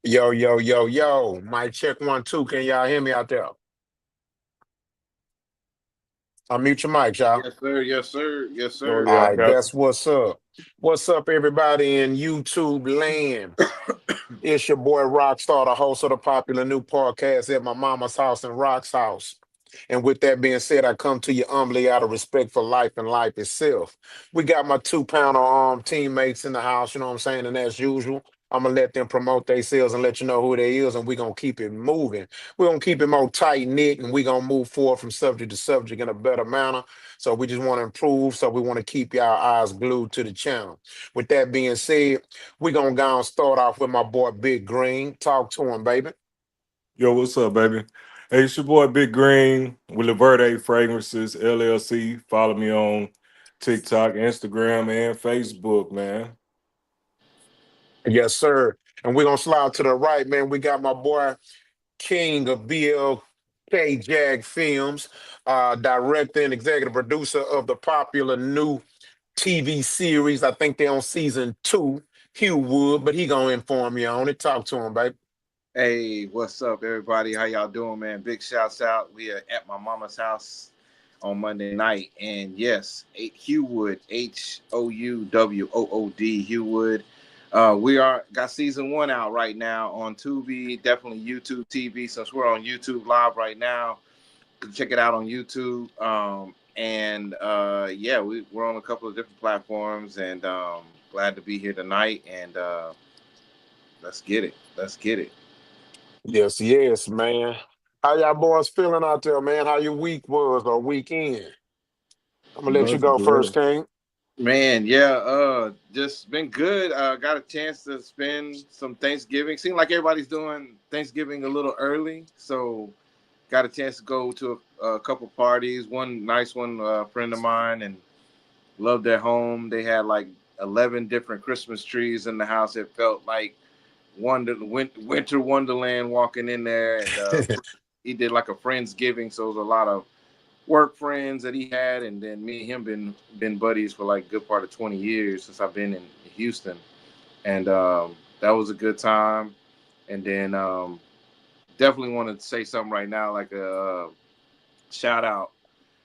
Yo, yo, yo, yo. Mic check 1, 2. Can y'all hear me out there? Unmute your mic, y'all. Yes, sir. Yes, sir. Yes, Oh sir. yeah, All I right, got that's what's up. What's up, everybody in YouTube land? It's your boy Rockstar, the host of the popular new podcast at my mama's house and Rock's house. And with that being said, I come to you humbly out of respect for life and life itself. We got my 2 pounder teammates in the house, you know what I'm saying? And as usual, I'm gonna let them promote themselves and let you know who they is, and we're gonna keep it moving. We're gonna keep it more tight knit and we're gonna move forward from subject to subject in a better manner. So we just want to improve. So we want to keep y'all eyes glued to the channel. With that being said, we're gonna go and start off with my boy Big Green. Talk to him, baby. yo, what's up, baby? Hey, it's your boy Big Green with Laverde Fragrances LLC. Follow me on TikTok, Instagram, and Facebook, man. Yes, sir. And we're gonna slide to the right, man. We got my boy King of BLK Jag Films, director and executive producer of the popular new TV series. I think they're on season 2. Hugh Wood, but he gonna inform you on it. Talk to him, baby. Hey, what's up, everybody? How y'all doing, man? Big shouts out. We are at my mama's house on Monday night, and yes, Hewwood, HOUWOOD, Hewwood. We are got season 1 out right now on Tubi, definitely YouTube TV. Since we're on YouTube Live right now, check it out on YouTube. Yeah, we're on a couple of different platforms, and glad to be here tonight. And let's get it. Let's get it. Yes, yes, man. How y'all boys feeling out there, man? How your week was or weekend? I'm gonna let you That's go first, good. King. Man, yeah, just been good. Got a chance to spend some Thanksgiving. Seemed like everybody's doing Thanksgiving a little early, so got a chance to go to a couple parties. One nice one, friend of mine, and loved their home. They had like 11 different Christmas trees in the house. It felt like winter wonderland walking in there, and he did like a friendsgiving, so it was a lot of work friends that he had, and then me and him been buddies for like a good part of 20 years since I've been in Houston, and that was a good time. And then definitely want to say something right now, like a shout out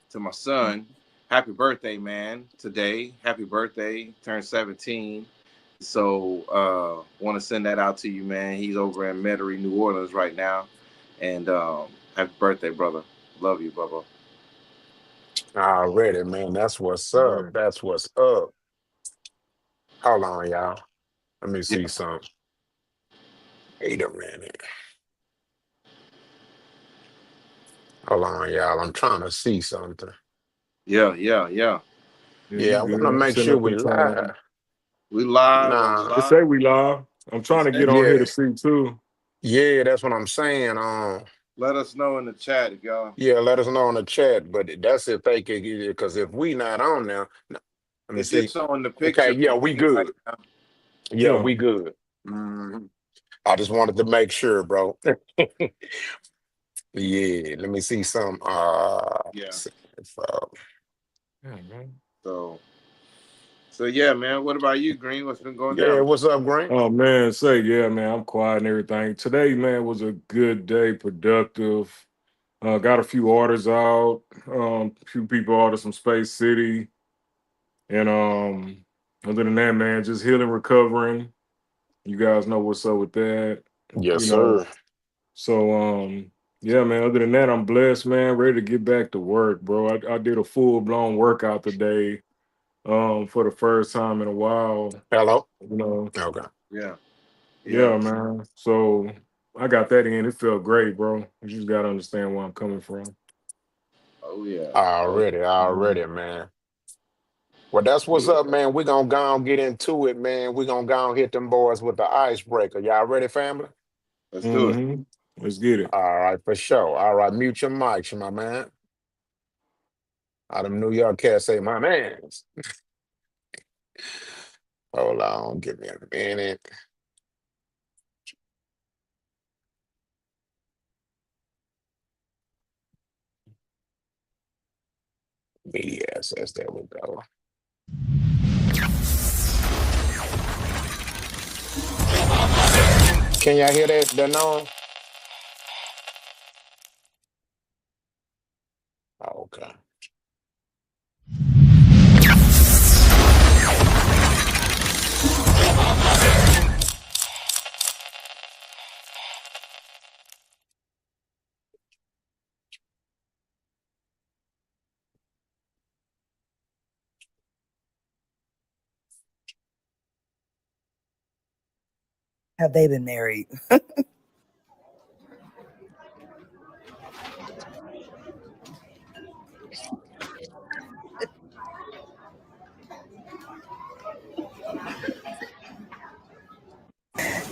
to my son. Happy birthday, man! Today, happy birthday! Turned 17. So want to send that out to you, man. He's over in Metairie, New Orleans right now, and happy birthday, brother. Love you, brother. Already, man. That's what's up. Right. That's what's up. Hold on, y'all. Let me Yeah, see something. Wait a minute. Hold on, y'all. I'm trying to see something. yeah, yeah, yeah. Yeah, you Yeah, I want good. to I'm make setting sure up we the time. live. We live. Are we Nah. It live? say we live. I'm It trying to says, get on here Yeah, to see too. yeah, that's what I'm saying. let us know in the chat if y'all. Yeah, let us know in the chat. But that's if they could, because if we not on there, let me It's see. just showing the Okay, picture yeah, for we me right good. now. Yeah, Yeah. we good. Mhm. I just wanted to make sure, bro. Yeah, let me see some. Yeah. If, uh, Yeah, man. So yeah, man. What about you, Green? What's been going yeah, down? what's up, Grant? Oh man, say yeah, man. I'm quiet and everything. Today, man, was a good day, productive. Got a few orders out. A few people ordered some Space City, and other than that, man, just healing, recovering. You guys know what's up with that, Yes, you know. sir. So yeah, man. Other than that, I'm blessed, man. Ready to get back to work, bro. I did a full blown workout today, for the first time in a while. Hello. You know, Okay. Yeah. Yeah. yeah, man. So I got that in. It felt great, bro. You just gotta understand where I'm coming from. Oh yeah. Oh Already, Mhm. already, man. Well, that's what's yeah. up, man. We're gonna go and get into it, man. We're gonna go and hit them boys with the icebreaker. Y'all ready, family? Let's do it. Mm-hmm. Let's get it. All right, for sure. All right, mute your mics, my man. All them New York cats say, my man. Hold on, give me a minute. Media access, there we go. Can y'all hear that noise? Oh, okay. Have they been married?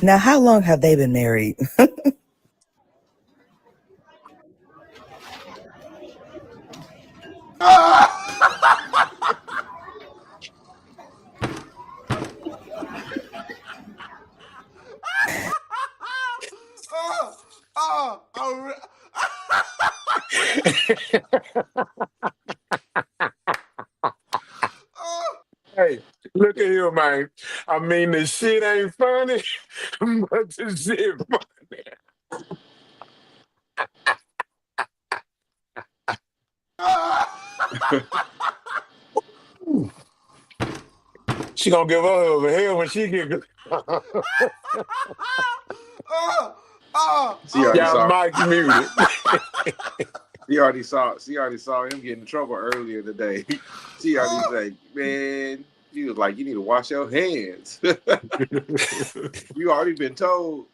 Now, how long have they been married? Oh, Hey, look at here, man. I mean, the shit ain't funny, but the shit funny. She gonna give her over here when she get. she already Y'all saw. mic muted. She already saw him get in trouble earlier today. She already said, "Man," she was like, "You need to wash your hands." You already been told.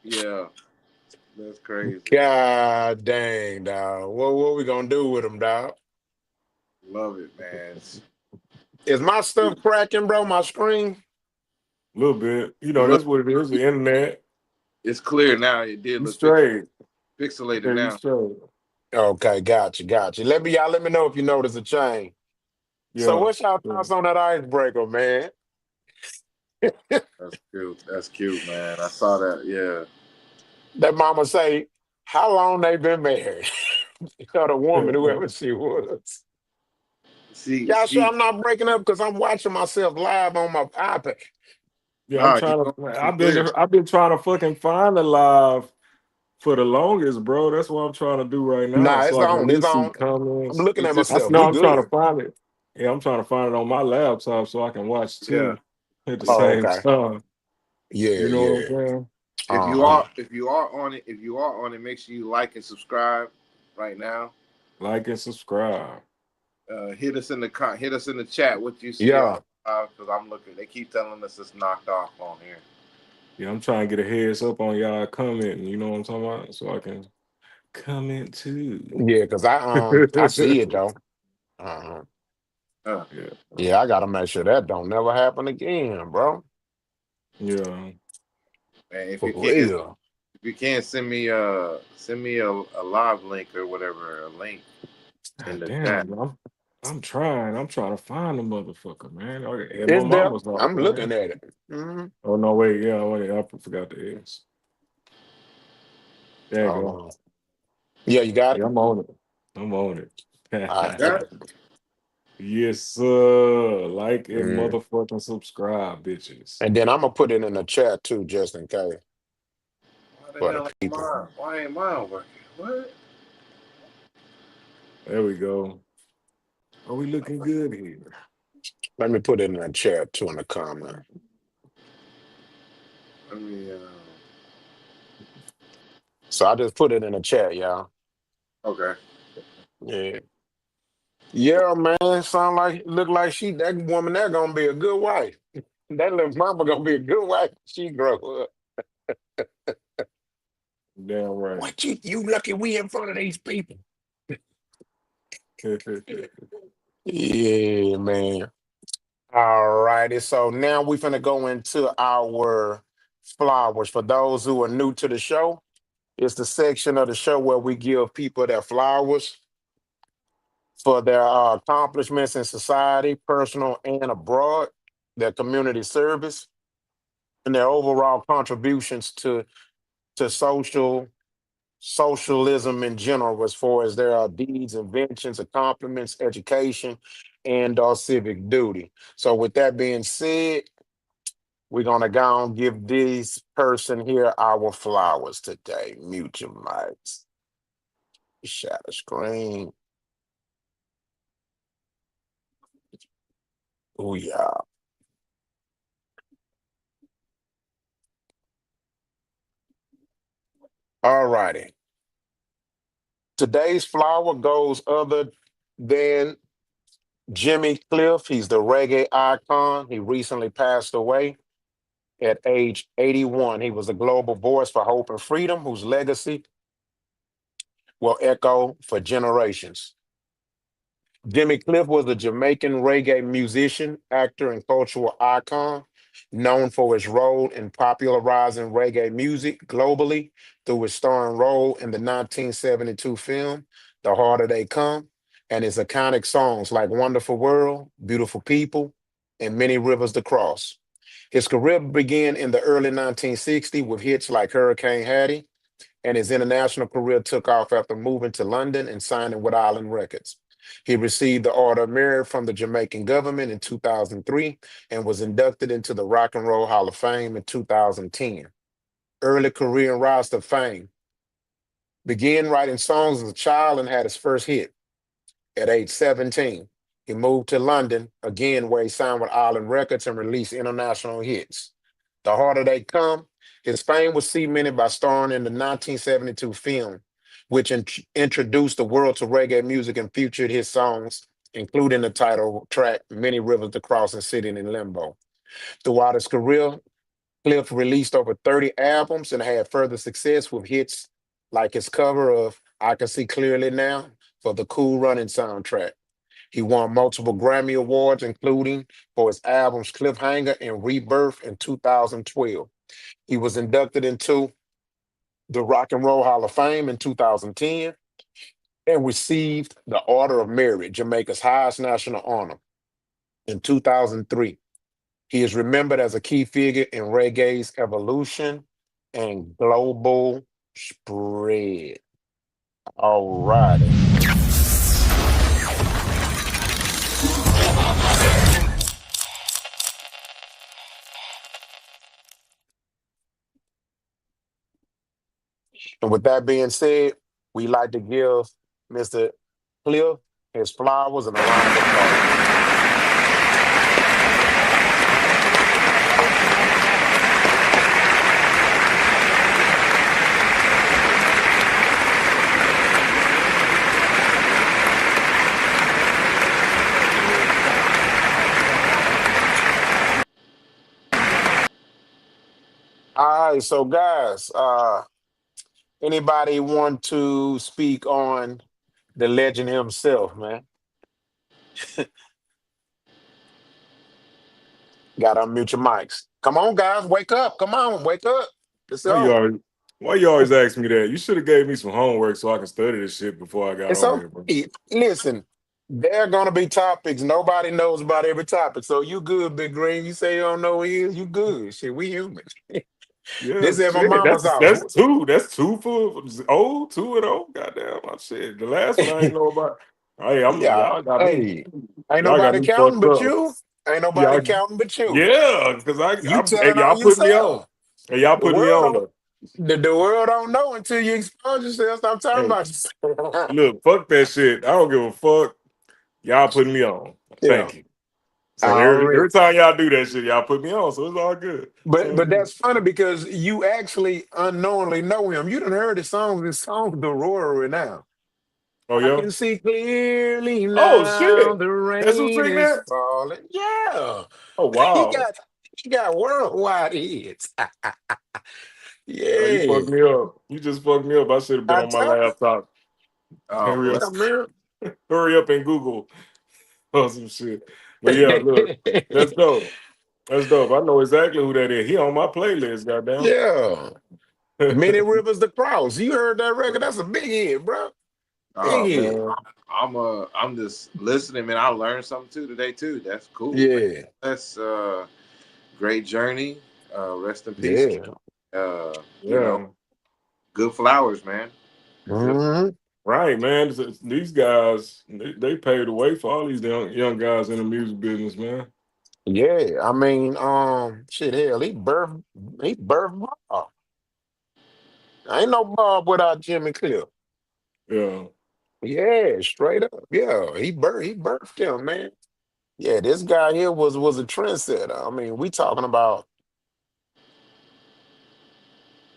Yeah, that's crazy. God dang, dog. What we gonna do with them, dog? Love it, man. Is my stuff cracking, bro? My screen? A little bit. You know, Look, that's what it is. The internet. it's clear now. It did You look straight. pixelated Yeah, you now. straight. Okay, got you. Let me know if you notice a change. So Yeah. what's y'all Yeah. thoughts on that icebreaker, man? That's cute. That's cute, man. I saw that. Yeah. That mama say, how long they been married? Or the woman, whoever she was. See, Y'all sure see. I'm not breaking up because I'm watching myself live on my iPad. Yeah, I'm Nah, you trying going to. some clear. I've been trying to fucking find the live for the longest, bro. That's what I'm trying to do right now, Nah, so it's I can at on. It's least see on. I'm comments. looking at It's just myself. No, We I'm trying to good. find it. Yeah, I'm trying to find it on my laptop so I can watch yeah. too at the Oh, same okay. time. Yeah, You know what I'm yeah. saying? Uh-huh. If you are on it, make sure you like and subscribe right now. Like and subscribe. Hit us in the chat what you see Yeah. on because I'm looking. They keep telling us it's knocked off on here. Yeah, I'm trying to get a heads up on y'all commenting. You know what I'm talking about? So I can comment too. Yeah, because I see it though. Uh-huh. Uh, Yeah, Yeah, I gotta make sure that don't never happen again, bro. yeah. and For real. if you can send me a live link or whatever, a link in God the chat. damn, I'm trying. I'm trying to find the motherfucker, man. Okay, at my It's there. mama's house, I'm looking man. at it. Mhm. Oh no, wait, yeah, wait, I forgot the S. There you Hold go. on. Yeah, you got it? Yeah, I'm on it. I'm on All it. right. Got it? Yes, sir. Like and Mm. motherfucking subscribe, bitches. And then I'm gonna put it in the chat too, just in case Why the for the hell ain't people. mine? Why ain't mine working? What? There we go. Are we looking good here? Let me put it in the chat too in the comment. I mean, So I just put it in the chat, y'all. okay. Yeah. Yeah, man. Look like that woman there gonna be a good wife. That little mama gonna be a good wife. When she grow up. Damn right. What you lucky we in front of these people. Yeah, man. All righty. So now we're gonna go into our flowers. For those who are new to the show, it's the section of the show where we give people their flowers for their accomplishments in society, personal and abroad, their community service, and their overall contributions to socialism in general, as far as their deeds, inventions, accomplishments, education, and civic duty. So, with that being said, We're gonna go and give this person here our flowers today. Mute your mics. Share the screen. Oh yeah. All righty. Today's flower goes other than Jimmy Cliff. He's the reggae icon. He recently passed away at age 81. He was a global voice for hope and freedom, whose legacy will echo for generations. Jimmy Cliff was a Jamaican reggae musician, actor, and cultural icon, known for his role in popularizing reggae music globally through his starring role in the 1972 film The Harder They Come, and his iconic songs like Wonderful World, Beautiful People, and Many Rivers to Cross. His career began in the early 1960s with hits like Hurricane Hattie, and his international career took off after moving to London and signing with Island Records. He received the Order of Merit from the Jamaican government in 2003 and was inducted into the Rock and Roll Hall of Fame in 2010. Early career and rise to fame. Began writing songs as a child and had his first hit at age 17. He moved to London, again, where he signed with Island Records and released international hits. The Harder They Come, his fame was cemented by starring in the 1972 film, which introduced the world to reggae music and featured his songs, including the title track, Many Rivers to Cross and Sitting in Limbo. Throughout his career, Cliff released over 30 albums and had further success with hits like his cover of I Can See Clearly Now for the Cool Running soundtrack. He won multiple Grammy Awards, including for his albums Cliffhanger and Rebirth in 2012. He was inducted into the Rock and Roll Hall of Fame in 2010 and received the Order of Merit, Jamaica's highest national honor, in 2003. He is remembered as a key figure in reggae's evolution and global spread. All righty. And with that being said, we like to give Mr. Cliff his flowers and a round of applause. All right, so guys, anybody want to speak on the legend himself, man? Got to unmute your mics. Come on, guys, wake up. Come on, wake up. It's Why you on. always why you always ask me that? You should have gave me some homework so I can study this shit before I got It's on here, bro. okay. Listen, there are gonna be topics. Nobody knows about every topic. So you good, Big Green. You say you don't know what he is, you good. Shit, we human. Yeah, This is my shit. mama's That's house. that's two. That's two for old, two and old. Goddamn, my shit. The last one I ain't know about. Hey, Yeah. Hey, ain't y'all got nobody me counting fucked but up. you. Ain't nobody Y'all, counting but you. yeah, because You hey, telling y'all on putting me on. yourself. Hey, y'all The putting me world on don't though. the world don't know until you expose yourself. Stop talking Hey, about yourself. look, fuck that shit. I don't give a fuck. Y'all putting me on. Yeah. Thank you. So Already. every time y'all do that shit, y'all put me on. So it's all good. It's But all but good. that's funny because you actually unknowingly know him. You done heard his song the Roaring now. Oh I yeah. can see clearly Oh now shit. the That's who rain sing is that? falling. Yeah. Oh He wow. got he got worldwide hits. Oh, you Yeah. fucked me up. You just fucked me up. I should have been I on my tell laptop. Oh Hurry man. up. yeah, man. Hurry up and Google or some shit. But yeah, look, that's dope. That's dope. I know exactly who that is. He on my playlist, goddamn. Yeah. Many Rivers the Cross. You heard that record? That's a big hit, bro. Big Oh man. hit. Man. I'm just listening, man. I learned something too today too. That's cool, man. Yeah. That's great journey. Rest in peace. Yeah. You know, Yeah. good flowers, man. Good. Mhm. Right, man. These guys, they paved the way for all these young guys in the music business, man. Yeah, I mean, shit, hell, he birthed Bob. Ain't no Bob without Jimmy Cliff. Yeah. Yeah, straight up. Yeah, he birthed him, man. Yeah, this guy here was a trendsetter. I mean, we talking about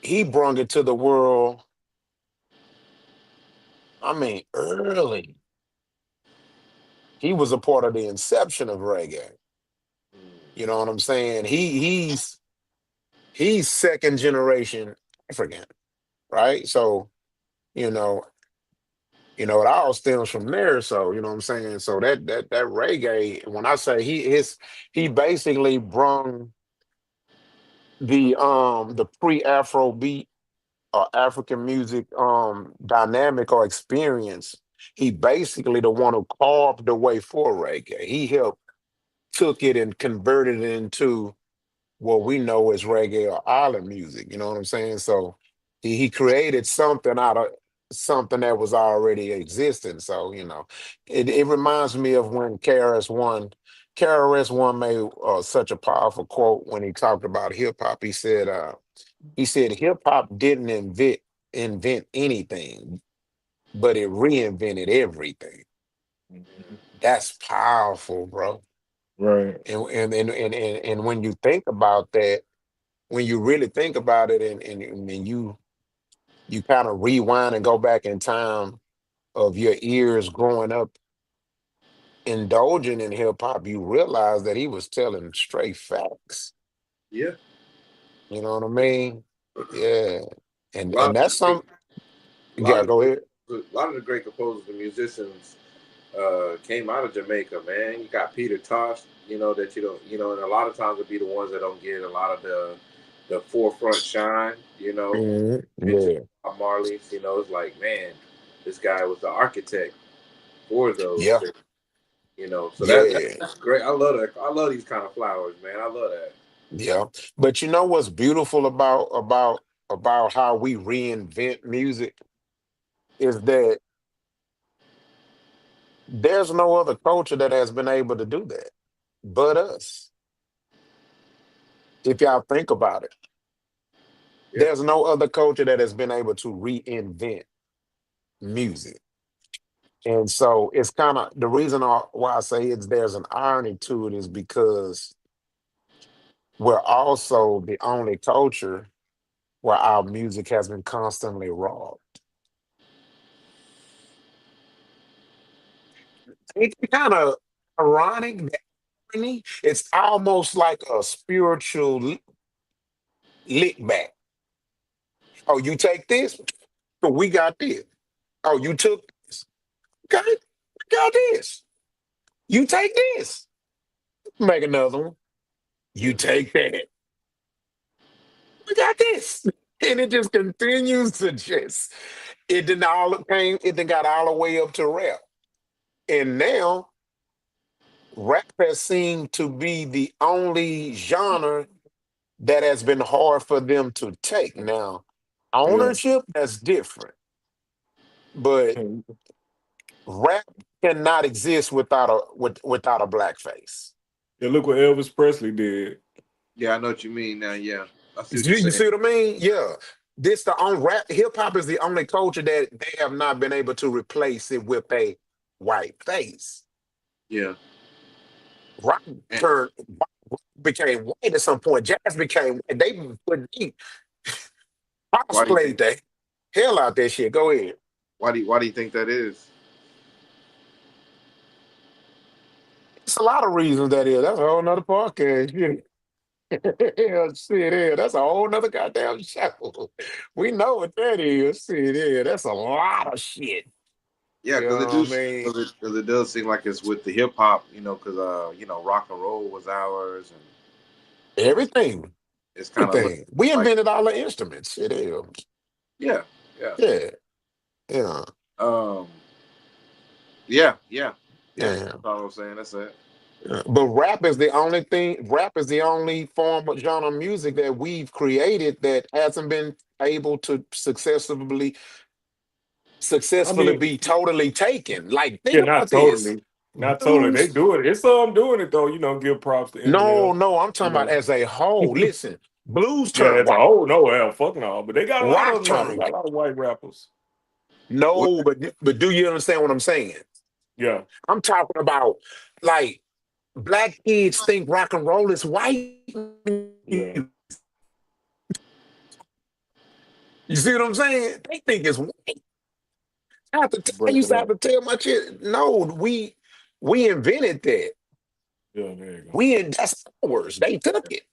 he brung it to the world. I mean, early. He was a part of the inception of reggae. You know what I'm saying? He's second generation African, right? So, you know, it all stems from there. So, you know what I'm saying? So that reggae, when I say he basically brung the pre-Afro beat or African music dynamic or experience. He basically the one who carved the way for reggae. He helped took it and converted it into what we know as reggae or island music. You know what I'm saying? So he created something out of something that was already existing. So it reminds me of when KRS One made such a powerful quote when he talked about hip hop. He said hip hop didn't invent anything, but it reinvented everything. Mhm. That's powerful, bro. Right. And when you think about that, when you really think about it, and you kind of rewind and go back in time of your ears growing up indulging in hip hop, you realize that he was telling straight facts. Yeah. You know what I mean? Yeah. A And lot and of that's the great, some. a lot Yeah, of the go great, ahead. a lot of the great composers and musicians came out of Jamaica, man. You got Peter Tosh, that you don't, and a lot of times it'll be the ones that don't get a lot of the forefront shine, mentioned Yeah. Bob Marley's, it's like, man, this guy was the architect for those Yeah. things, So Yeah. that's great. I love that. I love these kind of flowers, man. I love that. Yeah. But you know what's beautiful about how we reinvent music is that there's no other culture that has been able to do that but us. If y'all think about it, Yeah, there's no other culture that has been able to reinvent music. And so it's kind of the reason why I say there's an irony to it is because we're also the only culture where our music has been constantly robbed. It's kind of ironic. The irony, it's almost like a spiritual lick back. Oh, you take this? So we got this. Oh, you took this. Okay, we got this. You take this. Make another one. You yeah. take that. We got this. And it just continues to it then got all the way up to rap. And now rap has seemed to be the only genre that has been hard for them to take. Now, Yeah. ownership, that's different, but And rap cannot exist without a black face. look what Elvis Presley did. Yeah, I know what you mean now. Yeah, I see what you're You saying. see what I mean? Yeah. This the on rap hip hop is the only culture that they have not been able to replace it with a white face. Yeah, Rock and turned became white at some point. Jazz became white. They why do you cosplayed think? the hell out that shit. Go ahead. Why do you think that is? It's a lot of reasons that is. That's a whole nother podcast. Yeah, shit, yeah, that's a whole nother goddamn show. We know what that is. Shit, yeah, that's a lot of shit. Yeah, You because it know do what I mean? because it does seem like it's with the hip hop, because rock and roll was ours, and Everything, it's kind of look everything. We like invented all the instruments. It is. yeah, yeah, Yeah, yeah, um, yeah. yeah. That's all I'm saying. That's it. Yeah. But rap is the only thing. Rap is the only form of genre of music that we've created that hasn't been able to I successfully mean, be totally taken. Like, think yeah, not about this. totally. Not totally. They Blues. do it. It's some doing it though. Give props to No, Eminem. no, I'm You talking about know. as a whole. Listen, blues Yeah, turn it's a white, no, hell, fuck no. But they got a lot rock of them now. They turn got a white. lot of white rappers. What? No, but do you understand what I'm saying? Yeah, I'm talking about like black kids think rock and roll is white. yeah. You see what I'm saying? They think it's white. I used Breaking to have up. to tell my kid, no, we invented that. Yeah, there you go. That's ours. They took it.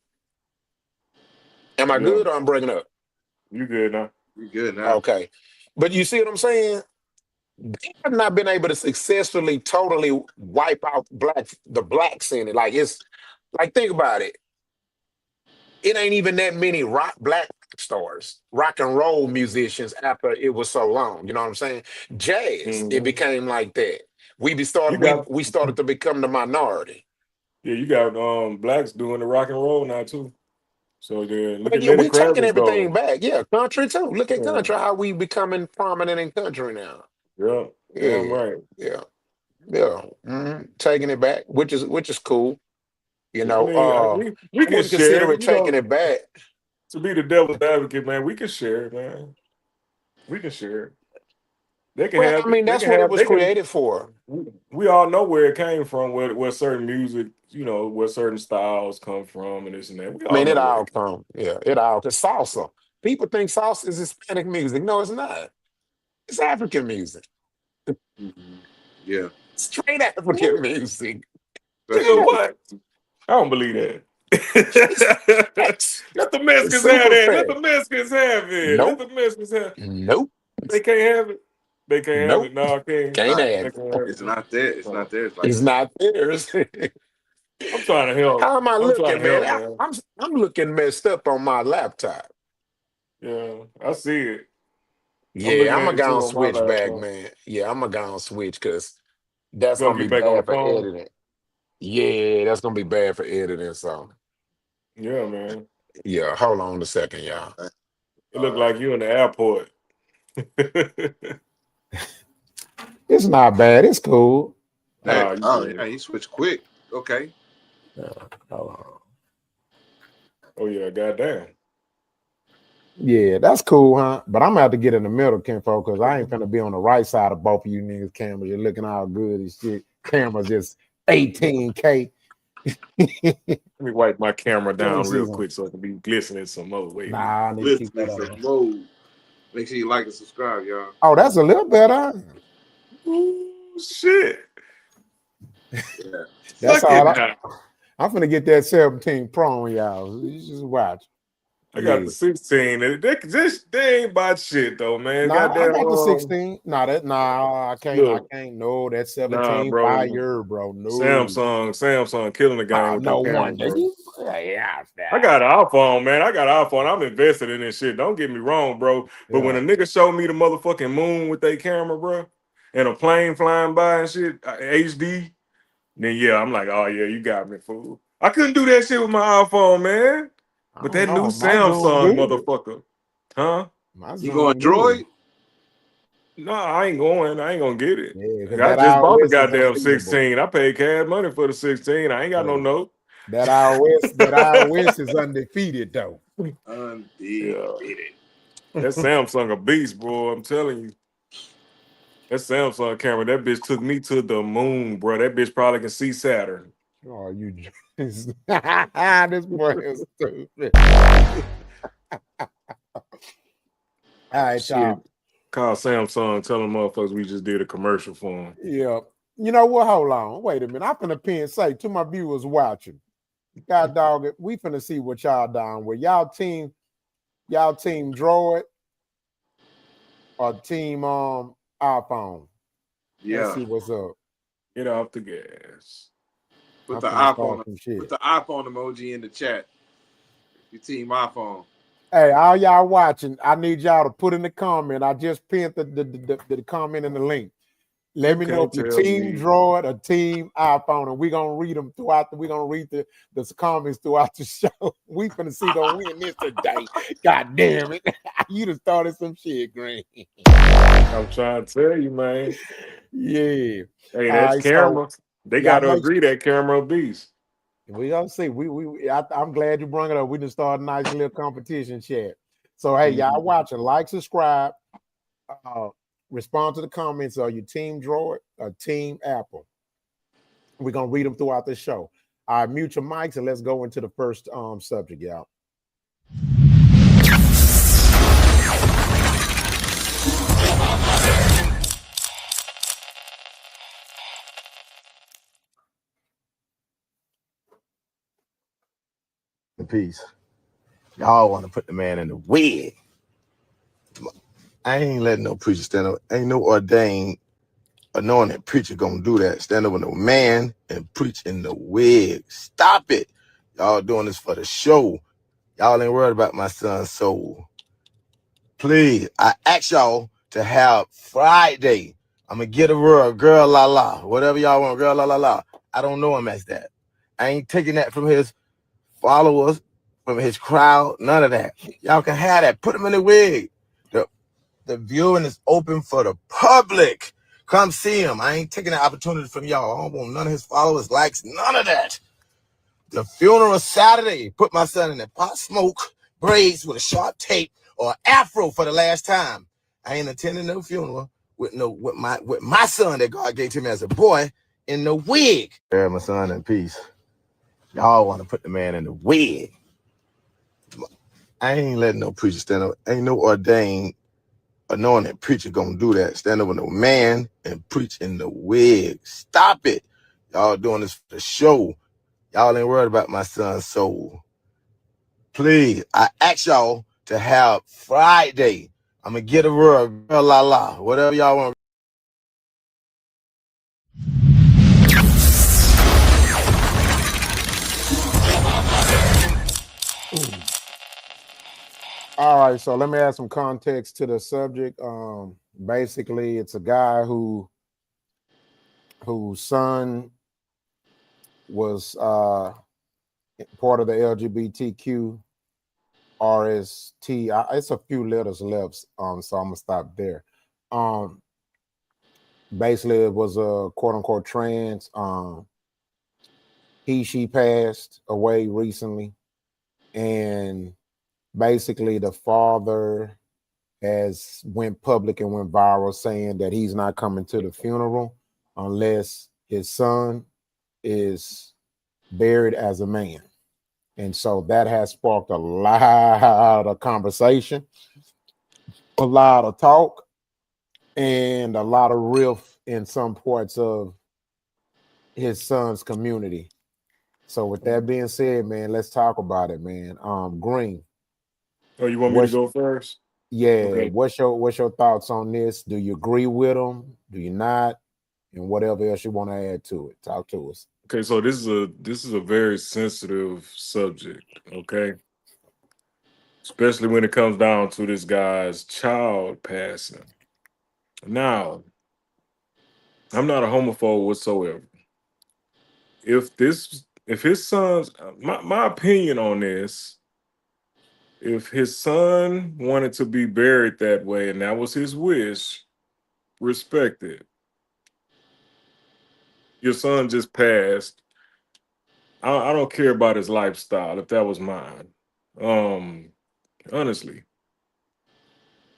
Am I Yeah, good or I'm breaking up? you good now? You good now? Okay. But you see what I'm saying? They have not been able to successfully totally wipe out the blacks in it. Like it's like think about it. It ain't even that many black stars, rock and roll musicians after it was so long. You know what I'm saying? Jazz, it Hmm. became like that. You got We started to become the minority. yeah, you got blacks doing the rock and roll now too. So yeah, look But at yeah, Lenny we taking Kravitz everything though. back. Yeah, country too. Look at Yeah, country, how we becoming prominent in country now. yeah, damn Yeah, right. yeah, yeah. Taking it back, which is cool. You Yeah, I know, mean, we I can wouldn't share consider it. it taking it back. To be the devil's advocate, man, we can share it, man. We can share it. They can Well, have I it. mean, that's what it was They can. created for. We all know where it came from, where certain music, where certain styles come from, and this and that. We I all mean, know it where all it. come. Yeah, it all. Cause salsa. People think salsa is Hispanic music. No, it's not. It's African music. Hmm. Yeah, Straight African What? music. Nigga, Yeah, especially what? I don't believe that. it's facts. Let the It's Mexicans have super that. Let fact. the Mexicans have it. Let Nope. the Mexicans have. Nope. They can't have it. They can't have Nope. it. No, I can't. Can't not. have They it. can't have It's it. not there. It's No. not theirs like It's that. not theirs. I'm trying to help. How am I I'm trying looking, to man? help, man. I'm looking messed up on my laptop. Yeah, I see it. I'm Yeah, looking I'm at gonna it go too and on my switch back, laptop. man. Yeah, I'm gonna go and switch because that's You gonna gonna be get back on the bad for phone? editing. Yeah, that's gonna be bad for editing. So Yeah, man. yeah, hold on a second, y'all. It looked like you in the airport. It's not bad. It's cool. That. Nah, you Oh good. yeah, he switched quick. Okay. Yeah, hold on. Oh yeah, goddamn. Yeah, that's cool, huh? But I'm gonna have to get in the middle, Kinfo, because I ain't gonna be on the right side of both of you niggas' cameras. You're looking all good and shit. Cameras just 18K. Let me wipe my camera Let me down see real some. quick so it can be glistening some more. Wait a minute. Nah, I need to keep that Listening some on. mode. Make sure you like and subscribe, y'all. Oh, that's a little better. Ooh, shit. Yeah. That's Suck all. it now. I'm finna get that 17 Pro on y'all. You just watch. I got Yeah. the 16. They ain't about shit though, man. Nah, I Goddamn. got the 16. Nah, I can't. I Look, can't. No, that nah, 17 bro. fire, bro. No. Samsung killing the game with them No cameras, wonder. bro. Yeah. I got an iPhone, man. I got an iPhone. I'm invested in this shit. Don't get me wrong, bro. But when Yeah. a nigga showed me the motherfucking moon with their camera, bro, and a plane flying by and shit, HD, then yeah, I'm like, oh yeah, you got me, fool. I couldn't do that shit with my iPhone, man. I But don't that new know. My zoom Samsung good. motherfucker, huh? My You going zoom good. Droid? No, I ain't going. I ain't gonna get it. Yeah, because I that just bought the iOS is goddamn unbeatable. 16. I paid cash money for the 16. I ain't got no Hey, note. that iOS is undefeated though. Yeah, Undefeated. that Samsung a beast, bro. I'm telling you. That Samsung camera, that bitch took me to the moon, bro. That bitch probably can see Saturn. Oh, this boy is stupid. All right, Shit. y'all. Call Samsung, tell them motherfuckers we just did a commercial for them. Yeah. You know what? Hold on. Wait a minute. I'm finna pin say to my viewers watching. God dog it. We finna see what y'all down with. Y'all team Droid or team iPhone. Let's Yeah. see what's up. Get off the gas. Put I'm the finna start iPhone. some Put shit. the iPhone emoji in the chat. Your team iPhone. Hey, all y'all watching, I need y'all to put in the comment. I just pinned the comment in the link. Let You me know can't if you're tell team me. Droid or team iPhone, and we're gonna read them throughout. We're gonna read the comments throughout the show. We finna see them win this today. God damn it. You done started some shit, Green. I'm trying to tell you, man. Yeah. Hey, All that's right, so camera. They Y'all got to make agree that camera beast. we gonna see. I'm glad you brought it up. We just start a nice little competition chat. So hey, y'all watching, like, subscribe, uh, respond to the comments. Are you Team Droid or Team Apple? We're gonna read them throughout the show. All right, mute your mics and let's go into the first subject, y'all. In peace. Y'all want to put the man in the wig. I ain't letting no preacher stand up. Ain't no ordained anointed preacher gonna do that. Stand up with no man and preach in the wig. Stop it. Y'all doing this for the show. Y'all ain't worried about my son's soul. Please, I ask y'all to have Friday. I'm gonna get a word, girl la la. Whatever y'all want, girl la la la. I don't know him as that. I ain't taking that from his followers, from his crowd, none of that. Y'all can have that. Put him in the wig. The viewing is open for the public. Come see him. I ain't taking the opportunity from y'all. I don't want none of his followers, likes, none of that. The funeral Saturday. Put my son in the pot smoke, braids with a sharp tape, or afro for the last time. I ain't attending no funeral with my son that God gave to me as a boy in the wig. Bury my son in peace. Y'all want to put the man in the wig. I ain't letting no preacher stand up. Ain't no ordained anointed preacher gonna do that. Stand up with no man and preach in the wig. Stop it. Y'all doing this for the show. Y'all ain't worried about my son's soul. Please, I ask y'all to have Friday. I'm gonna get a word, girl la la. Whatever y'all want. All right, so let me add some context to the subject. Basically, it's a guy whose son was part of the LGBTQ RST. It's a few letters left, so I'm gonna stop there. Basically, it was a quote unquote trans. She passed away recently, and basically the father has went public and went viral saying that he's not coming to the funeral unless his son is buried as a man. And so that has sparked a lot of conversation, a lot of talk, and a lot of riff in some parts of his son's community. So with that being said, man, let's talk about it, man. Green. Oh, you want me to What's go first? Yeah, Okay. what's your thoughts on this? Do you agree with them? Do you not? And whatever else you want to add to it, talk to us. Okay, so this is a very sensitive subject, okay? Especially when it comes down to this guy's child passing. Now, I'm not a homophobe whatsoever. If his son's my opinion on this, if his son wanted to be buried that way and that was his wish, respect it. Your son just passed. I don't care about his lifestyle if that was mine. Um, honestly,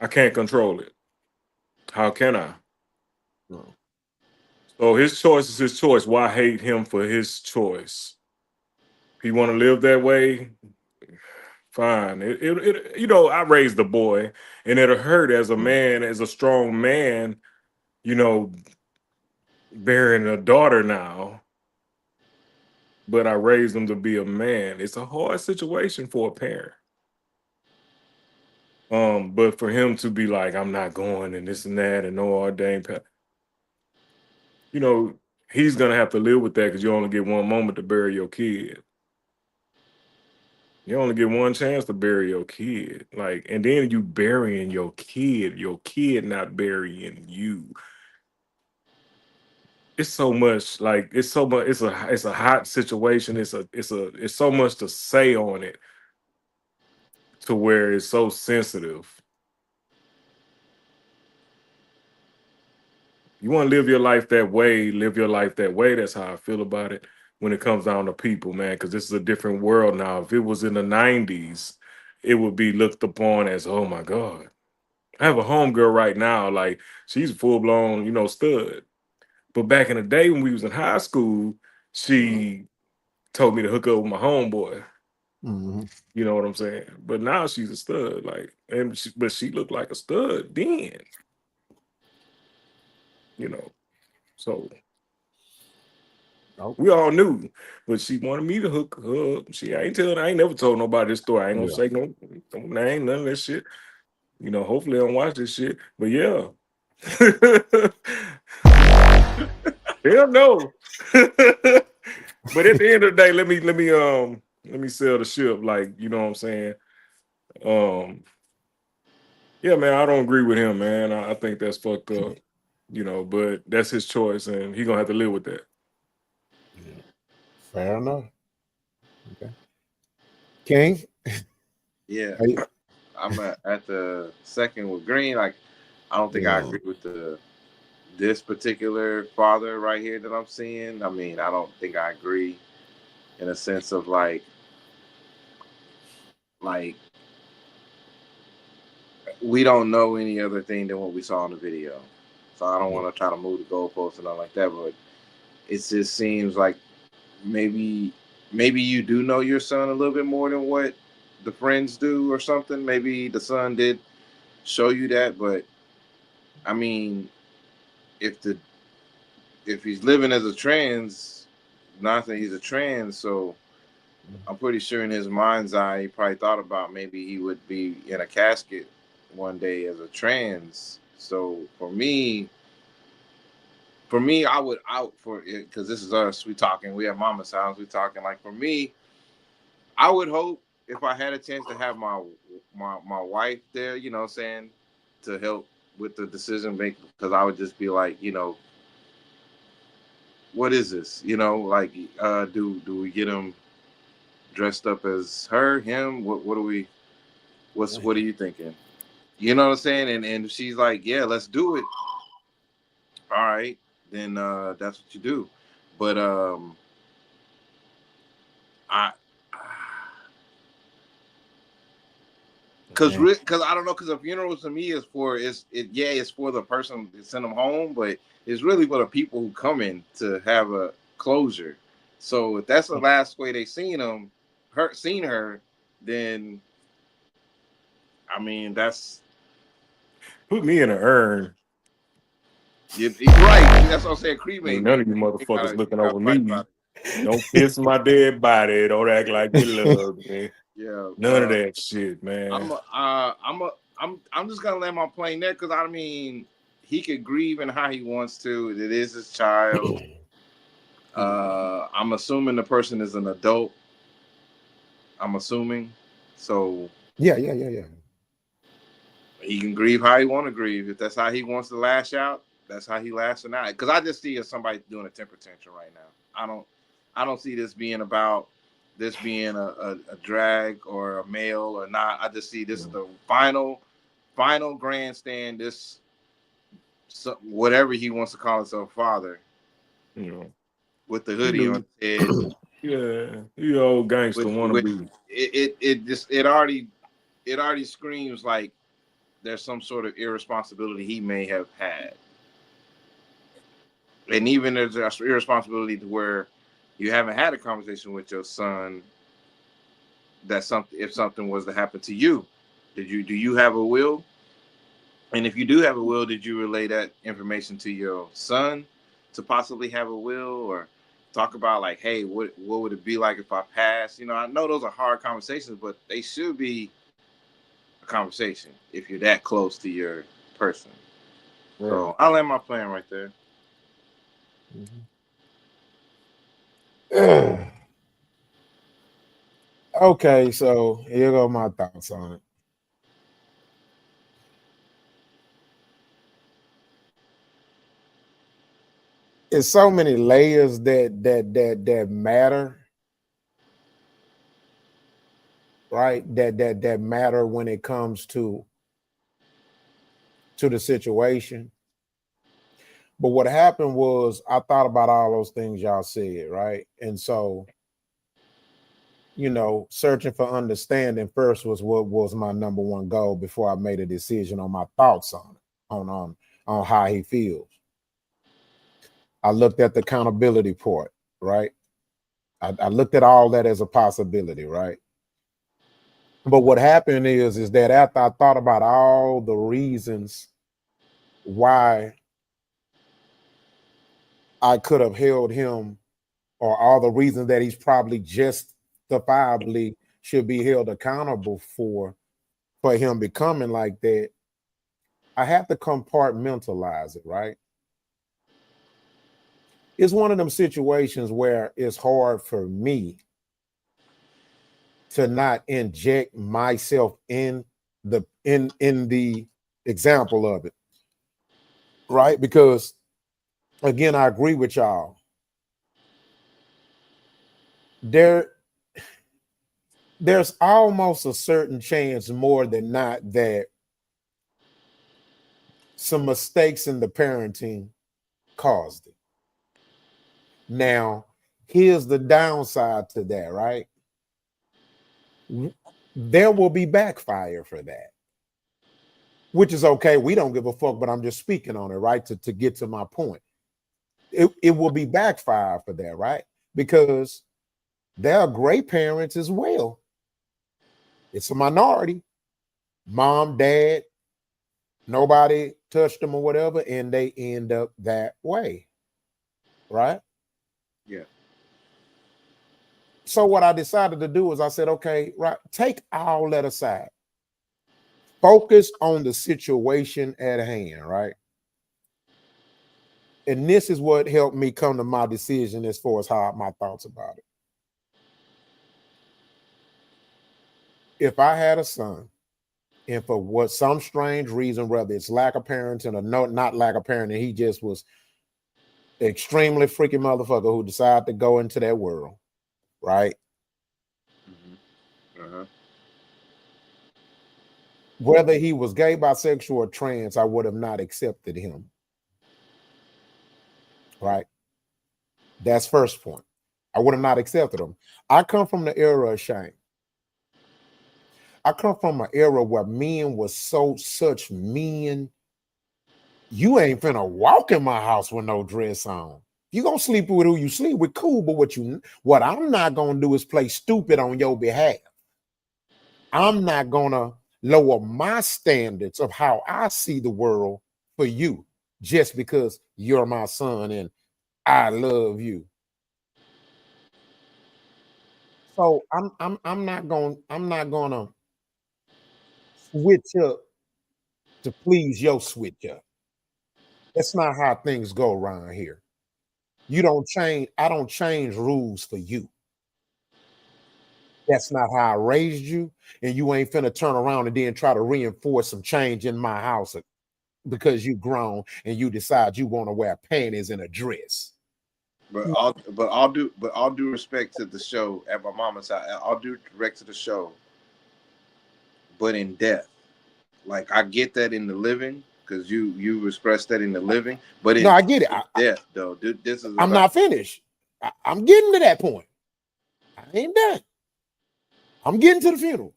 I can't control it. How can I? No. So his choice is his choice. Why hate him for his choice? If he want to live that way, fine. I raised the boy, and it'll hurt as a man, as a strong man, you know, bearing a daughter now. But I raised him to be a man. It's a hard situation for a parent. But for him to be like, I'm not going and this and that and no ordained, you know, he's gonna have to live with that because you only get one moment to bury your kid. You only get one chance to bury your kid. Like, and then you burying your kid not burying you. It's so much, like it's so much, it's a hot situation. It's so much to say on it to where it's so sensitive. You want to live your life that way, live your life that way. That's how I feel about it when it comes down to people, man, because this is a different world now. If it was in the 90s, it would be looked upon as, oh my God. I have a homegirl right now, like she's a full-blown, stud. But back in the day when we was in high school, she told me to hook up with my homeboy. Mm-hmm. You know what I'm saying? But now she's a stud, but she looked like a stud then. So Oh, we all knew, but she wanted me to hook her up. I ain't never told nobody this story. I ain't gonna yeah. say no name, none of that shit. Hopefully I don't watch this shit. But yeah. Hell no. But at the end of the day, let me sell the ship. Like, you know what I'm saying? Yeah, man, I don't agree with him, man. I think that's fucked up. But that's his choice and he gonna have to live with that. Yeah. Fair enough. Okay. King? Yeah, Are you- I'm at the second with Green. Like, I don't think I yeah. agree with this particular father right here that I'm seeing. I mean, I don't think I agree in a sense of like we don't know any other thing than what we saw in the video. So I don't want to try to move the goalposts and nothing like that, but it just seems like maybe you do know your son a little bit more than what the friends do or something. Maybe the son did show you that, but I mean, if he's living as a trans, not that he's a trans, so I'm pretty sure in his mind's eye, he probably thought about maybe he would be in a casket one day as a trans. So for me, I would out for it because this is us. We have Mama's house. We talking like for me, I would hope if I had a chance to have my wife there, you know what I'm saying, to help with the decision making, because I would just be like, what is this? Like, do we get him dressed up as her, him? What do we? What are you thinking? You know what I'm saying? And she's like, yeah, let's do it. All right, then that's what you do. But I. Cause I don't know, cause a funeral to me is it's for the person to send them home, but it's really for the people who come in to have a closure. So if that's the last way they seen her, then I mean that's Put me in an urn. you're right. That's what I'm saying. Ain't Cremate none me. of you You motherfuckers gotta looking over fight me. about it. Don't kiss my dead body. Don't act like you love me. Yeah. None of that shit, man. I'm just gonna let my plane there because I mean he could grieve in how he wants to. It is his child. I'm assuming the person is an adult. I'm assuming. So Yeah. he can grieve how he want to grieve. If that's how he wants to lash out, that's how he lashing out. Because I just see as somebody doing a temper tantrum right now. I don't see this being about this being a drag or a male or not. I just see this is the final grandstand. This whatever he wants to call himself, father, with the hoodie on his head. Yeah, you old gangster With wannabe. it already screams like there's some sort of irresponsibility he may have had, and even there's an irresponsibility to where you haven't had a conversation with your son that if something was to happen to you, do you have a will? And if you do have a will, did you relay that information to your son to possibly have a will, or talk about like, hey, what would it be like if I passed? I know those are hard conversations, but they should be a conversation if you're that close to your person. Right. So I'll end my plan right there. Okay, so here go my thoughts on it. It's so many layers that matter, right? That matter when it comes to the situation. But what happened was I thought about all those things y'all said, right? And so, searching for understanding first was what was my number one goal before I made a decision on my thoughts on it, on how he feels. I looked at the accountability part, right? I looked at all that as a possibility, right? But what happened is that after I thought about all the reasons why I could have held him, or all the reasons that he's probably justifiably should be held accountable for him becoming like that, I have to compartmentalize it, right? It's one of them situations where it's hard for me to not inject myself in the example of it, right? Because again, I agree with y'all. There's almost a certain chance, more than not, that some mistakes in the parenting caused it. Now, here's the downside to that, right? There will be backfire for that, which is okay. We don't give a fuck, but I'm just speaking on it, right? To get to my point. It will be backfire for that, right? Because there are great parents as well. It's a minority. Mom, dad, nobody touched them or whatever, and they end up that way, right? Yeah. So what I decided to do is I said, okay, right, take all that aside. Focus on the situation at hand, right? And this is what helped me come to my decision as far as how my thoughts about it. If I had a son, and for some strange reason, whether it's lack of parenting or not lack of parenting, he just was extremely freaking motherfucker who decided to go into that world, right? Mm-hmm. Uh-huh. Whether he was gay, bisexual, or trans, I would have not accepted him, right? That's first point. I would have not accepted him. I come from the era of shame. I come from an era where men was such men. You ain't finna walk in my house with no dress on. You gonna sleep with who you sleep with, cool. But what I'm not gonna do is play stupid on your behalf. I'm not gonna lower my standards of how I see the world for you just because you're my son and I love you. So I'm not gonna switch up to please your switch up. That's not how things go around here. You don't change. I don't change rules for you. That's not how I raised you, and you ain't finna turn around and then try to reinforce some change in my house because you grown and you decide you want to wear panties and a dress. But all due respect to the show at my mama's house, all due respect to the show, but in death, like I get that in the living because you expressed that in the living, but No, in I get it. death though, this is I'm about. not finished. I'm getting to that point. I ain't done. I'm getting to the funeral.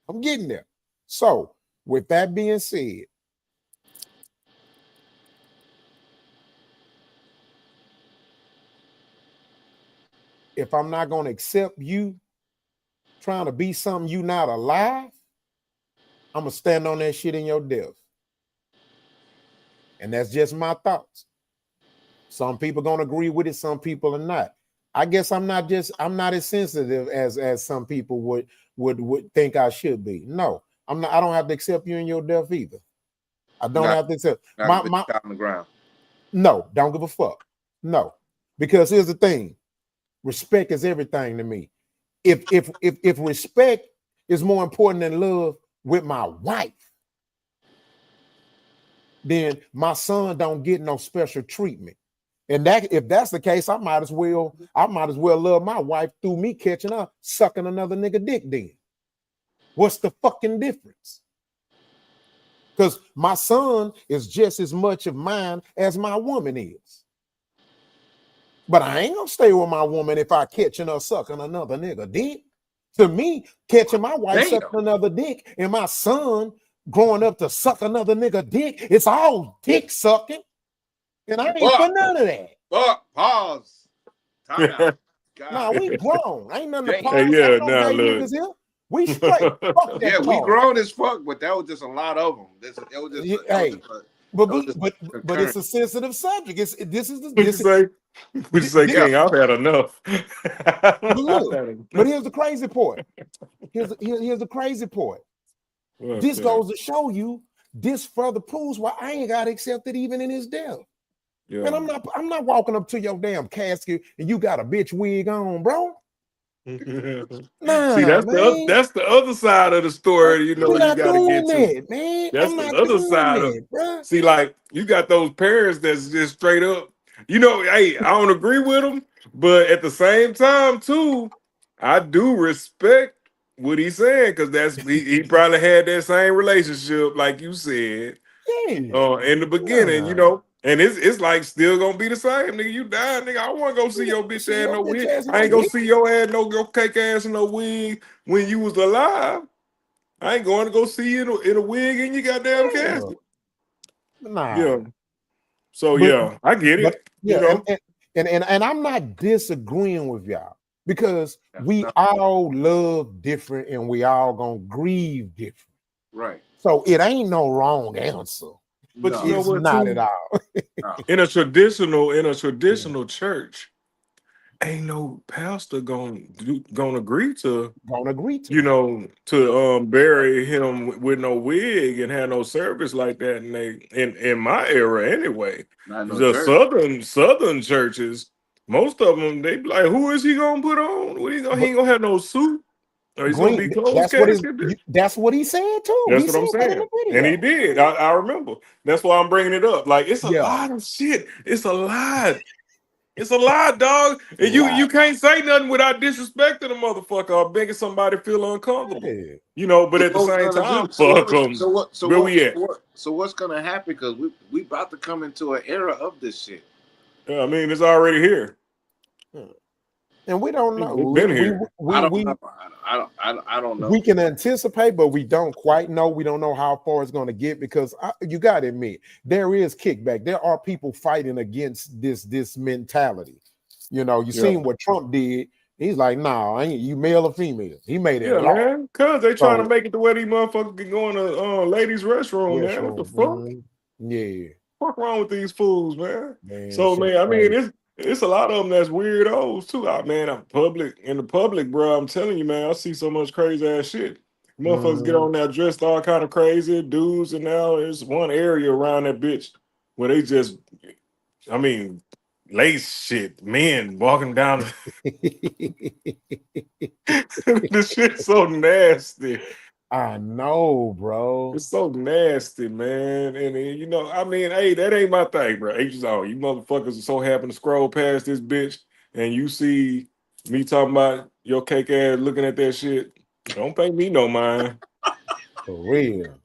I'm getting there. So, with that being said, if I'm not going to accept you trying to be something you not alive, I'm going to stand on that shit in your death. And that's just my thoughts. Some people going to agree with it, some people are not. I guess I'm not as sensitive as some people would think I should be. No, I'm not. I don't have to accept you in your death either. I don't have to accept Not on the ground. No, don't give a fuck. No, because here's the thing: respect is everything to me. If respect is more important than love with my wife, then my son don't get no special treatment. And that if that's the case, I might as well love my wife through me catching her sucking another nigga dick then. What's the fucking difference? Because my son is just as much of mine as my woman is. But I ain't gonna stay with my woman if I catching her sucking another nigga dick. To me, catching my wife Damn. sucking another dick and my son growing up to suck another nigga dick, it's all dick sucking. And I ain't for none of that. Fuck. Pause. Time out. God. Nah, we grown. Ain't nothing to Damn. pause. Yeah, Ain't no nah, gay look. niggas here. We straight. Fuck that Yeah, we pause. grown as fuck, but that was just a lot of them. It was just, Hey, but it's a sensitive subject. This is What you say? What you say, King? I've had enough. But look, but here's the crazy part. Here's the crazy part. This goes to show you. This further proves why I ain't got accepted even in his death. Yeah. And I'm not walking up to your damn casket and you got a bitch wig on, bro. Nah, see, that's man. that's the other side of the story. You know, We're you not gotta doing get to. that, man. That's I'm the not other doing side that, of. bro. See, like you got those parents that's just straight up. You know, hey, I don't agree with them, but at the same time, too, I do respect what he's saying because he probably had that same relationship, like you said, in the beginning. You know. And it's like still gonna be the same, nigga. You die, nigga. I want to go see your bitch ass no wig. I ain't gonna see your ass your cake ass in no wig when you was alive. I ain't going to go see you in a wig in your goddamn casket. Nah. Yeah. So yeah, I get it. Yeah, you know, and I'm not disagreeing with y'all because we all love different and we all gonna grieve different. Right. So it ain't no wrong answer. But you know it's what? not Too, at all. in a traditional church, ain't no pastor gonna agree to you know to bury him with no wig and have no service like that. And in my era anyway, the southern churches, most of them they be like, who is he gonna put on? He ain't gonna have no suit. Or he's gonna be closed casket. That's what he said too. That's He what I'm said that in saying. the video. And he did. I remember. That's why I'm bringing it up. Like it's a lot of shit. It's a lot. It's a lot, dog. And you can't say nothing without disrespecting a motherfucker or making somebody feel uncomfortable. Yeah. You know, but at the same time, fuck them. Where we at? So what's gonna happen? Because we about to come into an era of this shit. Yeah, I mean, it's already here. And we don't know. It's been here. I don't know. We can anticipate, but we don't quite know. We don't know how far it's going to get because you got to admit there is kickback. There are people fighting against this mentality. You know, you seen what Trump did. He's like, nah, ain't you male or female? He made it law. Man. Cause they trying to make it to where these motherfuckers can go in a ladies' restroom, man. What the fuck? Yeah. What's wrong with these fools, man? So man, I mean, it's a lot of them that's weirdos too. Man, in the public, bro. I'm telling you, man, I see so much crazy ass shit. Motherfuckers get on there dressed all kind of crazy, dudes, and now there's one area around that bitch where they just, I mean, lace shit, men walking down. This shit's so nasty. I know, bro. It's so nasty, man. And you know, I mean, hey, that ain't my thing, bro. You motherfuckers are so happy to scroll past this bitch and you see me talking about your cake ass looking at that shit. Don't pay me no mind. For real.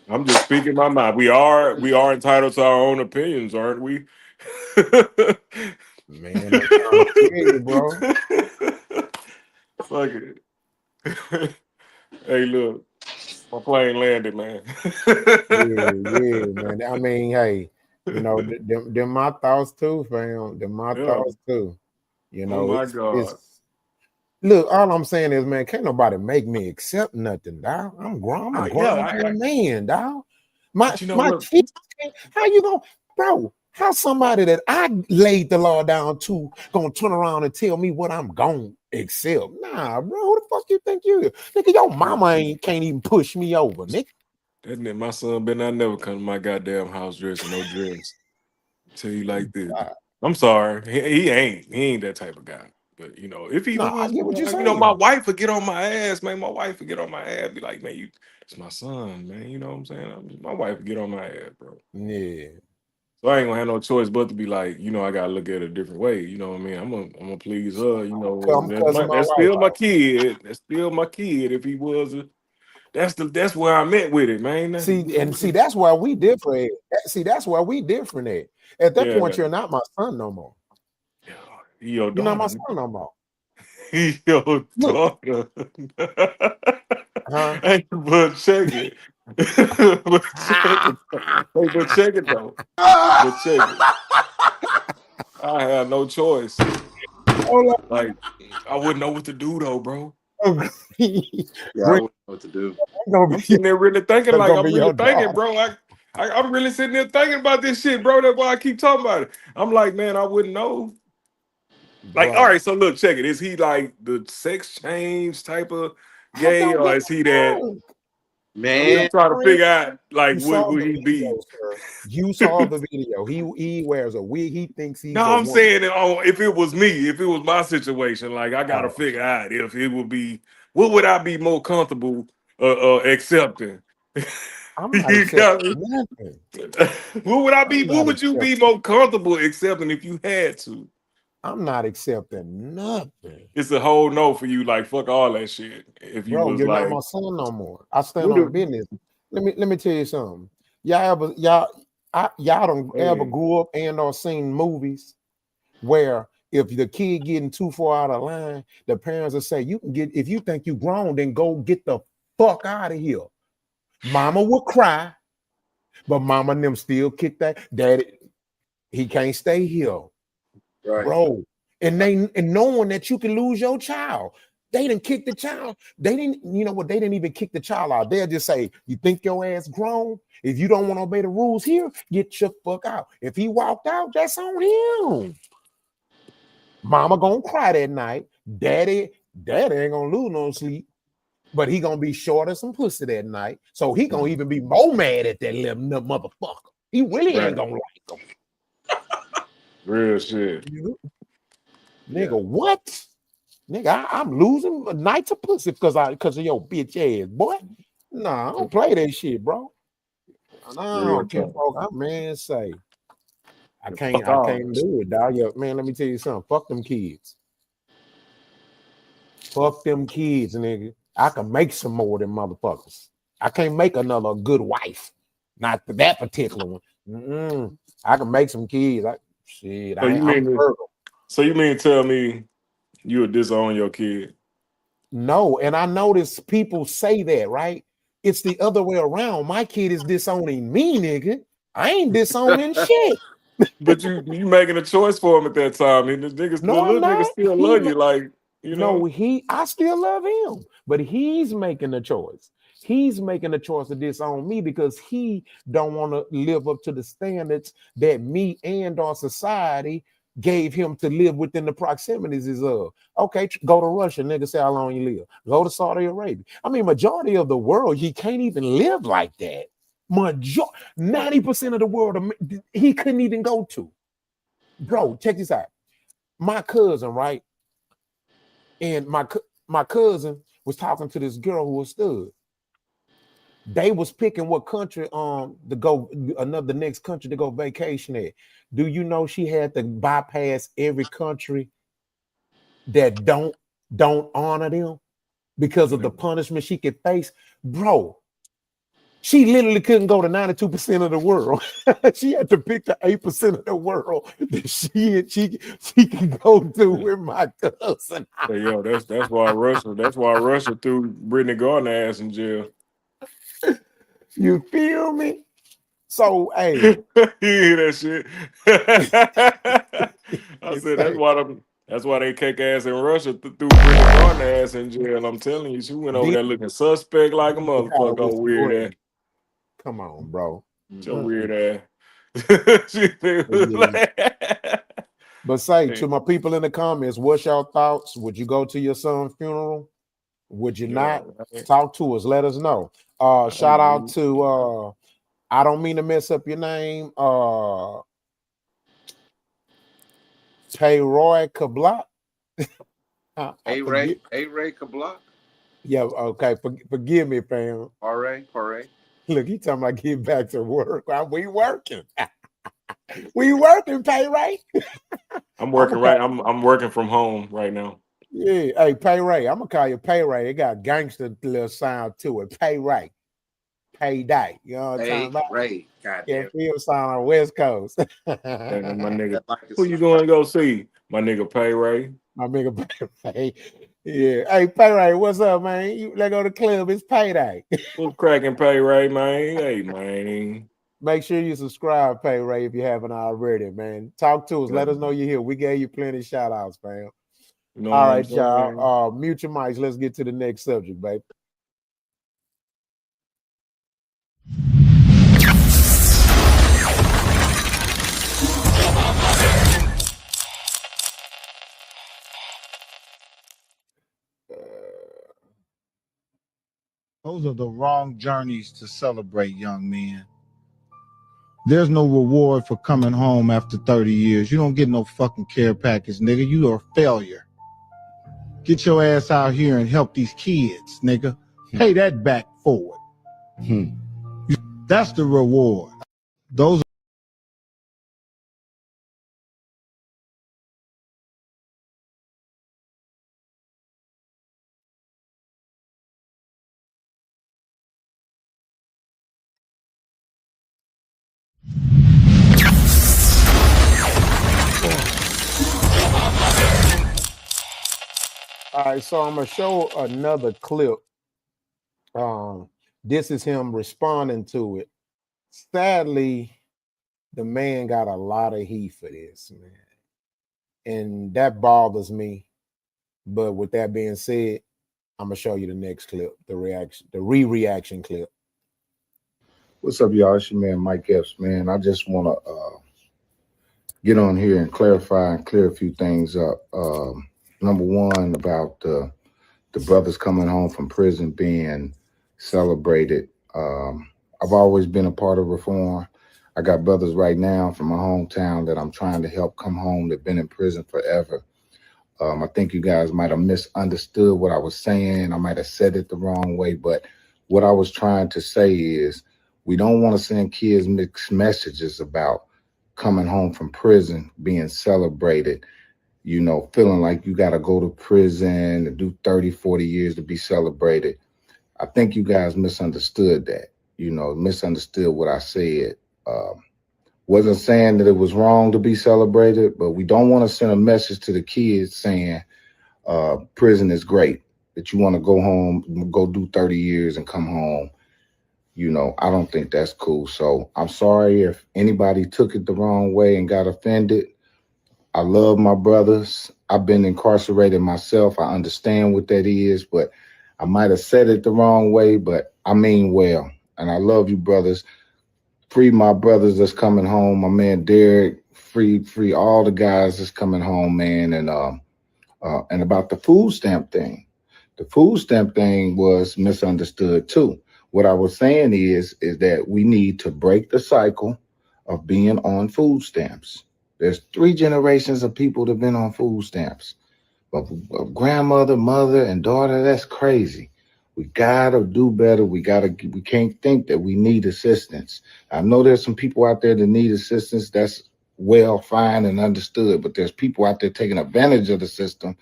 I'm just speaking my mind. We are entitled to our own opinions, aren't we? Man, I'm trying to tell you, bro. Fuck it. Hey, look, my plane landed, man. yeah, man. I mean, hey, you know, them my thoughts too, fam. Them my thoughts too. You know, oh my God. Look, all I'm saying is, man, can't nobody make me accept nothing, dog. I'm grown. I'm a grown man, dog. My kids, how you gonna, bro? How somebody that I laid the law down to gonna turn around and tell me what I'm gonna accept? Nah, bro. Who the fuck you think you is? Nigga, your mama can't even push me over, nigga. That nigga, my son better not never come to my goddamn house dressing no dress. Tell you like this. I'm sorry. He ain't that type of guy. But you know, if he was, you know, my wife would get on my ass, man. My wife would get on my ass, be like, man, it's my son, man. You know what I'm saying? My wife would get on my ass, bro. Yeah. So I ain't gonna have no choice but to be like, you know, I gotta look at it a different way. You know what I mean? I'm gonna please her. You know, that's still my kid. That's still my kid. If he was That's where I'm at with it, man. See, that's why we different. See, that's why we different at. At that Yeah, point, you're not my son no more. your You're not my daughter, son no more. your Look, daughter. huh? Hey, but check it. But check it. Hey, but check it though. But check it. I have no choice. Hold Like I wouldn't know what to do though, bro. on. Yeah, I Rick, wouldn't know what to do. I'm sitting there really thinking, that's like gonna I'm be really your thinking, daughter, bro. I'm really sitting there thinking about this shit, bro. That's why I keep talking about it. I'm like, man, I wouldn't know. Like, all bro. right, so look, check it. Is he like the sex change type of I gay, don't or give is he that? a fuck. I'm Man, just trying to Friend, figure out, like, you what saw would the he be? video, sir. You saw the video. He wears a wig. He thinks No, he's a I'm woman. saying that, oh, if it was me, if it was my situation, like I gotta Oh, figure out if it would be what would I be more comfortable accepting? I'm not You accepting got me? nothing. What would I be? I'm What not would you be accepting. more comfortable accepting if you had to? I'm not accepting nothing. It's a whole no for you, like fuck all that shit. If you Bro, was you're not like, my son no more. I stand what on do business. Let me tell you something. Y'all don't ever man, grew up and or seen movies where if the kid getting too far out of line, the parents will say, you can get if you think you grown, then go get the fuck out of here. Mama will cry, but mama and them still kick that. Daddy, he can't stay here. right. Bro. And knowing that you can lose your child. They didn't kick the child. They didn't, you know what? They didn't even kick the child out. They'll just say, you think your ass grown? If you don't want to obey the rules here, get your fuck out. If he walked out, that's on him. Mama gonna cry that night. Daddy ain't gonna lose no sleep, but he gonna be short of some pussy that night. So he gonna even be more mad at that little motherfucker. He really ain't right, gonna like real shit. him. Yeah. Nigga, what? Nigga, I'm losing a night to pussy because of your bitch ass, boy. Nah, I don't play that shit, bro. Real No, talk. kinfolk, I man say Fuck I all can't that shit. do it, dog. Yo, man, let me tell you something. Fuck them kids. Fuck them kids, nigga. I can make some more of them motherfuckers. I can't make another good wife. Not that particular one. I can make some kids. So you I'm mean fertile. so you mean to tell me you would disown your kid? No, and I notice people say that, right? It's the other way around. My kid is disowning me, nigga. I ain't disowning shit. But you making a choice for him at that time. And the No, I'm little nigga not. still love you, like, you No, know. I still love him, but he's making a choice. He's making a choice to disown me because he don't want to live up to the standards that me and our society gave him to live within the proximities is of. Okay, go to Russia, nigga, say how long you live. Go to Saudi Arabia. I mean, majority of the world, he can't even live like that. 90% of the world, he couldn't even go to. Bro, check this out. My cousin, right? And my cousin was talking to this girl who was stud. They was picking what country to go the next country to go vacation at. Do you know she had to bypass every country that don't honor them because of the punishment she could face? Bro, she literally couldn't go to 92% of the world. She had to pick the 8% of the world that she can go to with my cousin. Hey, yo, that's why Russia threw Brittany Garner ass in jail. You feel me? So, hey, You hear that shit? I it's said like, that's why they kick ass in Russia threw Brittany Garner ass in jail. I'm telling you, she went over then there looking suspect like a you got motherfucker. with Oh, some weird bread. ass. Come on, bro. So Mhm. weird ass. She But yeah. like, But say hey, to my people in the comments, what's your thoughts? Would you go to your son's funeral? Would you not? yo, Talk to us. Let us know. I Shout out mean, to I don't mean to mess up your name. Roy Kablat. I forget. A-Ray Kablock, Yeah, okay. Forgive me, fam. R-A. Look, he talking about get back to work. We working. We working, pay right? I'm I'm working gonna right. I'm working from home right now. Yeah, hey, Pay Ray. I'm gonna call you Pay Ray. It got gangster little sound to it. Pay Ray. Payday. You know what I'm talking Hey, about? Ray. Yeah, Goddamn. field sound on West Coast. And my nigga, That like who it's you going to go see? My nigga Pay Ray. My nigga Pay Ray. Yeah. Hey, Pay Ray, what's up, man? You let go to the club. It's payday. What's cracking, Pay Ray, man? Hey, man. Make sure you subscribe, Pay Ray, if you haven't already, man. Talk to us. Yeah. Let us know you're here. We gave you plenty of shout outs, fam. You know All what I'm right, saying? y'all. Mute your mics. Let's get to the next subject, baby. Those are the wrong journeys to celebrate, young men. There's no reward for coming home after 30 years. You don't get no fucking care package, nigga. You are a failure. Get your ass out here and help these kids, nigga. Pay that back forward. That's the reward. Those All right, so I'm gonna show another clip. This is him responding to it. Sadly, the man got a lot of heat for this, man. And that bothers me. But with that being said, I'm gonna show you the next clip, the reaction clip. What's up, y'all? It's your man Mike Epps, man. I just want to get on here and clarify and clear a few things up. Number one, about the brothers coming home from prison being celebrated. I've always been a part of reform. I got brothers right now from my hometown that I'm trying to help come home. They've been in prison forever. I think you guys might have misunderstood what I was saying. I might have said it the wrong way, but what I was trying to say is we don't want to send kids mixed messages about coming home from prison being celebrated, you know, feeling like you got to go to prison and do 30, 40 years to be celebrated. I think you guys misunderstood that, you know, misunderstood what I said. Wasn't saying that it was wrong to be celebrated, but we don't want to send a message to the kids saying prison is great, that you want to go home, go do 30 years and come home. You know, I don't think that's cool. So I'm sorry if anybody took it the wrong way and got offended. I love my brothers. I've been incarcerated myself. I understand what that is, but I might have said it the wrong way, but I mean well. And I love you, brothers. Free my brothers that's coming home. My man Derek, free all the guys that's coming home, man. And about the food stamp thing. The food stamp thing was misunderstood too. What I was saying is that we need to break the cycle of being on food stamps. There's 3 generations of people that have been on food stamps. But grandmother, mother, and daughter, that's crazy. We gotta do better. We can't think that we need assistance. I know there's some people out there that need assistance. That's well, fine, and understood. But there's people out there taking advantage of the system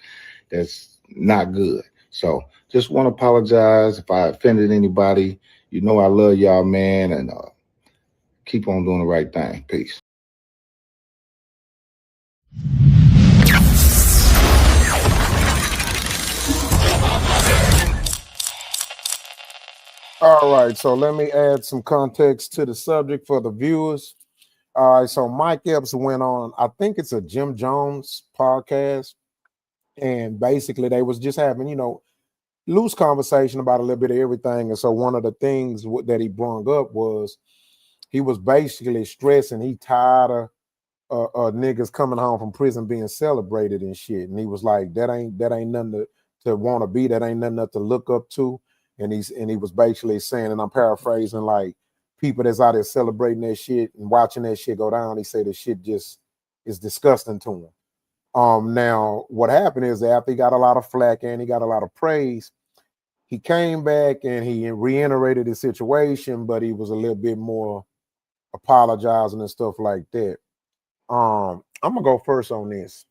that's not good. So just want to apologize if I offended anybody. You know I love y'all, man, and keep on doing the right thing. Peace. All right, so let me add some context to the subject for the viewers. All right, so Mike Epps went on, I think it's a Jim Jones podcast, and basically they was just having, you know, loose conversation about a little bit of everything. And so one of the things that he brought up was he was basically stressing he tired of niggas coming home from prison being celebrated and shit. And he was like, that ain't nothing to want to be. That ain't nothing to look up to. And he was basically saying, and I'm paraphrasing, like, people that's out there celebrating that shit and watching that shit go down, he said the shit just is disgusting to him. Now what happened is that after he got a lot of flack and he got a lot of praise, he came back and he reiterated his situation, but he was a little bit more apologizing and stuff like that. I'm gonna go first on this.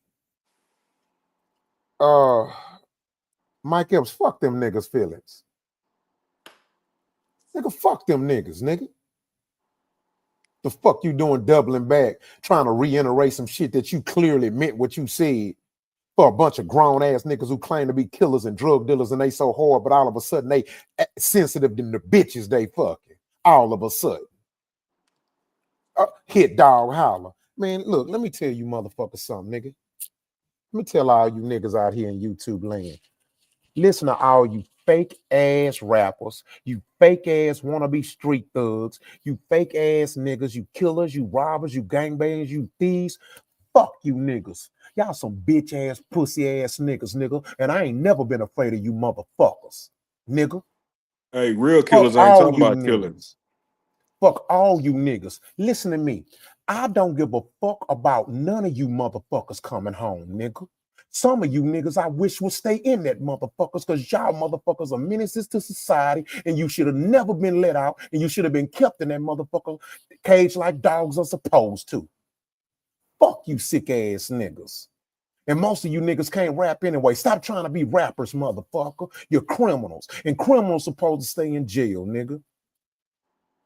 Mike Epps, fuck them niggas' feelings. Nigga, fuck them niggas, nigga. The fuck you doing doubling back, trying to reiterate some shit that you clearly meant what you said for a bunch of grown ass niggas who claim to be killers and drug dealers and they so hard, but all of a sudden they sensitive than the bitches they fucking. All of a sudden. Hit dog holler. Man, look, let me tell you motherfuckers something, nigga. Let me tell all you niggas out here in YouTube land. Listen to all you fake ass rappers, you fake ass wannabe street thugs, you fake ass niggas, you killers, you robbers, you gangbangers, you thieves. Fuck you niggas. Y'all some bitch ass, pussy ass niggas, nigga. And I ain't never been afraid of you motherfuckers, nigga. Hey, real Fuck killers ain't all talking you about killing. niggas. Fuck all you niggas. Listen to me. I don't give a fuck about none of you motherfuckers coming home, nigga. Some of you niggas I wish would stay in that motherfuckers because y'all motherfuckers are menaces to society and you should have never been let out and you should have been kept in that motherfucker cage like dogs are supposed to. Fuck you sick ass niggas. And most of you niggas can't rap anyway. Stop trying to be rappers, motherfucker. You're criminals. And criminals supposed to stay in jail, nigga.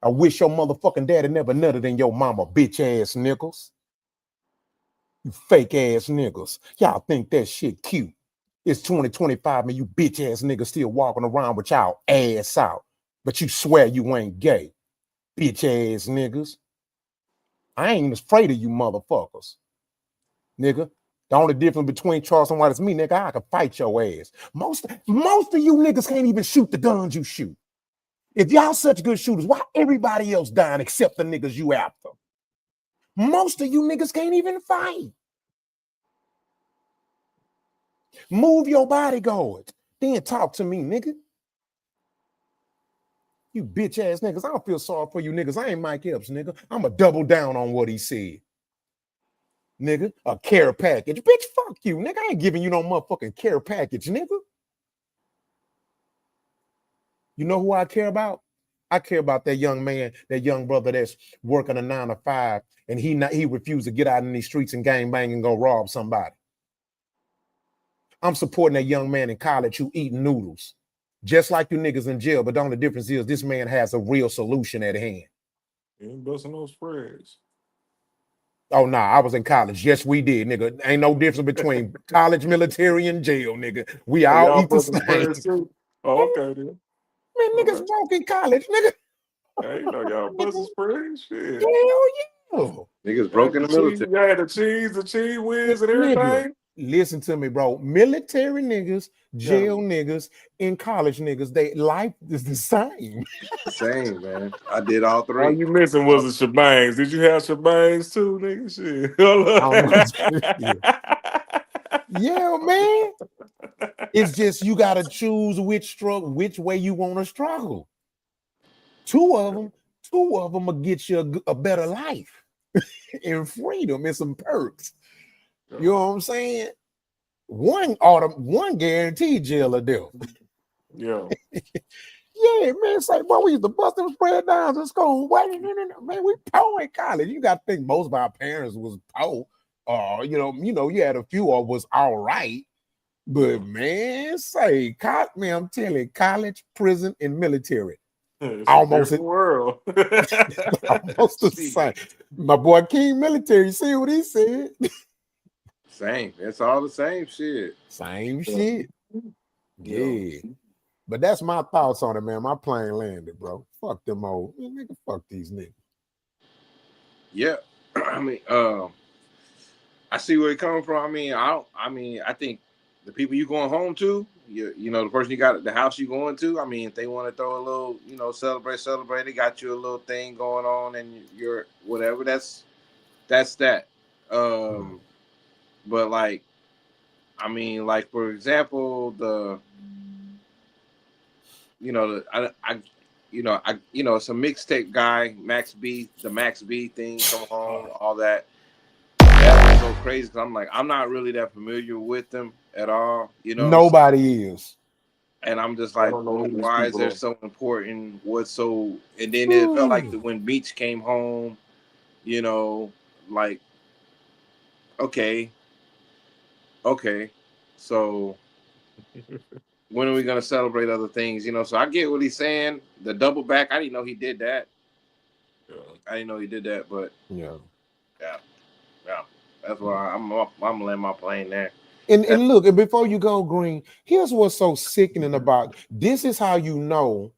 I wish your motherfucking daddy never nutted in your mama, bitch ass niggas. You fake ass niggas. Y'all think that shit cute. It's 2025 and you bitch ass niggas still walking around with y'all ass out. But you swear you ain't gay. Bitch ass niggas. I ain't afraid of you motherfuckers. Nigga. The only difference between Charleston White is me, nigga, I can fight your ass. Most of you niggas can't even shoot the guns you shoot. If y'all such good shooters, why everybody else dying except the niggas you after? Most of you niggas can't even fight. Move your bodyguard. Then talk to me, nigga. You bitch ass niggas. I don't feel sorry for you niggas. I ain't Mike Epps, nigga. I'm a double down on what he said. Nigga, a care package. Bitch, fuck you, nigga. I ain't giving you no motherfucking care package, nigga. You know who I care about? I care about that young man, that young brother that's working a 9 to 5, and he refused to get out in these streets and gang bang and go rob somebody. I'm supporting that young man in college who eating noodles, just like you niggas in jail. But the only difference is this man has a real solution at hand. You ain't busting those spreads. Oh, nah, I was in college. Yes, we did, nigga. Ain't no difference between college, military, and jail, nigga. We Oh, all y'all eat the busting same. spreads too? Oh, okay then. Man, All niggas right. broke in college, nigga. Hey, you know y'all busting spreads? Shit. Hell yeah. Niggas broke in the military. Y'all had the cheese whiz and Nigga, everything. listen to me, bro. Military niggas, Yeah. jail niggas, and college niggas, they life is the same. Same, man. I did all All three. you missing was the shebangs. Did you have shebangs too, nigga? Shit. I don't know. Yeah, man. It's just you gotta choose which way you want to struggle. Two of them will get you a better life and freedom and some perks. You know what I'm saying? One guaranteed jail or death. Yeah. Yeah, man. Say, boy, we used to bust them spread downs in school. Wait, no, man, we poor in college. You got to think most of our parents was poor. You had a few of was all right. But man, man, I'm telling you, college, prison, and military. It's Almost a different world. almost the same. My boy King Military, you see what he said? Same. It's all the same shit. Same shit. Yeah. Yeah. But that's my thoughts on it, man. My plane landed, bro. Fuck them old nigga. Fuck these niggas. Yeah. I mean, I see where you're coming from. I think the people you going home to, you know, the person you got, the house you going to. I mean, if they want to throw a little, you know, celebrate, they got you a little thing going on, and you're whatever. That's that. But like, I mean, like for example, it's a mixtape guy, Max B, the Max B thing, come home, all that. That was so crazy because I'm like, I'm not really that familiar with them at all, you know. Nobody is. And I'm just I like, don't know who these why is people there are. so important? What's so? And then it felt like when Beach came home, you know, like, okay. So when are we gonna celebrate other things? So I get what he's saying. The double back, I didn't know he did that. Yeah. I didn't know he did that, but Yeah. yeah. That's why I'm laying my plane there. And look, and before you go, Green, here's what's so sickening about this is how you know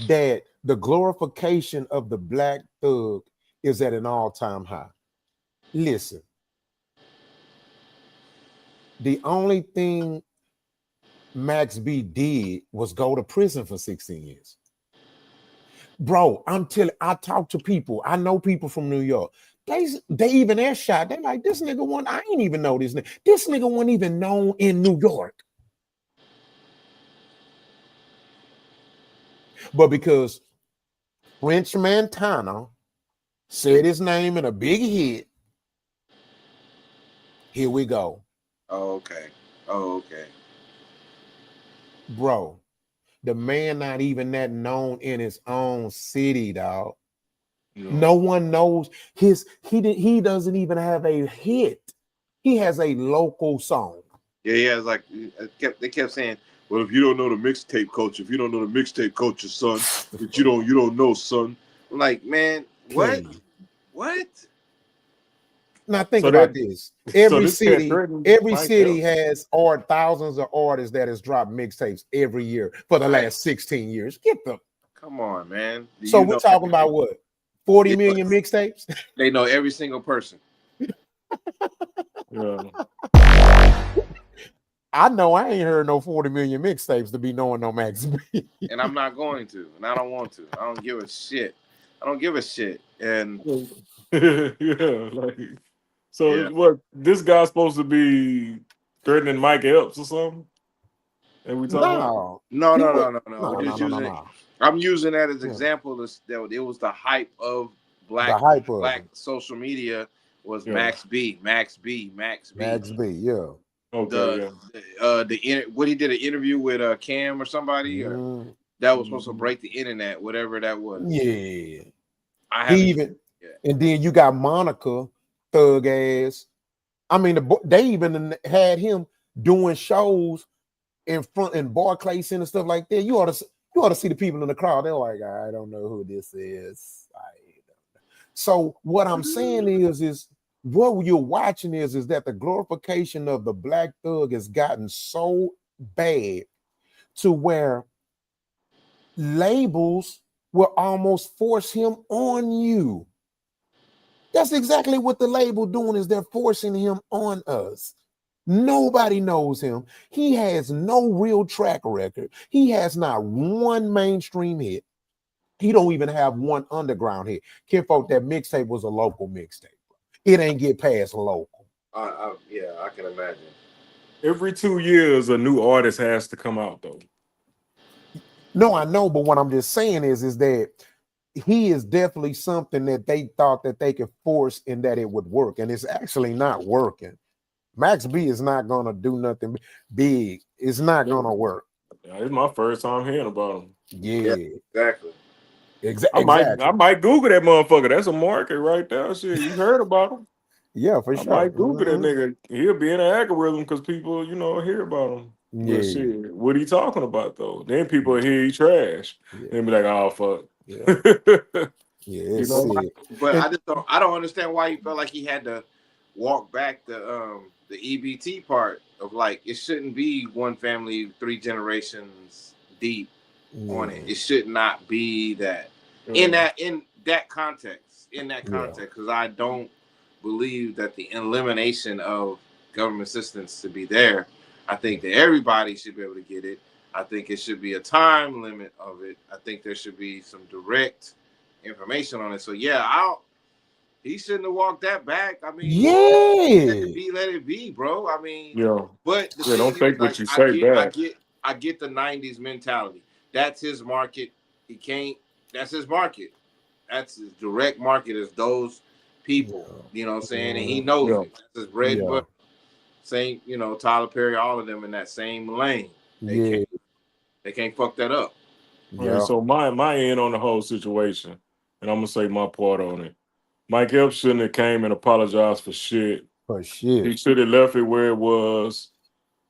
that the glorification of the black thug is at an all-time high. Listen, the only thing Max B did was go to prison for 16 years. Bro, I talk to people. I know people from New York. They even air shot. They like, this nigga one. I ain't even know this nigga. This nigga wasn't even known in New York. But because French Montana said his name in a big hit, here we go. Oh, okay. Bro, the man not even that known in his own city, dog. Yeah. No one knows he doesn't even have a hit. He has a local song. Yeah, it's like they kept saying, well, if you don't know the mixtape culture, son, that you don't know, son. I'm like, man, what? Please. What? Now think So about that this. so Every this cat city threatened Mike has thousands of artists that has dropped mixtapes every year for the Right. last 16 years. Get them. Come on, man. So we're talking about what? 40 million mixtapes? They know every single person. Yeah. I know I ain't heard no 40 million mixtapes to be knowing no Max B. And I'm not going to, and I don't want to. I don't give a shit. And Yeah, like so yeah. what this guy's supposed to be threatening Mike Epps or something? And we talking about No. I'm using that as example. That it was the hype of black social media was Max B. Yeah. Okay, What he did an interview with Cam or somebody that was supposed to break the internet, whatever that was. Yeah. I haven't. And then you got Monica, thug ass. I mean, they even had him doing shows in front in Barclays and stuff like that. You ought to see the people in the crowd. They're like, I don't know who this is. So what I'm saying is what you're watching is that the glorification of the black thug has gotten so bad to where labels will almost force him on you. That's exactly what the label doing is they're forcing him on us. Nobody knows him. He has no real track record. He has not one mainstream hit. He don't even have one underground hit. Kinfolk, that mixtape was a local mixtape. It ain't get past local. I can imagine. every 2 years a new artist has to come out though. No, I know, but what I'm just saying is that he is definitely something that they thought that they could force and that it would work, and it's actually not working. Max B is not gonna do nothing big. It's not gonna work. It's my first time hearing about him. Yeah, exactly. I might Google that motherfucker. That's a market right there. Shit, you heard about him? Yeah, for sure. I might Google that nigga. He'll be in an algorithm because people, hear about him. Yeah. But shit, what he talking about though? Then people hear he trash. Then be like, oh fuck. Yeah, but I don't understand why he felt like he had to walk back the EBT part of like it shouldn't be one family 3 generations deep on it. It should not be that in that context because I don't believe that the elimination of government assistance to be there. I think that everybody should be able to get it. I think it should be a time limit of it. I think there should be some direct information on it. So he shouldn't have walked that back. I mean, let it be, bro. I mean, but don't think what you say back. I get the 90s mentality. That's his market. That's his market. That's his direct market is those people. You know what I'm saying? And he knows it. That's his bread and butter. Same, Tyler Perry, all of them in that same lane. They can't fuck that up. Right, so my end on the whole situation, and I'm gonna say my part on it. Mike Epps shouldn't have came and apologized for shit. He should have left it where it was.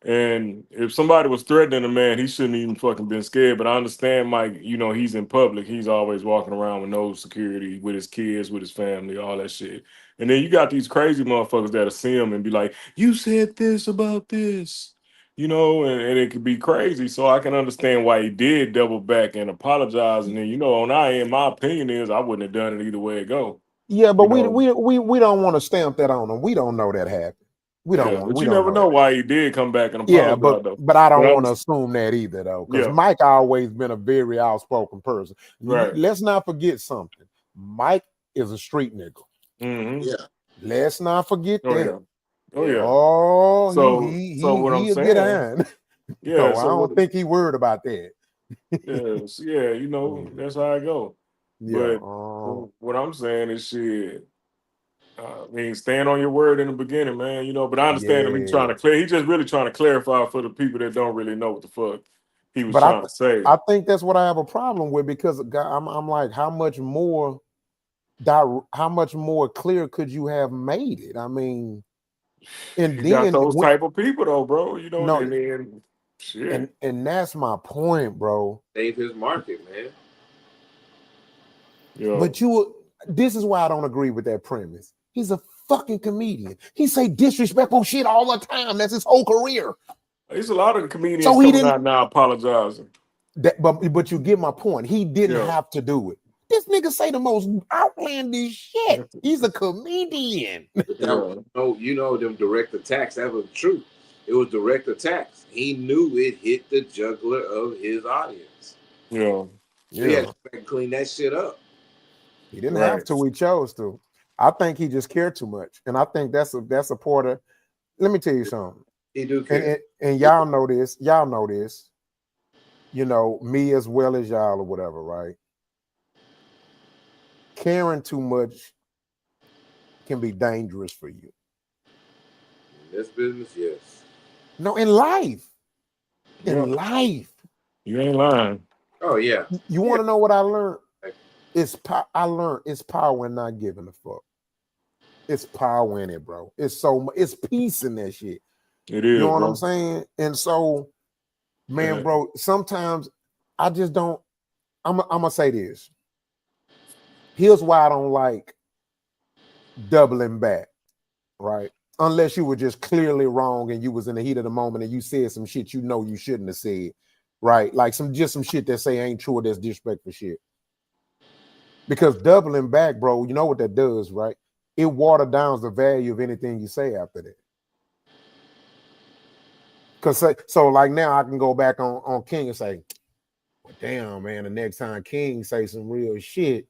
And if somebody was threatening a man, he shouldn't even fucking been scared. But I understand, Mike, you know, he's in public. He's always walking around with no security, with his kids, with his family, all that shit. And then you got these crazy motherfuckers that'll see him and be like, you said this about this, you know, and it could be crazy. So I can understand why he did double back and apologize. And then, you know, on our end, my opinion is I wouldn't have done it either way it go. Yeah, but You know, we don't want to stamp that on him. We don't know that happened. yeah, but We you don't never know know that. why he did come back and Yeah, apologize though. but I But don't I'm want to assume that either, though, because yeah, Mike always been a very outspoken person. right. Let's not forget something. Mike is a street nigga. Mm-hmm. Yeah. Let's not forget Oh that. yeah. Oh Yeah. yeah. Oh, So what I'm he'll get saying, on. yeah. No, I So what? don't think he worried about that. Yes, yeah. You know that's how I go. Yeah. But what I'm saying is shit. I mean, stand on your word in the beginning, man. You know, but I understand him. He's trying Yeah. to clear. He's just really trying to clarify for the people that don't really know what the fuck he was But trying to say. I think that's what I have a problem with, because I'm like, how much more clear could you have made it? I mean, and You got then those type of people though, bro. You know, no, and then shit. and that's my point, bro. Save his market, man. Yeah, But this is why I don't agree with that premise. He's a fucking comedian. He say disrespectful shit all the time. That's his whole career. there's a lot of comedians So he coming didn't. out now apologizing. But you get my point. He didn't Yeah, have to do it. This nigga say the most outlandish shit. He's a comedian. But that yeah, was them direct attacks. That was the truth. It was direct attacks. He knew it hit the jugular of his audience. yeah. So he had Yeah, to clean that shit up. he didn't have Right. to. He chose to. I think he just cared too much, and I think that's a part of. Let me tell you something. He do care. And y'all know this. Y'all know this. You know me as well as y'all or whatever, right? Caring too much can be dangerous for you. In this business, yes. No, in life. Yeah. In life. You ain't lying. Oh yeah. You want to know what I learned? I learned it's power in not giving a fuck. It's power in it, bro. It's peace in that shit. It You is, know what bro. I'm saying? And so, man, Yeah. bro, sometimes I just don't. I'm gonna say this. Here's why I don't like doubling back, right? Unless you were just clearly wrong and you was in the heat of the moment and you said some shit you know you shouldn't have said, right? Like some shit that say ain't true or that's disrespectful shit. Because doubling back, bro, you know what that does, right? It waters down the value of anything you say after that. Because so like now I can go back on King and say, well, damn, man, the next time King say some real shit,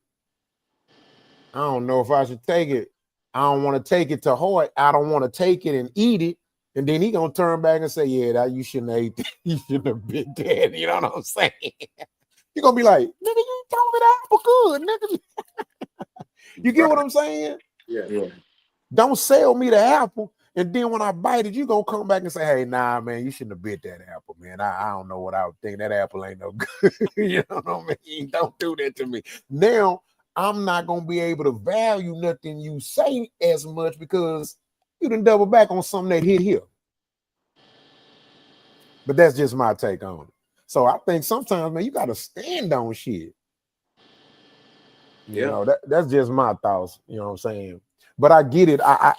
I don't know if I should take it. I don't want to take it to heart. I don't want to take it and eat it. And then he gonna turn back and say, yeah, that you shouldn't have ate that. You shouldn't have been dead. You know what I'm saying? You're gonna be like, nigga, you told me that apple good, nigga. You get what I'm saying? Yeah. Don't sell me the apple. And then when I bite it, you gonna come back and say, hey, nah, man, you shouldn't have bit that apple, man. I don't know what I would think. That apple ain't no good. You know what I mean? Don't do that to me. Now, I'm not gonna be able to value nothing you say as much because you done double back on something that hit here. But that's just my take on it. So I think sometimes, man, you gotta stand on shit. You know, that's just my thoughts. You know what I'm saying? But I get it. I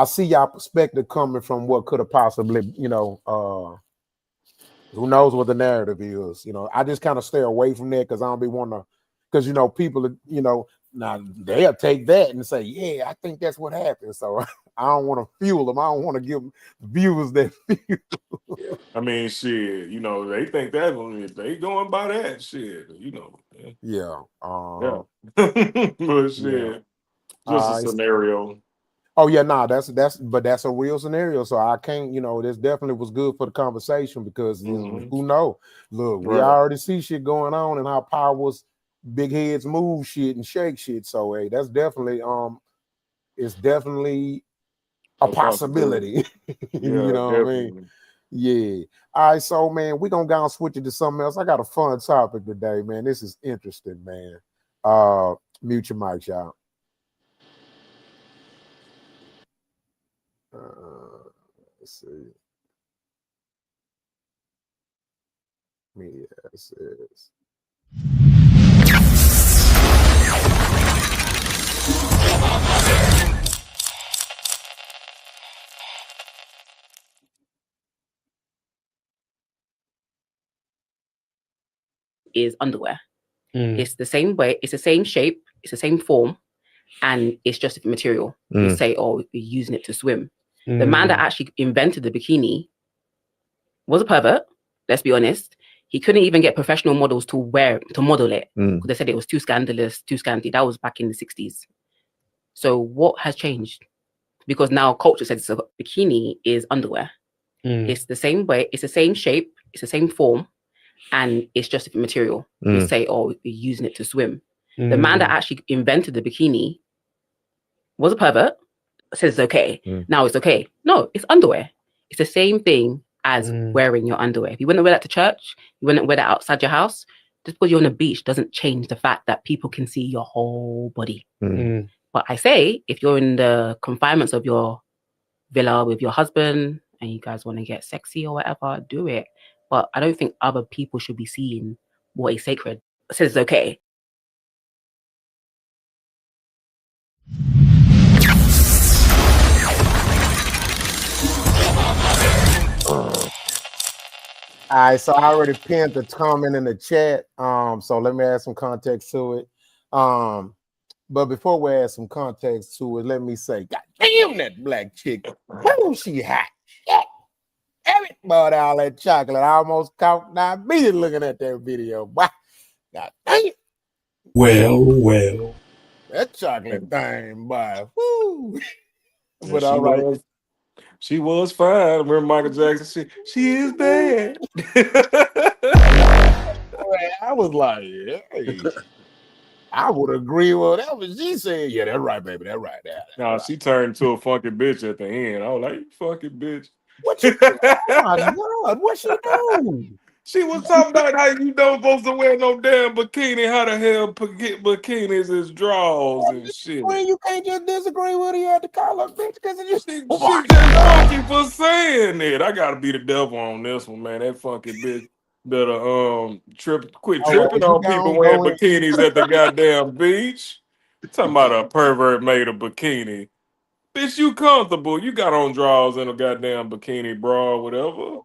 see y'all perspective coming from what could have possibly, you know, who knows what the narrative is. You know, I just kind of stay away from that because I don't be wanting to, because you know, people, you know, now they'll take that and say, yeah, I think that's what happened. So I don't want to fuel them. I don't want to give them viewers that fuel. I mean, shit, you know, they think that if they going by that shit, you know. Yeah. Yeah. But shit, Yeah. just a scenario. Oh yeah, nah, that's a real scenario. So I can't, you know, this definitely was good for the conversation because who know? Look, we already see shit going on and how powers, big heads move shit and shake shit. So hey, that's definitely it's definitely a possibility. You Yeah, know what I mean? definitely. Yeah. All right, so man, we're gonna go and switch it to something else. I got a fun topic today, man. This is interesting, man. Mute your mics, y'all. see. Media says. Is underwear. It's the same way, it's the same shape, it's the same form, and it's just different material. You say, oh, we're using it to swim. The man that actually invented the bikini was a pervert, let's be honest. He couldn't even get professional models to model it. Because they said it was too scandalous, too scanty. That was back in the 60s. So what has changed? Because now culture says a bikini is underwear. It's the same way, it's the same shape, it's the same form, and it's just different material. You say, oh, we're using it to swim. The man that actually invented the bikini was a pervert, said it's okay. Now it's okay. No, it's underwear. It's the same thing as wearing your underwear. If you wouldn't wear that to church, you wouldn't wear that outside your house, just because you're on the beach doesn't change the fact that people can see your whole body. But I say, if you're in the confinements of your villa with your husband and you guys want to get sexy or whatever, do it. But I don't think other people should be seeing what is sacred. Says it's okay. All right, so I already pinned the comment in the chat. So let me add some context to it. But before we add some context to it, let me say, God damn that black chick. Woo, she hot. Yeah. Everybody all that chocolate. I almost caught diabetes looking at that video. Wow. God dang it. Well. That chocolate thing, boy. Woo. Yeah, But all right. She was fine. Remember Michael Jackson? She is bad. I was like, hey, I would agree with whatever she said. Yeah, that's right, baby. That's right. That's No, right. she turned into a funky bitch at the end. I was like, you fucking bitch. What you do? Oh my God, what she do? She was talking about how you don't supposed to wear no damn bikini. How the hell bikinis is draws and shit. Well, you can't just disagree with her. You have to call her bitch because it just. She just funky for saying it. I gotta be the devil on this one, man. That funky bitch better quit tripping on people wearing bikinis at the goddamn beach. Talking about a pervert made a bikini. Bitch, you comfortable. You got on drawers and a goddamn bikini bra or whatever.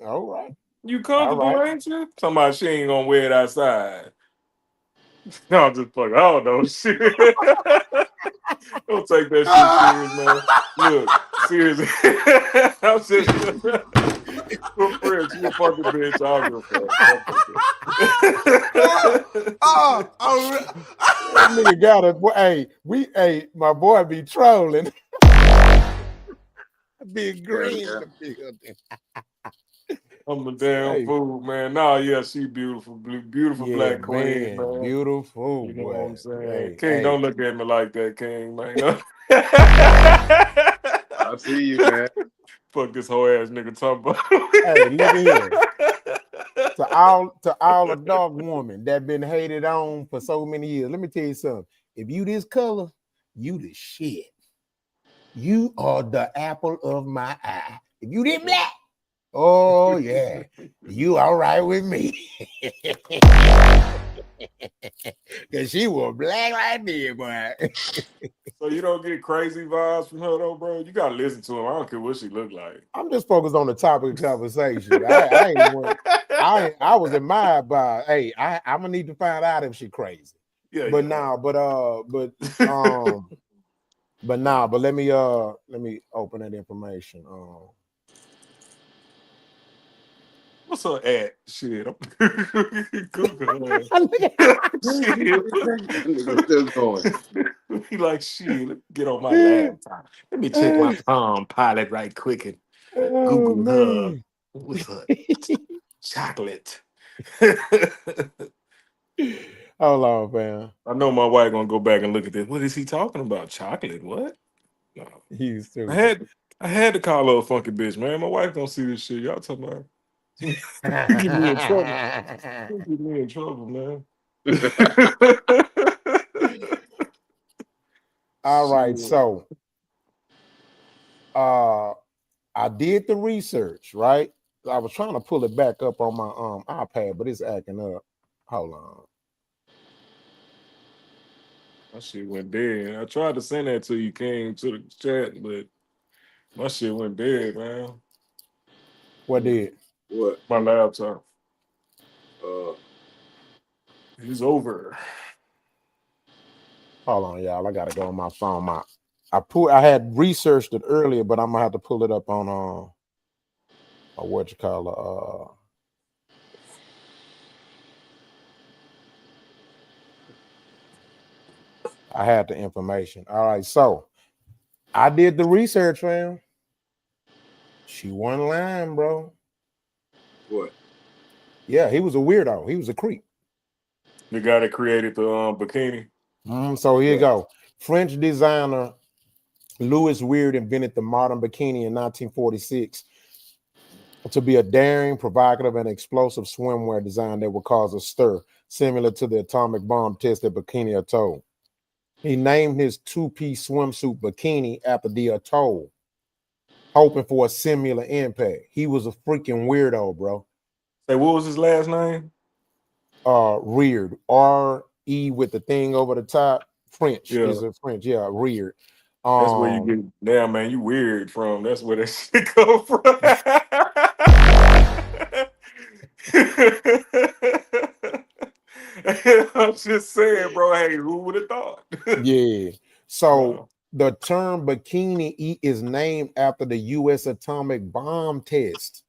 All right. You comfortable, ain't you? Somebody she ain't gonna wear it outside. No, I'm just fucking. I don't know shit. Don't take that shit serious, man. Look, seriously. I'm just for friends. You a fucking bitch. I'll go for it. Nigga got it. Hey, my boy be trolling. Big green. I'm a damn fool, man. Nah, yeah, she beautiful, beautiful black queen, man. Beautiful. You know what I'm saying? Hey, King, don't look at me like that, King, man. I see you, man. Fuck this whole ass nigga talking about. Hey, look at here. To all adult women that been hated on for so many years, let me tell you something. If you this color, you the shit. You are the apple of my eye. If you this black, oh yeah, you all right with me. Cause she was black like me, boy. So you don't get crazy vibes from her though, bro? You gotta listen to him. I don't care what she look like. I'm just focused on the topic of conversation. I was admired by. Hey, I'm gonna need to find out if she crazy. Yeah, but yeah. But let me open that information. What's her at? Shit. Google her. Nigga still going. He like, shit, let me get on my laptop. Let me check my Palm Pilot right quick and Google her. What's her? Chocolate. Hold on, fam. I know my wife gonna go back and look at this. What is he talking about? Chocolate? What? No. He's stupid. I had to call her a funky bitch, man. My wife don't see this shit. Y'all talking about get me in trouble. Get me in trouble, man. All right, so I did the research, right? I was trying to pull it back up on my iPad, but it's acting up. Hold on. My shit went dead. I tried to send that to you, King, to the chat, but my shit went dead, man. What did? What? My laptop. Uh, It's over. Hold on, y'all. I gotta go on my phone. I had researched it earlier, but I'm gonna have to pull it up on what you call I had the information. All right, so I did the research, fam. She wasn't lying, bro. what? Yeah, he was a weirdo. He was a creep. The guy that created the bikini. So here you Yeah. go. French designer Louis Weird invented the modern bikini in 1946 to be a daring, provocative, and explosive swimwear design that would cause a stir, similar to the atomic bomb test at Bikini Atoll. He named his two-piece swimsuit Bikini after the atoll, hoping for a similar impact. He was a freaking weirdo, bro. Say, what was his last name? Reared, R-E with the thing over the top. French Yeah. is a French, yeah, Reared. That's where you get, damn, man, you weird from. That's where that shit come from. I'm just saying, bro. Hey, who would have thought? Yeah. So Wow, the term Bikini is named after the U.S. atomic bomb test.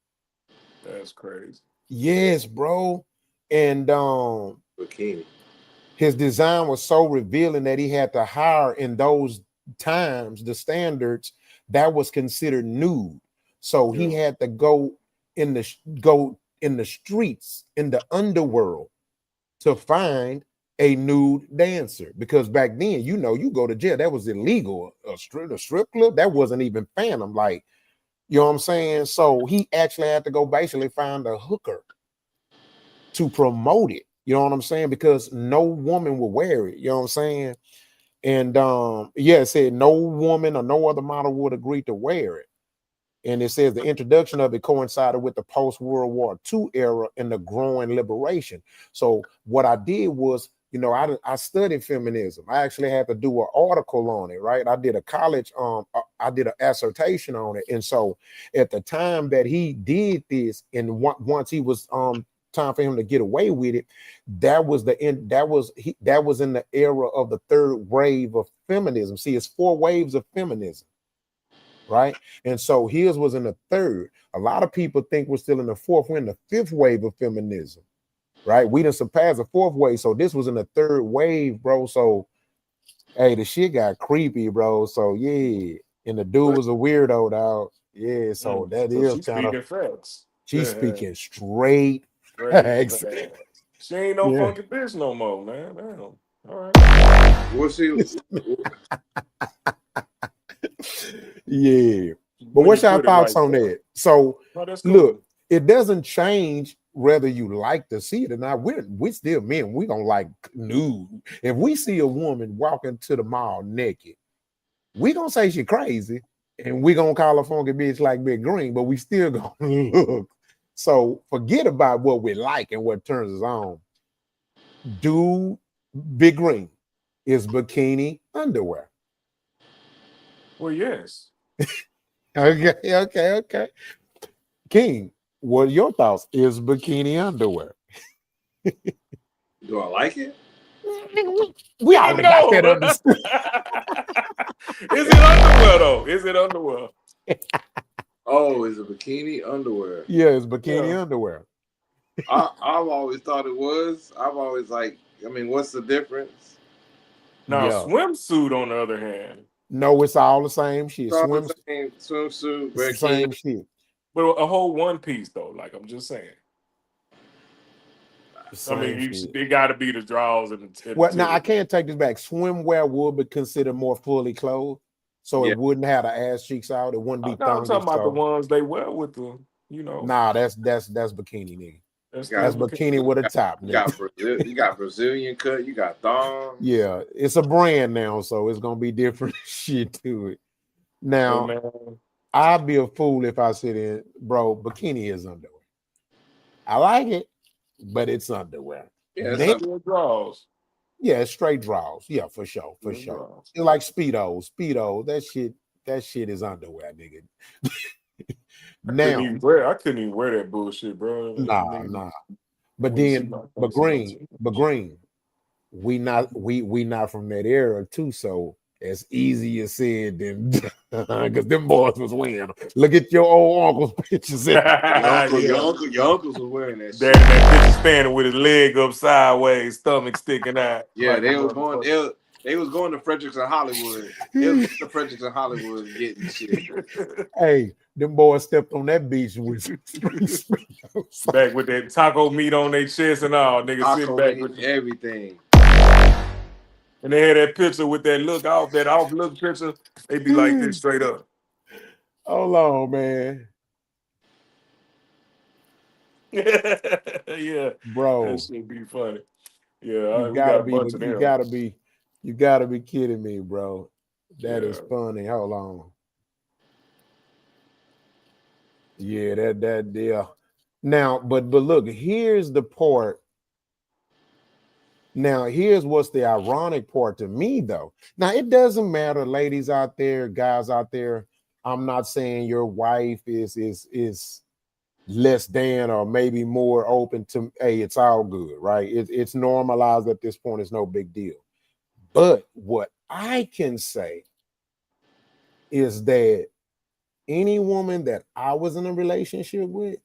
that's crazy. Yes, bro. And Bikini. his design was so revealing that he had to hire in those times the standards that was considered nude. So he Yeah. had to go in the streets in the underworld to find a nude dancer, because back then, you go to jail, that was illegal. A strip club, that wasn't even phantom, like, you know what I'm saying? So he actually had to go basically find a hooker to promote it. You know what I'm saying? Because no woman would wear it. You know what I'm saying? And it said no woman or no other model would agree to wear it. And it says the introduction of it coincided with the post-World War II era and the growing liberation. So what I did was, I studied feminism. I actually had to do an article on it, right? I did a college, I did an dissertation on it. And so at the time that he did this, and once he was time for him to get away with it, that was in the era of the third wave of feminism. See, it's 4 waves of feminism. Right. And so his was in the third. A lot of people think we're still in the fourth. We're in the 5th wave of feminism. Right. We didn't surpass the 4th wave. So this was in the 3rd wave, bro. So, hey, the shit got creepy, bro. So, yeah. And the dude was a weirdo, dog. Yeah. So that So is she's kind of, speaking facts. she's Yeah. speaking straight Straight facts. facts. She ain't no Yeah. funky bitch no more, man. Damn. All right. What's he? Yeah. But When what's you your put it thoughts like on that. that? So, Oh, that's cool. look, it doesn't change whether you like to see it or not. We're still men. We don't like nude. If we see a woman walking to the mall naked, we gonna say she crazy, and we gonna call a funky bitch like Big Green, but we still gonna look. So forget about what we like and what turns us on. Do Big Green is bikini underwear? Well, yes. Okay. King, what are your thoughts? Is bikini underwear? Do I like it? We already got that No. understood. Is it underwear though? Is it underwear? Oh, is it bikini underwear? Yeah, it's bikini Yeah. underwear. I've always thought it was. I've always what's the difference? Now, Yeah. swimsuit, on the other hand, No, it's all the same shit. It's all the same swimsuit, It's the bikini. same shit. but a whole one piece though. Like I'm just saying. The I same mean, shit. it got to be the drawers and the Well, now I titties. can't take this back. Swimwear would be considered more fully clothed, so Yeah. it wouldn't have the ass cheeks out. It wouldn't be No, I'm talking thongy. about the So ones they wear with the, nah, that's bikini, nigga. That's That's bikini with a top, You nigga. you got Brazilian cut. You got thongs. Yeah, it's a brand now, so it's gonna be different shit to it. Hey Now, man, I'd be a fool if I sit in, bro. Bikini is underwear. I like it, but it's underwear. Yeah, It's it's still draws. Yeah, straight draws. Yeah, for sure, for Still sure. draws. It's like Speedo. That shit is underwear, nigga. Now, I couldn't even wear that bullshit, bro. nah. But When you see then, my but face in my Green, we not from that era too. So it's easier said than because them boys was wearing them. Look at your old uncle's pictures. your uncles were wearing that shit. That picture standing with his leg up sideways, stomach sticking out. Yeah, like they was going. They was going to Fredericks and Hollywood. They was going to Fredericks and Hollywood getting shit. Hey, them boys stepped on that beach with back with that taco meat on their chest and all, niggas sitting back with everything. And they had that picture with that off look picture. They be like this straight up. Hold on, man. Yeah, bro, that should be funny. Yeah, you we got gotta a bunch of them. you gotta be kidding me, bro. That is funny. Hold on. Yeah, that. Now, but look, here's the part. Now, here's what's the ironic part to me, though. Now, it doesn't matter, ladies out there, guys out there. I'm not saying your wife is less than or maybe more open to, hey, it's all good, right? It's normalized at this point. It's no big deal. But what I can say is that any woman that I was in a relationship with,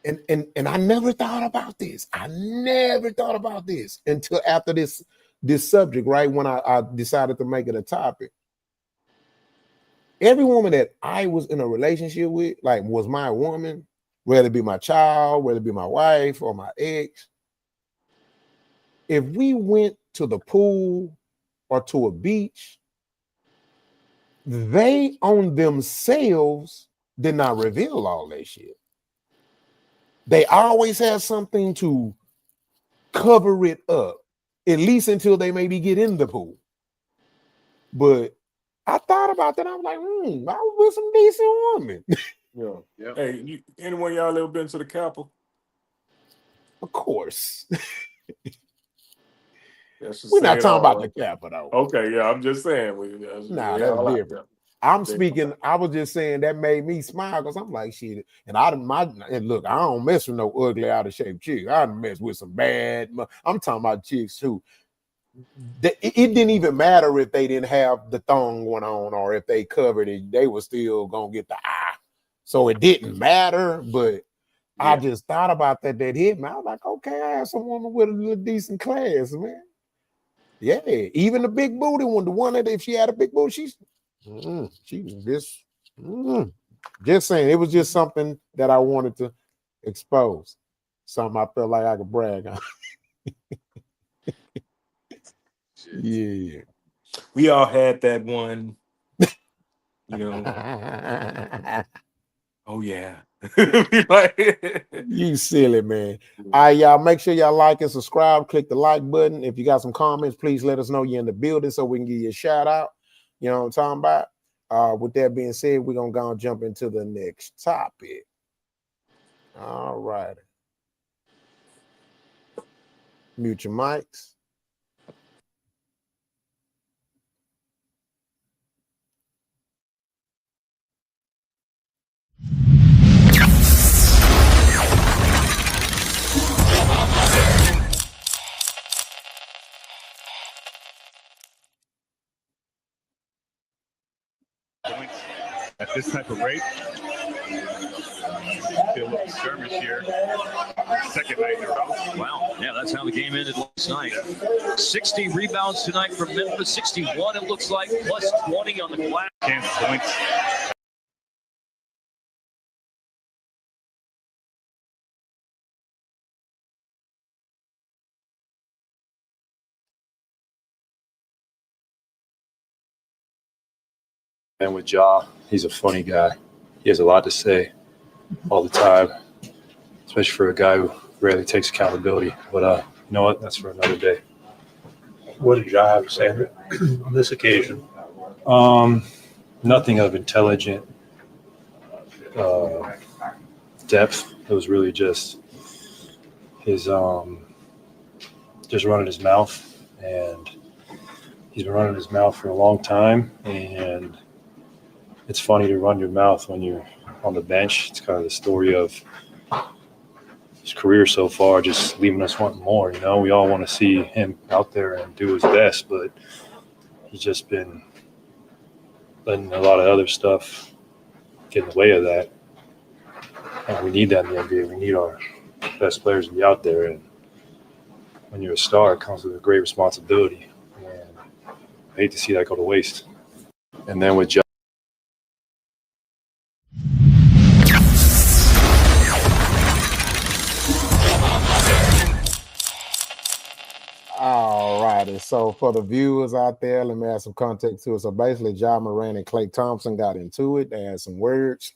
and I never thought about this. I never thought about this until after this subject, right? When I decided to make it a topic. Every woman that I was in a relationship with, like, was my woman, whether it be my child, whether it be my wife or my ex. If we went to the pool or to a beach, they on themselves did not reveal all that shit. They always have something to cover it up, at least until they maybe get in the pool. But I thought about that. I was like, I was with some decent women. Yeah. Hey, anyone y'all ever been to the Capitol? Of course. We're not talking about the Capitol. Okay, yeah, I'm just saying. Nah, that's different. I'm speaking. I was just saying that made me smile because I'm like, shit. And look, I don't mess with no ugly, out of shape chick. I done mess with some bad. I'm talking about chicks who. It didn't even matter if they didn't have the thong going on or if they covered it. They were still gonna get the eye. So it didn't matter. But I just thought about that hit me. I was like, okay, I have some woman with a little decent class, man. Yeah, even the big booty one, the one that if she had a big booty, she was just saying. It was just something that I wanted to expose. Something I felt like I could brag on. Yeah. We all had that one, you know. Oh yeah. You silly man. All right, y'all, make sure y'all like and subscribe. Click the like button. If you got some comments, please let us know you're in the building so we can give you a shout out. You know what I'm talking about? With that being said, we're gonna go and jump into the next topic. All right. Mute your mics. At this type of rate, feel a little skirmish here. Second night in a row. Wow, yeah, that's how the game ended last night. 60 rebounds tonight from Memphis, 61 it looks like, plus 20 on the glass. Kansas points. And with Ja, he's a funny guy. He has a lot to say all the time, especially for a guy who rarely takes accountability. But you know what? That's for another day. What did Ja have to say on this occasion? Nothing of intelligent depth. It was really just his just running his mouth, and he's been running his mouth for a long time. And it's funny to run your mouth when you're on the bench. It's kind of the story of his career so far, just leaving us wanting more. You know, we all want to see him out there and do his best, but he's just been letting a lot of other stuff get in the way of that. And we need that in the NBA. We need our best players to be out there. And when you're a star, it comes with a great responsibility. And I hate to see that go to waste. And then with All righty. So for the viewers out there, let me add some context to it. So basically, Ja Morant and Klay Thompson got into it. They had some words,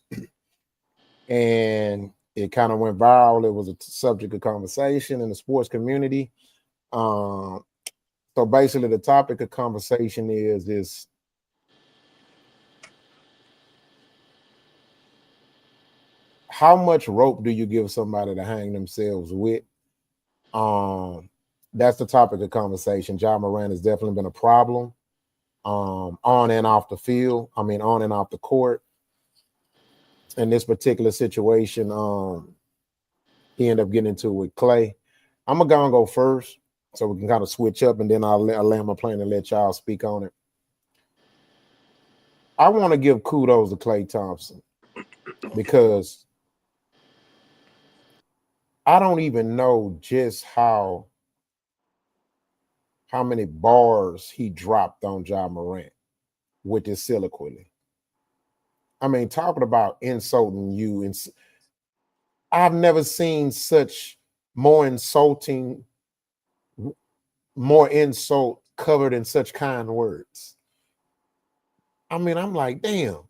and it kind of went viral. It was a subject of conversation in the sports community. So basically, the topic of conversation is how much rope do you give somebody to hang themselves with? That's the topic of conversation. Ja Morant has definitely been a problem on and off the field. I mean, on and off the court. In this particular situation, he ended up getting into it with Klay. I'm going to go first so we can kind of switch up, and then I'll land my plane and let y'all speak on it. I want to give kudos to Klay Thompson because I don't even know just how many bars he dropped on Ja Morant with his soliloquy. I mean, talking about insulting you, and I've never seen such more insult covered in such kind words. I mean, I'm like, damn,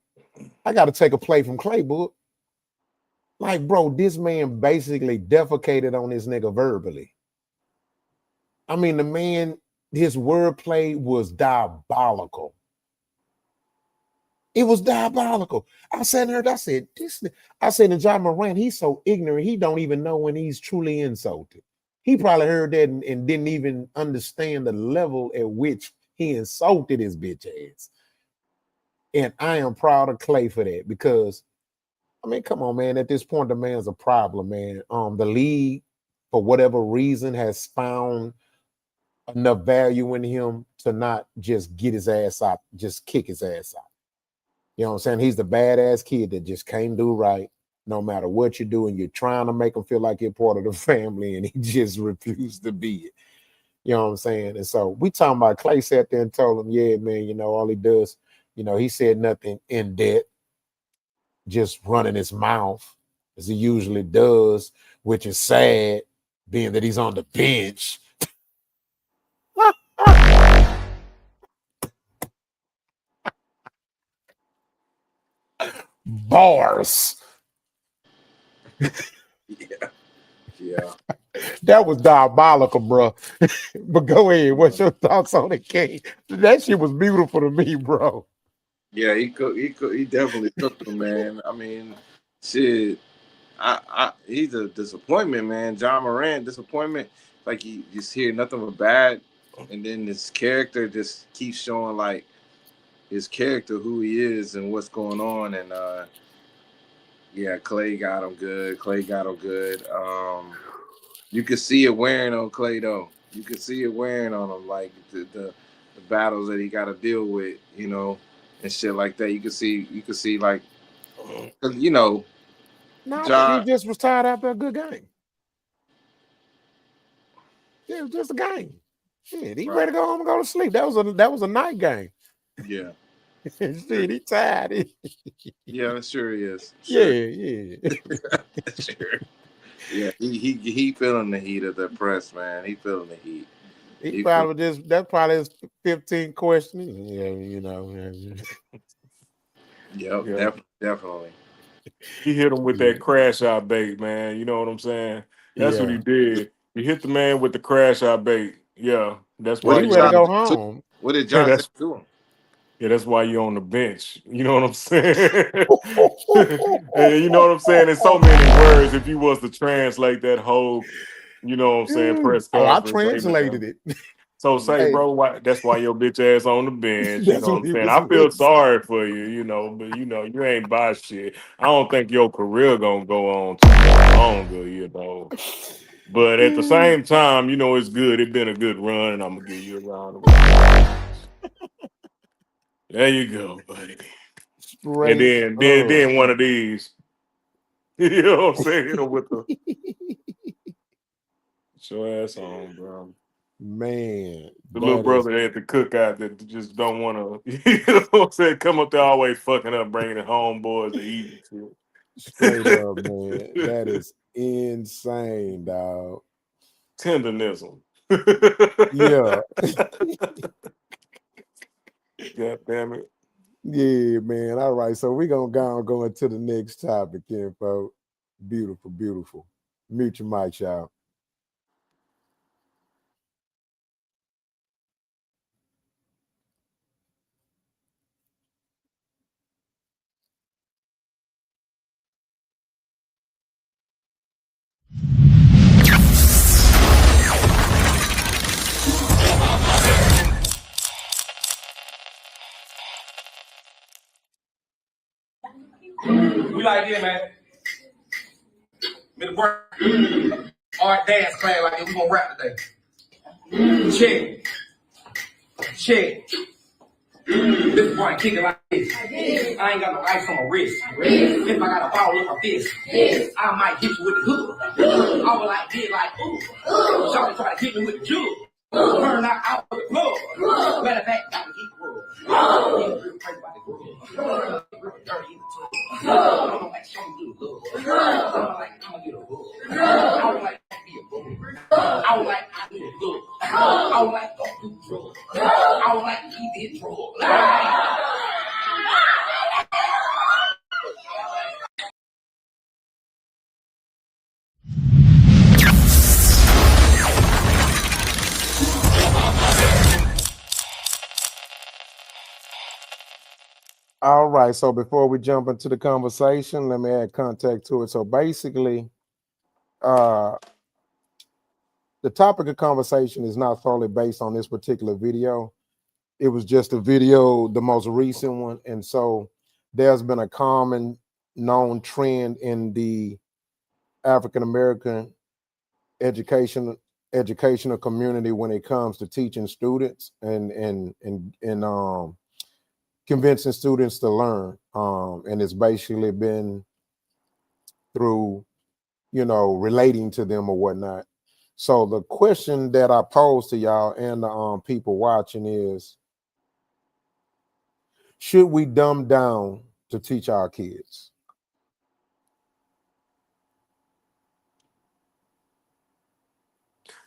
I got to take a play from Claybook. Like, bro, this man basically defecated on this nigga verbally. I mean, the man, his wordplay was diabolical. It was diabolical. I said, and Ja Morant, he's so ignorant, he don't even know when he's truly insulted. He probably heard that and didn't even understand the level at which he insulted his bitch ass. And I am proud of Klay for that because, I mean, come on, man. At this point, the man's a problem, man. The league, for whatever reason, has found enough value in him to not just get his ass out, just kick his ass out. You know what I'm saying? He's the badass kid that just can't do right no matter what you do, and you're trying to make him feel like you're part of the family, and he just refused to be it. You know what I'm saying? And so we talking about Klay sat there and told him, yeah, man, you know, all he does, you know, he said nothing in debt, just running his mouth as he usually does, which is sad, being that he's on the bench. Bars. Yeah. That was diabolical, bro. But go ahead. What's your thoughts on it, King? That shit was beautiful to me, bro. Yeah, he definitely cooked him, man. I mean, shit. He's a disappointment, man. Ja Morant, disappointment. Like you just hear nothing but bad, and then his character just keeps showing like his character, who he is, and what's going on. And yeah, Klay got him good. You could see it wearing on Klay though. You could see it wearing on him, like the battles that he got to deal with, you know, and shit like that. You could see like, you know, No, I think he just was tired after a good game. Yeah, it was just a game. Shit, he ready to go home and go to sleep. That was a night game. Yeah. Shit, he tired. Yeah, it sure is. Sure. Yeah. Sure. Yeah, he feeling the heat of the press, man. He feeling the heat. He probably that's probably his 15 questions. Yeah, you know. Yep, definitely. He hit him with that crash out bait, man. You know what I'm saying? That's what he did. He hit the man with the crash out bait. Yeah, that's what why he ready to go home. What did John say to him? Yeah, that's why you're on the bench. You know what I'm saying? And you know what I'm saying? In so many words, if you was to translate that whole, you know what I'm saying, press Oh, I conference. translated it. So say, Hey, bro, that's why your bitch ass on the bench. You that's know what what I'm he saying? was I feel saying. sorry for you, you know, but you ain't buy shit. I don't think your career gonna go on too much longer, you know. But at the same time, it's good. It's been a good run, and I'm gonna give you a round of applause. There you go, buddy. And Straight then one of these. You know what I'm saying? With the show ass on, bro. Man, The little that is brother at the cookout that just don't want to, you know what I'm saying? Come up there always fucking up, bringing the homeboys to eat and straight shit. up, man. That is insane, dog. Tenderism. Yeah. God damn it. Yeah, man. All right. So we're gonna go into the next topic, folks. Beautiful, beautiful. Mute your mic, y'all. We like it, man. Middle break. Art dance class like this. We gonna rap today. Check. Check. This boy kick it like this. I ain't got no ice on my wrist. If I got a ball in my fist, I might hit you with the hook. I was like, did like, ooh. Shawty try to hit me with the jewel. Burn out with the plug. Matter of fact, got to eat grub. Real crazy about the grub. Real dirty in the tub. I don't like show me little love. I don't like I'm gonna get a rub. I don't like to be a bum. I don't like I do a good. I don't like don't do drugs. I don't like he did drugs. All right. So before we jump into the conversation, let me add context to it. So basically, the topic of conversation is not solely based on this particular video. It was just a video, the most recent one. And so there's been a common known trend in the African American educational community when it comes to teaching students and convincing students to learn. And it's basically been through, relating to them or whatnot. So the question that I pose to y'all and the people watching is, should we dumb down to teach our kids?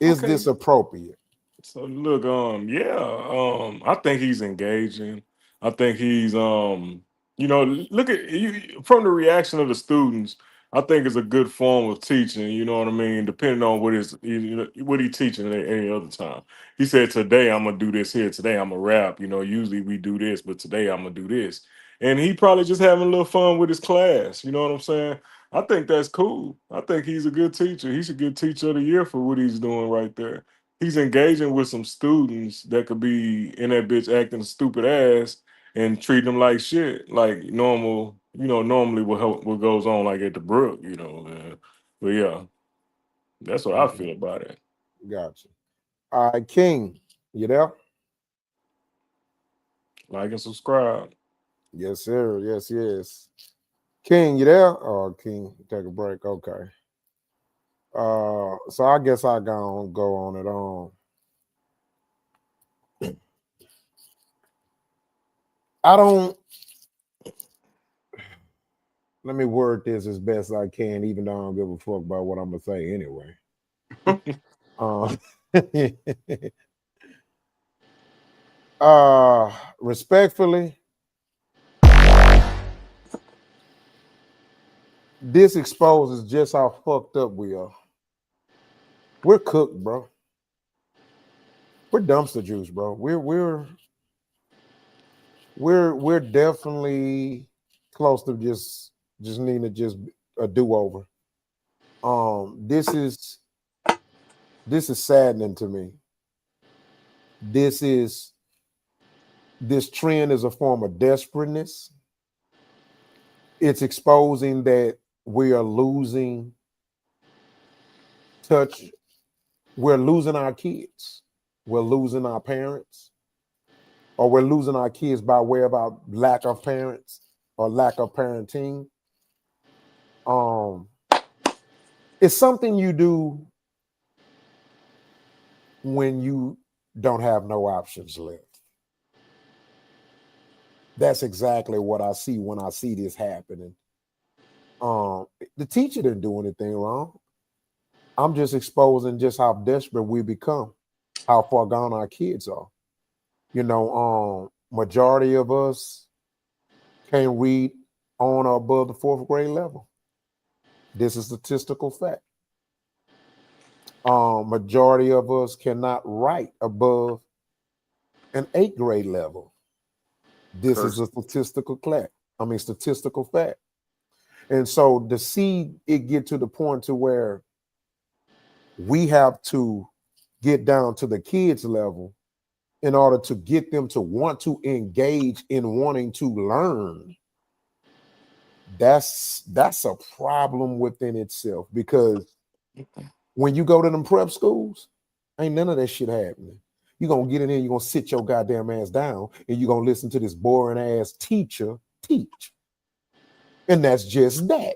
Is this appropriate? So look, I think he's engaging. I think he's look at you from the reaction of the students. I think it's a good form of teaching. You know what I mean? Depending on what he's teaching at any other time. He said, "Today I'm gonna do this here. Today I'm gonna rap. Usually we do this, but today I'm gonna do this." And he probably just having a little fun with his class. You know what I'm saying? I think that's cool. I think he's a good teacher. He's a good teacher of the year for what he's doing right there. He's engaging with some students that could be in that bitch acting stupid ass and treat them like shit, like normal, normally what goes on like at the Brook, man. But yeah, that's what I feel about it. Gotcha. All right, King, you there? Like and subscribe. Yes, sir. Yes, yes. King, you there? Oh, King, take a break. Okay. So I guess I go on it on. I don't. Let me word this as best I can, even though I don't give a fuck about what I'm gonna say anyway. Respectfully, this exposes just how fucked up we are. We're cooked, bro. We're dumpster juice, bro. We're we're definitely close to just needing to just a do-over. This is saddening to me. This trend is a form of desperateness. It's exposing that we are losing touch. We're losing our kids. We're losing our parents, or we're losing our kids by way of our lack of parents or lack of parenting. It's something you do when you don't have no options left. That's exactly what I see when I see this happening. The teacher didn't do anything wrong. I'm just exposing just how desperate we become, how far gone our kids are. Majority of us can't read on or above the 4th grade level. This is statistical fact. Majority of us cannot write above an 8th grade level. This is a statistical fact. And so to see it get to the point to where we have to get down to the kids level in order to get them to want to engage in wanting to learn, that's a problem within itself. Because when you go to them prep schools, ain't none of that shit happening. You're going to get in there, you're going to sit your goddamn ass down, and you're going to listen to this boring ass teacher teach. And that's just that.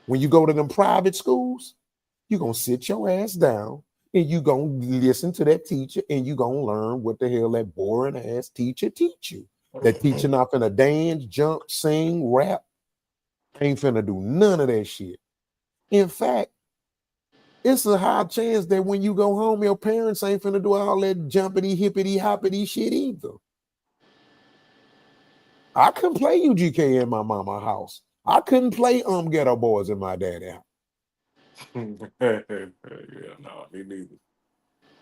When you go to them private schools, you're going to sit your ass down and you're going to listen to that teacher and you're going to learn what the hell that boring ass teacher teach you. That teacher not finna dance, jump, sing, rap. Ain't finna do none of that shit. In fact, it's a high chance that when you go home, your parents ain't finna do all that jumpity, hippity, hoppity shit either. I couldn't play UGK in my mama house. I couldn't play Ghetto Boys in my daddy house. Yeah, no, me neither.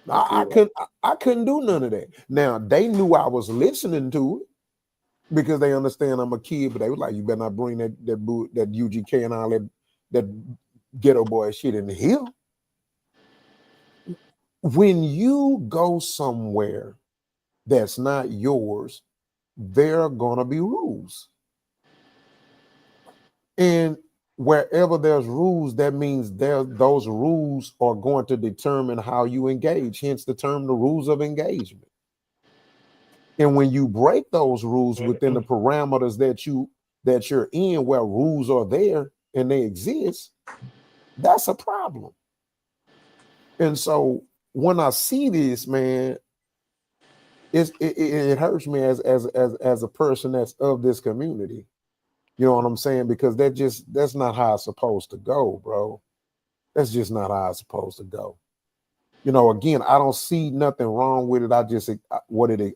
I couldn't do none of that. Now they knew I was listening to it because they understand I'm a kid, but they were like, "You better not bring that UGK and all that Ghetto Boy shit in here." When you go somewhere that's not yours, there are gonna be rules, and wherever there's rules, that means those rules are going to determine how you engage. Hence the term, the rules of engagement. And when you break those rules within the parameters that you're in, where rules are there and they exist, that's a problem. And so when I see this, man, it hurts me as a person that's of this community. You know what I'm saying? Because that's not how it's supposed to go, bro. That's just not how it's supposed to go. Again, I don't see nothing wrong with it.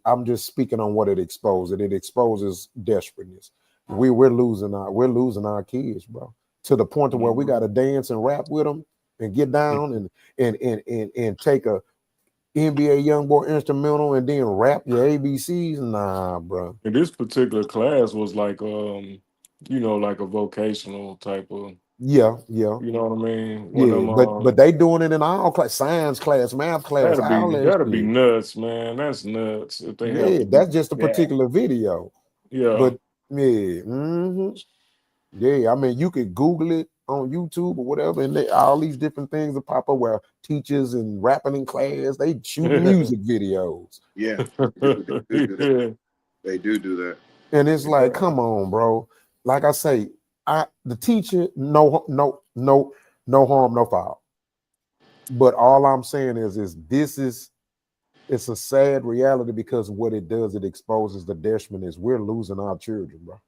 I'm just speaking on what it exposes. It exposes desperateness. We're losing our kids, bro, to the point to where we got to dance and rap with them and get down and take a NBA YoungBoy instrumental and then rap your ABCs. Nah, bro. And this particular class was like, like a vocational type of. Yeah. You know what I mean? But they doing it in all class, science class, math class, that'd be nuts, man. That's nuts. If they have that's just a particular video. Yeah. But yeah, yeah. I mean, you could Google it on YouTube or whatever, and all these different things that pop up where teachers and rapping in class, they shoot music videos. Yeah, they do that. And it's like, come on, bro. Like I say, the teacher, no harm, no foul. But all I'm saying is it's a sad reality, because what it does, it exposes the detriment. We're losing our children, bro.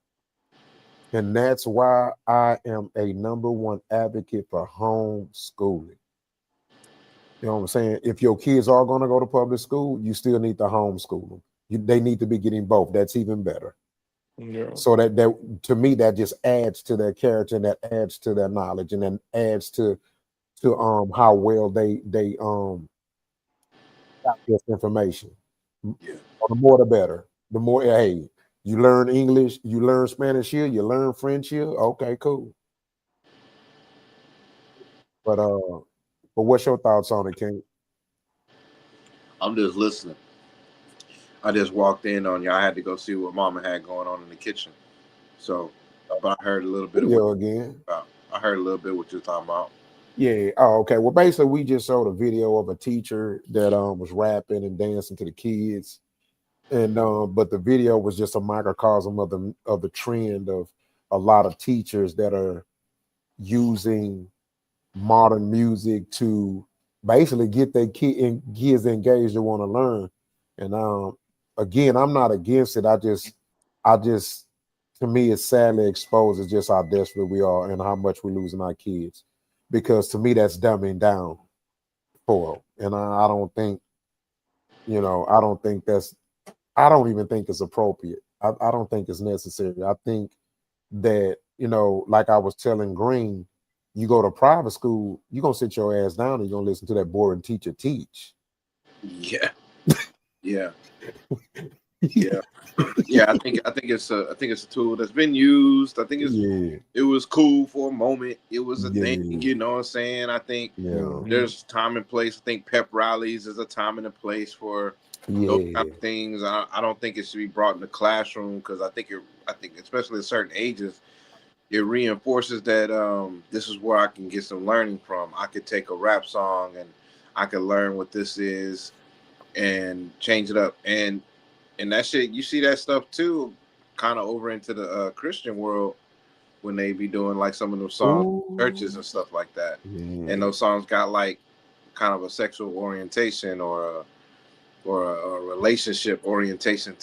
And that's why I am a #1 advocate for homeschooling. You know what I'm saying? If your kids are going to go to public school, you still need to homeschool them. They need to be getting both. That's even better. Yeah. So that to me, that just adds to their character, and that adds to their knowledge, and then adds to how well they got this information. Yeah. The more the better. The more, hey, You learn English, you learn Spanish here, you learn French here. Okay, cool. But what's your thoughts on it, King? I'm just listening. I just walked in on you. I had to go see what Mama had going on in the kitchen. So, but I heard a little bit of what again. I heard a little bit what you're talking about. Yeah. Oh, okay. Well, basically, we just showed a video of a teacher that was rapping and dancing to the kids, and but the video was just a microcosm of the trend of a lot of teachers that are using modern music to basically get their kids engaged and want to learn. And again, I'm not against it. I just to me, it sadly exposes just how desperate we are and how much we're losing our kids. Because to me, that's dumbing down for them. And I don't think, I don't even think it's appropriate. I don't think it's necessary. I think that, like I was telling Green, you go to private school, you're gonna sit your ass down and you're gonna listen to that boring teacher teach. Yeah. Yeah. Yeah. Yeah. I think it's a tool that's been used. I think it was cool for a moment. It was a thing, you know what I'm saying? I think there's time and place. I think pep rallies is a time and a place for those kind of things. I don't think it should be brought in the classroom because I think especially at certain ages, it reinforces that this is where I can get some learning from. I could take a rap song and I could learn what this is and change it up. And that shit, you see that stuff too, kind of over into the Christian world when they be doing like some of those songs, churches and stuff like that. And those songs got like kind of a sexual orientation or a relationship orientation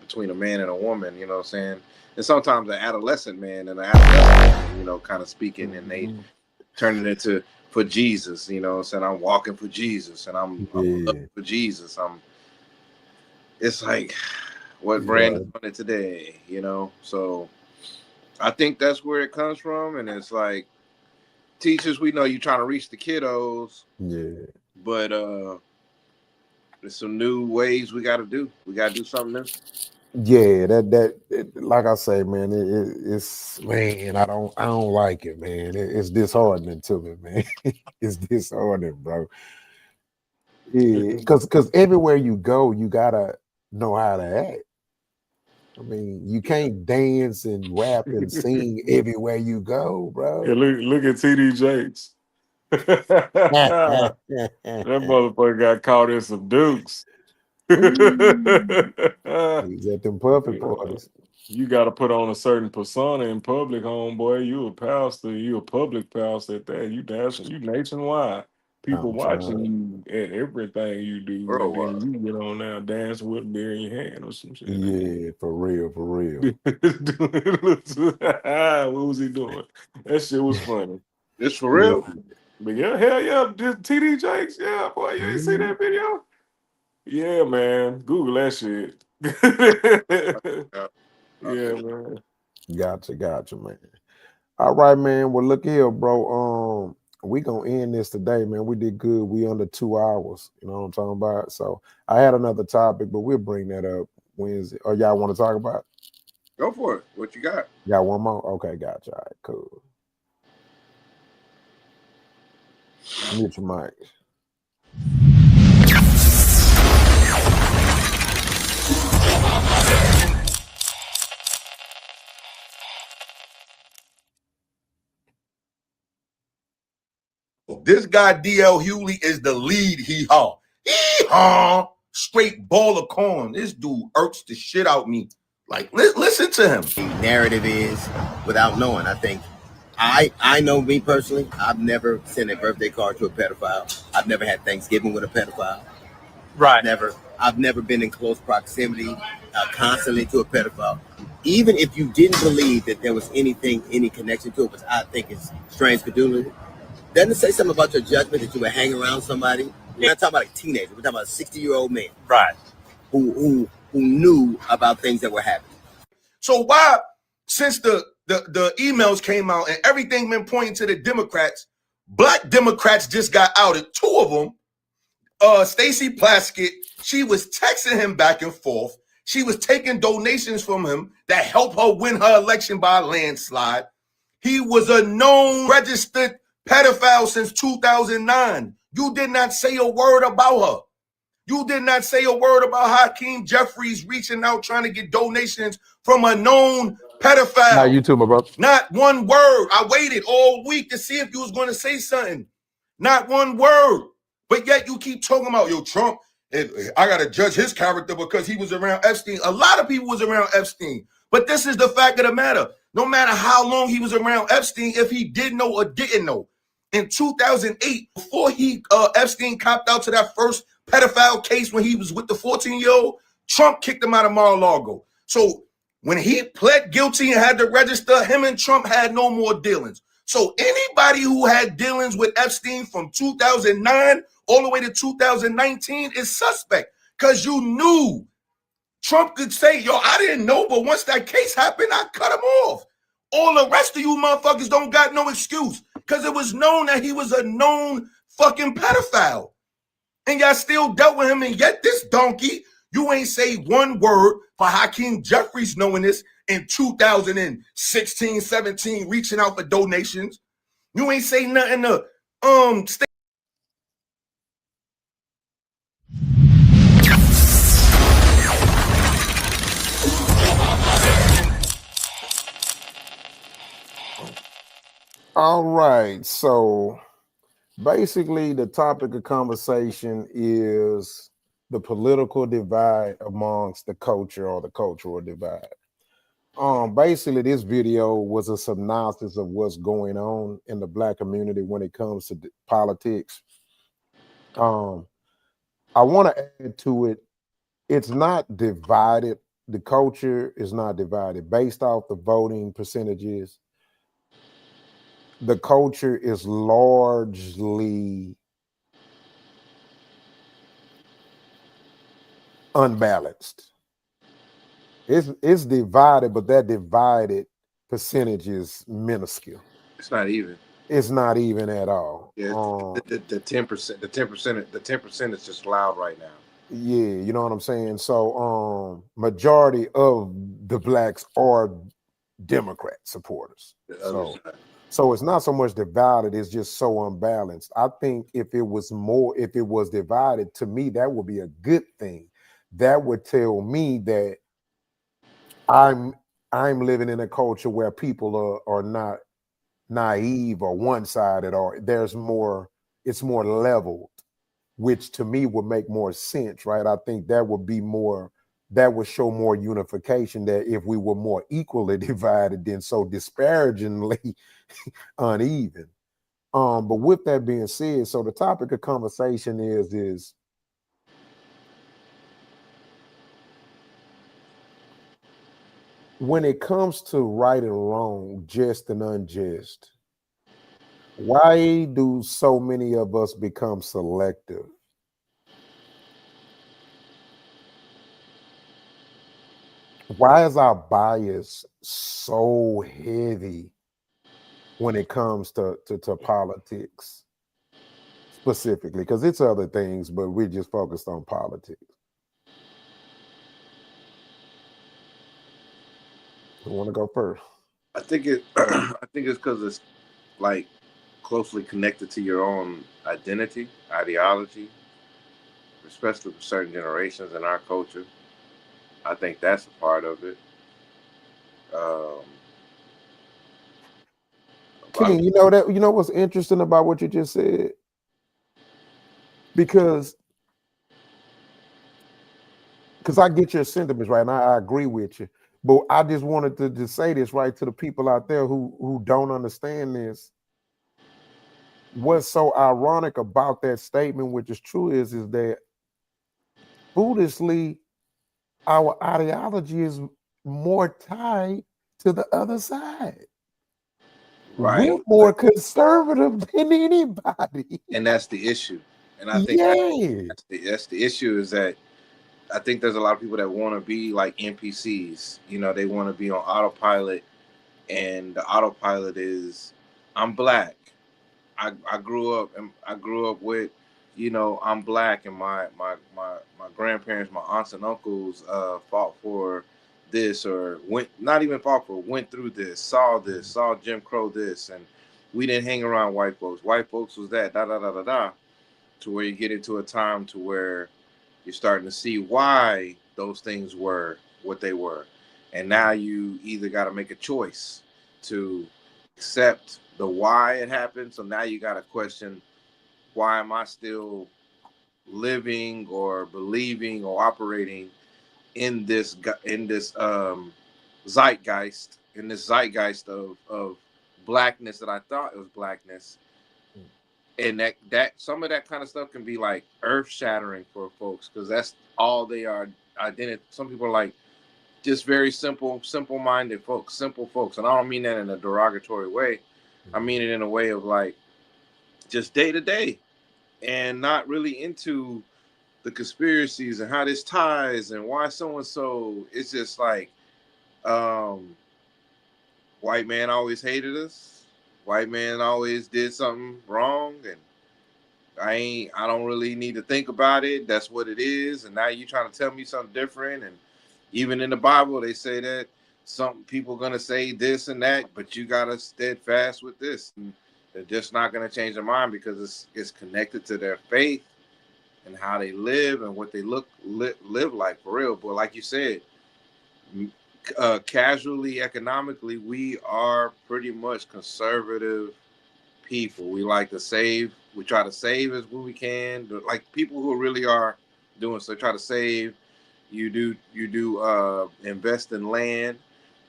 between a man and a woman, you know what I'm saying? And sometimes an adolescent man and an adolescent woman, kind of speaking, and they turn it into for Jesus, you know what I'm saying? I'm walking for Jesus and I'm looking for Jesus. It's like what brand is on it today, So I think that's where it comes from. And it's like teachers, we know you're trying to reach the kiddos. Yeah. But there's some new ways we gotta do. We gotta do something new. Yeah, that like I say, man, it's man, I don't like it, man. It's disheartening to me, man. It's disheartening, bro. Yeah, because everywhere you go, you gotta know how to act. I mean, you can't dance and rap and sing everywhere you go, bro. Yeah, look at TD Jakes. That motherfucker got caught in some dukes. He's at them puppet parties. You got to put on a certain persona in public, homeboy. You a pastor, you a public pastor at that. You dancing, you nationwide. People watching you at everything you do. Bro, and then you get on now dancing with a beer in your hand or some shit. Yeah, for real. What was he doing? That shit was funny. It's for real. But yeah, hell yeah, TD Jakes. Yeah, boy, you ain't see that video? Yeah, man. Google that shit. Yeah, man. Gotcha, man. All right, man. Well, look here, bro. We gonna end this today, man. We did good. We under 2 hours. You know what I'm talking about? So I had another topic, but we'll bring that up Wednesday. Or y'all want to talk about it? Go for it. What you got? Got one more? Okay, gotcha. All right, cool. Mute your mic. This guy DL Hughley is the lead. Hee-haw. Straight ball of corn. This dude irks the shit out me. Like, listen to him. The narrative is, without knowing, I think, I know me personally, I've never sent a birthday card to a pedophile. I've never had Thanksgiving with a pedophile. Right. I've never been in close proximity constantly to a pedophile. Even if you didn't believe that there was any connection to it, which I think is strange credulity, doesn't it say something about your judgment that you would hang around somebody? We're not talking about a teenager. We're talking about a 60-year-old man. Right. Who knew about things that were happening. So why, since the emails came out and everything been pointing to the Democrats, black Democrats just got outed. 2 of them, Stacey Plaskett, she was texting him back and forth. She was taking donations from him that helped her win her election by a landslide. He was a known registered pedophile since 2009. You did not say a word about her. You did not say a word about Hakeem Jeffries reaching out trying to get donations from a known pedophile. How you too, my brother? Not one word. I waited all week to see if you was going to say something. Not one word. But yet you keep talking about, yo, Trump, I got to judge his character because he was around Epstein. A lot of people was around Epstein. But this is the fact of the matter. No matter how long he was around Epstein, if he did know or didn't know, in 2008, before Epstein copped out to that first pedophile case when he was with the 14-year-old, Trump kicked him out of Mar-a-Lago. So when he pled guilty and had to register, him and Trump had no more dealings. So anybody who had dealings with Epstein from 2009 all the way to 2019 is suspect because you knew. Trump could say, yo, I didn't know, but once that case happened, I cut him off. All the rest of you motherfuckers don't got no excuse because it was known that he was a known fucking pedophile. And y'all still dealt with him, and yet this donkey, you ain't say one word for Hakeem Jeffries knowing this in 2016, 17, reaching out for donations. You ain't say nothing to All right. So basically, the topic of conversation is the political divide amongst the culture or the cultural divide. Basically, this video was a synopsis of what's going on in the Black community when it comes to politics. I want to add to it, it's not divided. The culture is not divided based off the voting percentages. The culture is largely unbalanced. It's divided, but that divided percentage is minuscule. It's not even. It's not even at all. Yeah, the 10%, the 10% is just loud right now. Yeah, you know what I'm saying? So majority of the Blacks are Democrat supporters. So it's not so much divided, it's just so unbalanced. I think if it was divided, to me, that would be a good thing. That would tell me that I'm living in a culture where people are not naive or one-sided, or it's more leveled, which to me would make more sense, right? I think that would show more unification, that if we were more equally divided than so disparagingly uneven. But with that being said, so the topic of conversation is when it comes to right and wrong, just and unjust, why do so many of us become selective? Why is our bias so heavy when it comes to politics specifically? Because it's other things, but we're just focused on politics. Who want to go first? I think it's because it's like closely connected to your own identity, ideology, especially for certain generations in our culture. I think that's a part of it. King, you know what's interesting about what you just said? Because I get your sentiments, right? And I agree with you. But I just wanted to say this, right, to the people out there who don't understand this. What's so ironic about that statement, which is true, is that foolishly, our ideology is more tied to the other side. Right. We're more conservative than anybody. And that's the issue. And I think that's the issue, is that I think there's a lot of people that want to be like NPCs. You know, they want to be on autopilot, and the autopilot is, I'm Black. I grew up with, you know, I'm black and my grandparents, my aunts and uncles fought for this, or went through this, saw Jim Crow this, and we didn't hang around white folks. White folks was that, da da da da da, to where you get into a time to where you're starting to see why those things were what they were. And now you either got to make a choice to accept the why it happened. So now you got to question, why am I still living or believing or operating in this zeitgeist, of blackness that I thought it was blackness. And that some of that kind of stuff can be like earth shattering for folks, because that's all they are. Identity. Some people are like just very simple minded folks, simple folks, and I don't mean that in a derogatory way. I mean it in a way of like just day to day, and not really into the conspiracies and how this ties and why so and so. It's just like white man always hated us. White man always did something wrong, and I don't really need to think about it. That's what it is. And now you're trying to tell me something different. And even in the Bible, they say that some people are gonna say this and that, but you gotta steadfast with this. And they're just not gonna change their mind because it's connected to their faith and how they live and what they live like for real. But like you said, casually, economically, we are pretty much conservative people. We like to save. We try to save as we can. Like people who really are doing so, try to save. You do invest in land.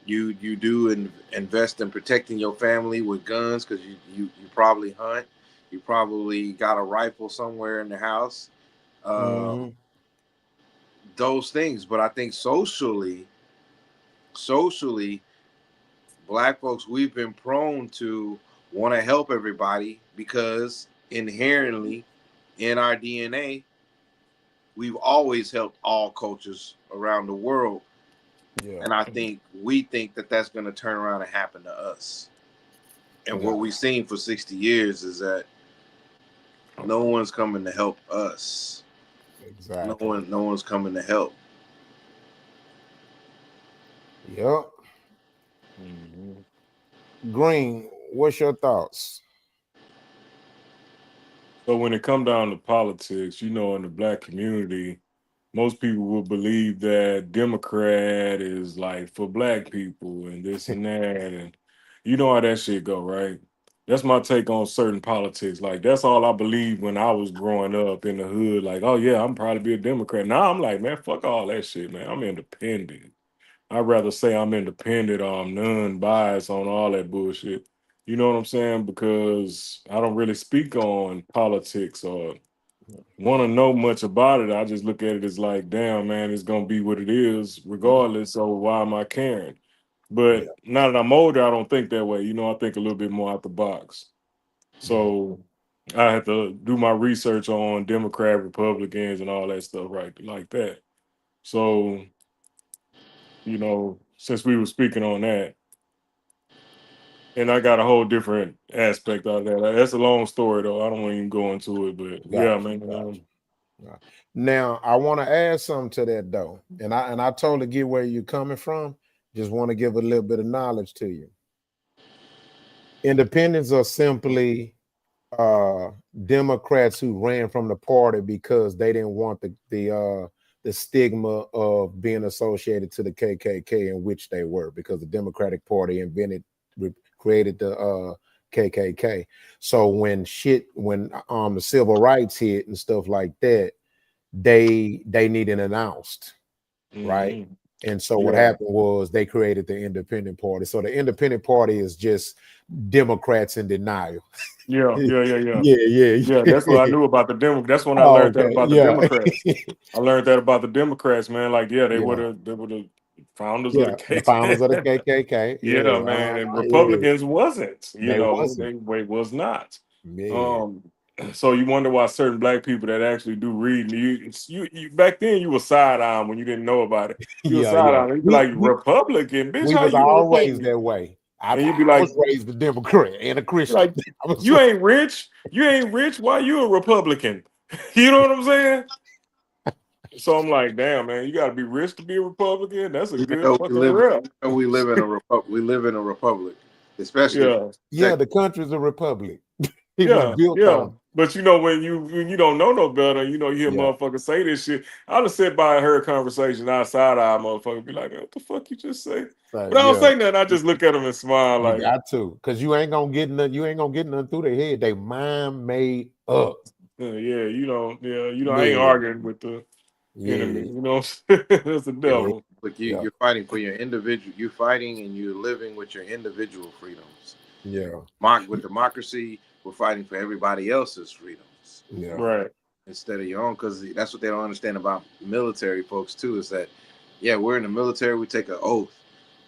You do invest in protecting your family with guns, because you probably hunt. You probably got a rifle somewhere in the house. Those things. But I think socially, black folks, we've been prone to want to help everybody, because inherently in our DNA, we've always helped all cultures around the world. Yeah. And I think we think that that's going to turn around and happen to us. And what we've seen for 60 years is that no one's coming to help us. Exactly. No one's coming to help. Yep. Green, what's your thoughts? So when it come down to politics, you know, in the black community, most people will believe that Democrat is like for black people and this and that, and you know how that shit go, right? That's my take on certain politics. Like that's all I believed when I was growing up in the hood. Like, oh yeah, I'm probably be a Democrat. Now I'm like, man, fuck all that shit, man. I'm independent. I'd rather say I'm independent or I'm non-biased on all that bullshit. You know what I'm saying? Because I don't really speak on politics or want to know much about it. I just look at it as like, damn, man, it's going to be what it is regardless. So why am I caring? But now that I'm older, I don't think that way. You know, I think a little bit more out the box. So I had to do my research on Democrat, Republicans, and all that stuff, right? Like that. So, you know, since we were speaking on that, and I got a whole different aspect of that. That's a long story, though. I don't want to even go into it, but yeah, man. Now, I want to add something to that, though, and I totally get where you're coming from. Just want to give a little bit of knowledge to you. Independents are simply Democrats who ran from the party because they didn't want the stigma of being associated to the KKK, in which they were, because the Democratic Party created the KKK. So when the civil rights hit and stuff like that, they needed an oust, right? And so what happened was they created the Independent Party. So the Independent Party is just Democrats in denial. Yeah. Yeah. That's what I knew about the Democrats. That's when I learned that about the Democrats. I learned that about the Democrats, man. Like, they were the founders of the KKK. The founders of the KKK. Yeah, man. And Republicans wasn't. They was not. Yeah. So you wonder why certain black people that actually do read, you back then you were side-eyeing when you didn't know about it. You were side-eyeing. You'd be like, Republican, bitch. We was always that way. And you'd be like, I was raised a Democrat and a Christian. Like, you ain't rich. You ain't rich. Why you a Republican? You know what I'm saying? So I'm like, damn, man, you gotta be rich to be a Republican. That's a good fucking rep. We live in a republic. We live in a republic, especially. Yeah, the country's a republic. It was Yeah, built yeah. on. But you know, when you don't know no better, you know, you hear motherfuckers say this shit. I'd have sit by and heard conversation outside our motherfucker be like, man, what the fuck you just say? But I don't say nothing. I just look at them and smile like, you got to, because you ain't gonna get nothing. You ain't gonna get nothing through their head. They mind made up. yeah, I ain't arguing with the enemy. You know what I'm saying? That's the devil. Look, you're fighting for your individual. You're fighting and you're living with your individual freedoms. Yeah. With democracy, we're fighting for everybody else's freedoms. Yeah. Right. Instead of your own, because that's what they don't understand about military folks too. Is that, we're in the military. We take an oath.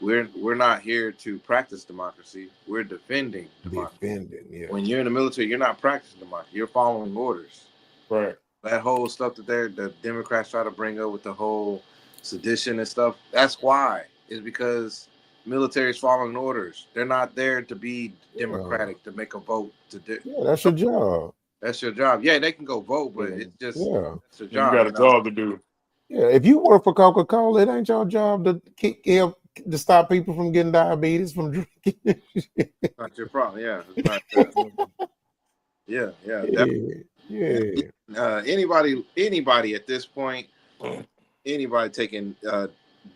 We're not here to practice democracy. We're defending democracy. When you're in the military, you're not practicing democracy. You're following orders. Right. That whole stuff that the Democrats try to bring up with the whole sedition and stuff. That's why. Is because military is following orders. They're not there to be democratic, to make a vote. That's your job. That's your job. Yeah, they can go vote, but it's just it's a job. You got a job to do. Yeah, if you work for Coca-Cola, it ain't your job to stop people from getting diabetes from drinking. Not your problem. Yeah. Anybody at this point, anybody taking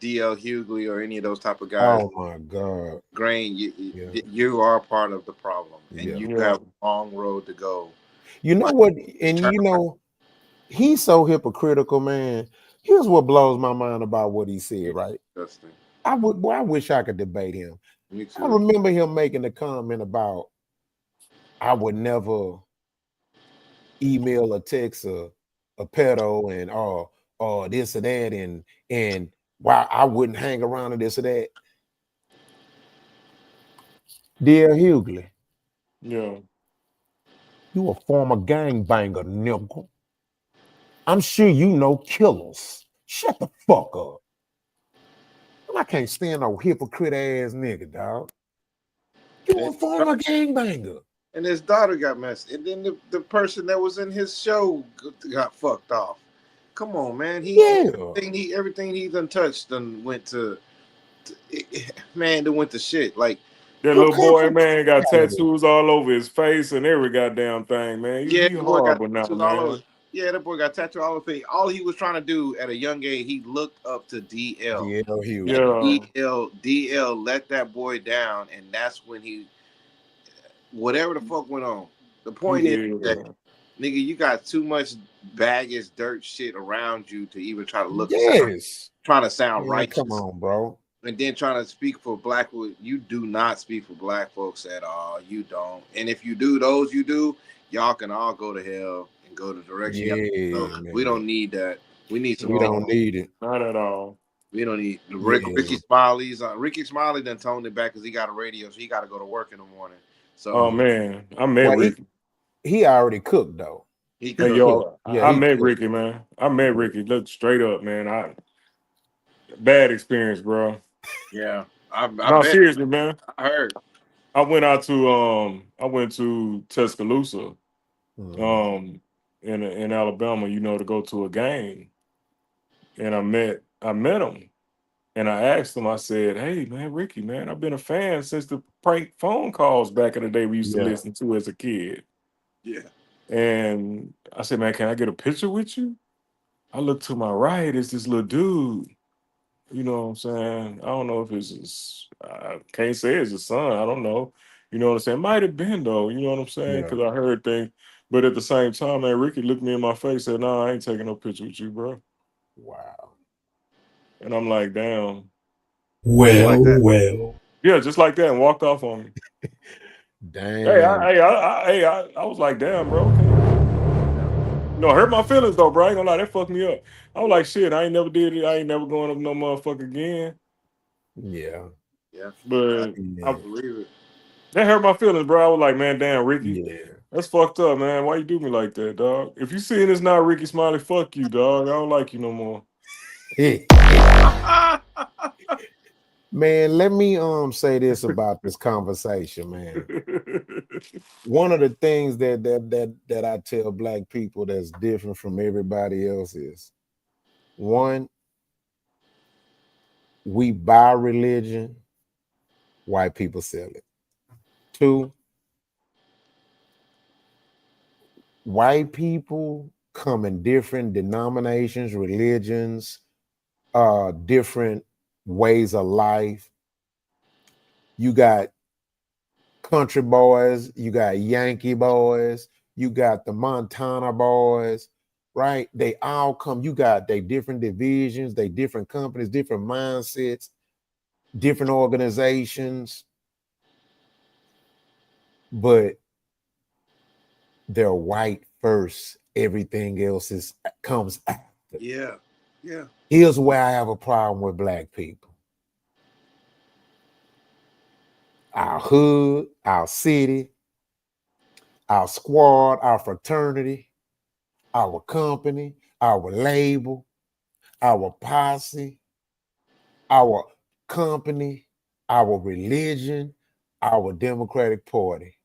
DL Hughley or any of those type of guys. Oh my God, Grain, you are part of the problem, and you have a long road to go. You know what? And you know, he's so hypocritical, man. Here's what blows my mind about what he said. Right? I wish I could debate him. Me too. I remember him making a comment about I would never email or text a pedo and or this or that and why I wouldn't hang around and this or that. Dear Hughley, yeah, you a former gangbanger, nigga. I'm sure you know killers. Shut the fuck up. I can't stand no hypocrite ass nigga, dog. You a former gangbanger. And his daughter got messed. And then the person that was in his show got fucked off. Come on, man. Everything he done touched done went to shit. Like that little boy, man, got tattoos all over his face and every goddamn thing, man. Yeah, You horrible now, man. Yeah, that boy got tattooed all over his face. All he was trying to do at a young age, he looked up to DL. DL let that boy down, and that's when whatever the fuck went on. The point is that, nigga, you got too much baggage, dirt shit around you to even try to look trying to sound righteous. Come on, bro. And then trying to speak for black folks. You do not speak for black folks at all. You don't. And if you do, y'all can all go to hell and go to direction. We don't need that. We need some. We don't need it. Not at all. We don't need Ricky Smiley's. Ricky Smiley done toned it back because he got a radio, so he got to go to work in the morning. So, oh man, I met Ricky. He already cooked though. I met Ricky, man. I met Ricky. Look straight up, man. Bad experience, bro. Yeah, no, seriously, man. I heard. I went to Tuscaloosa, in Alabama, to go to a game, and I met him, and I asked him. I said, "Hey, man, Ricky, man, I've been a fan since the prank phone calls back in the day we used to listen to as a kid." Yeah. And I said, "Man, can I get a picture with you?" I look to my right, it's this little dude. You know what I'm saying? I don't know if I can't say it's his son. I don't know. You know what I'm saying? Might have been, though. You know what I'm saying? Because I heard things. But at the same time, man, Ricky looked me in my face and said, "No, I ain't taking no picture with you, bro." Wow. And I'm like, damn. Well. Yeah, just like that, and walked off on me. Damn. Hey, I was like, damn, bro. Okay. Hurt my feelings though, bro. I ain't gonna lie, that fucked me up. I was like, shit, I ain't never did it. I ain't never going up no motherfucker again. Yeah. But I believe it. That hurt my feelings, bro. I was like, man, damn, Ricky. Yeah. That's fucked up, man. Why you do me like that, dog? If you seeing this now, Ricky Smiley, fuck you, dog. I don't like you no more. Man, let me say this about this conversation, man. One of the things that I tell black people that's different from everybody else is, one, we buy religion, white people sell it. Two, white people come in different denominations, religions, different ways of life. You got country boys, you got Yankee boys, you got the Montana boys, right? They all come, you got they different divisions, they different companies, different mindsets, different organizations, but they're white first. Everything else comes after. Yeah. Here's where I have a problem with black people. Our hood, our city, our squad, our fraternity, our company, our label, our posse, our company, our religion, our Democratic Party.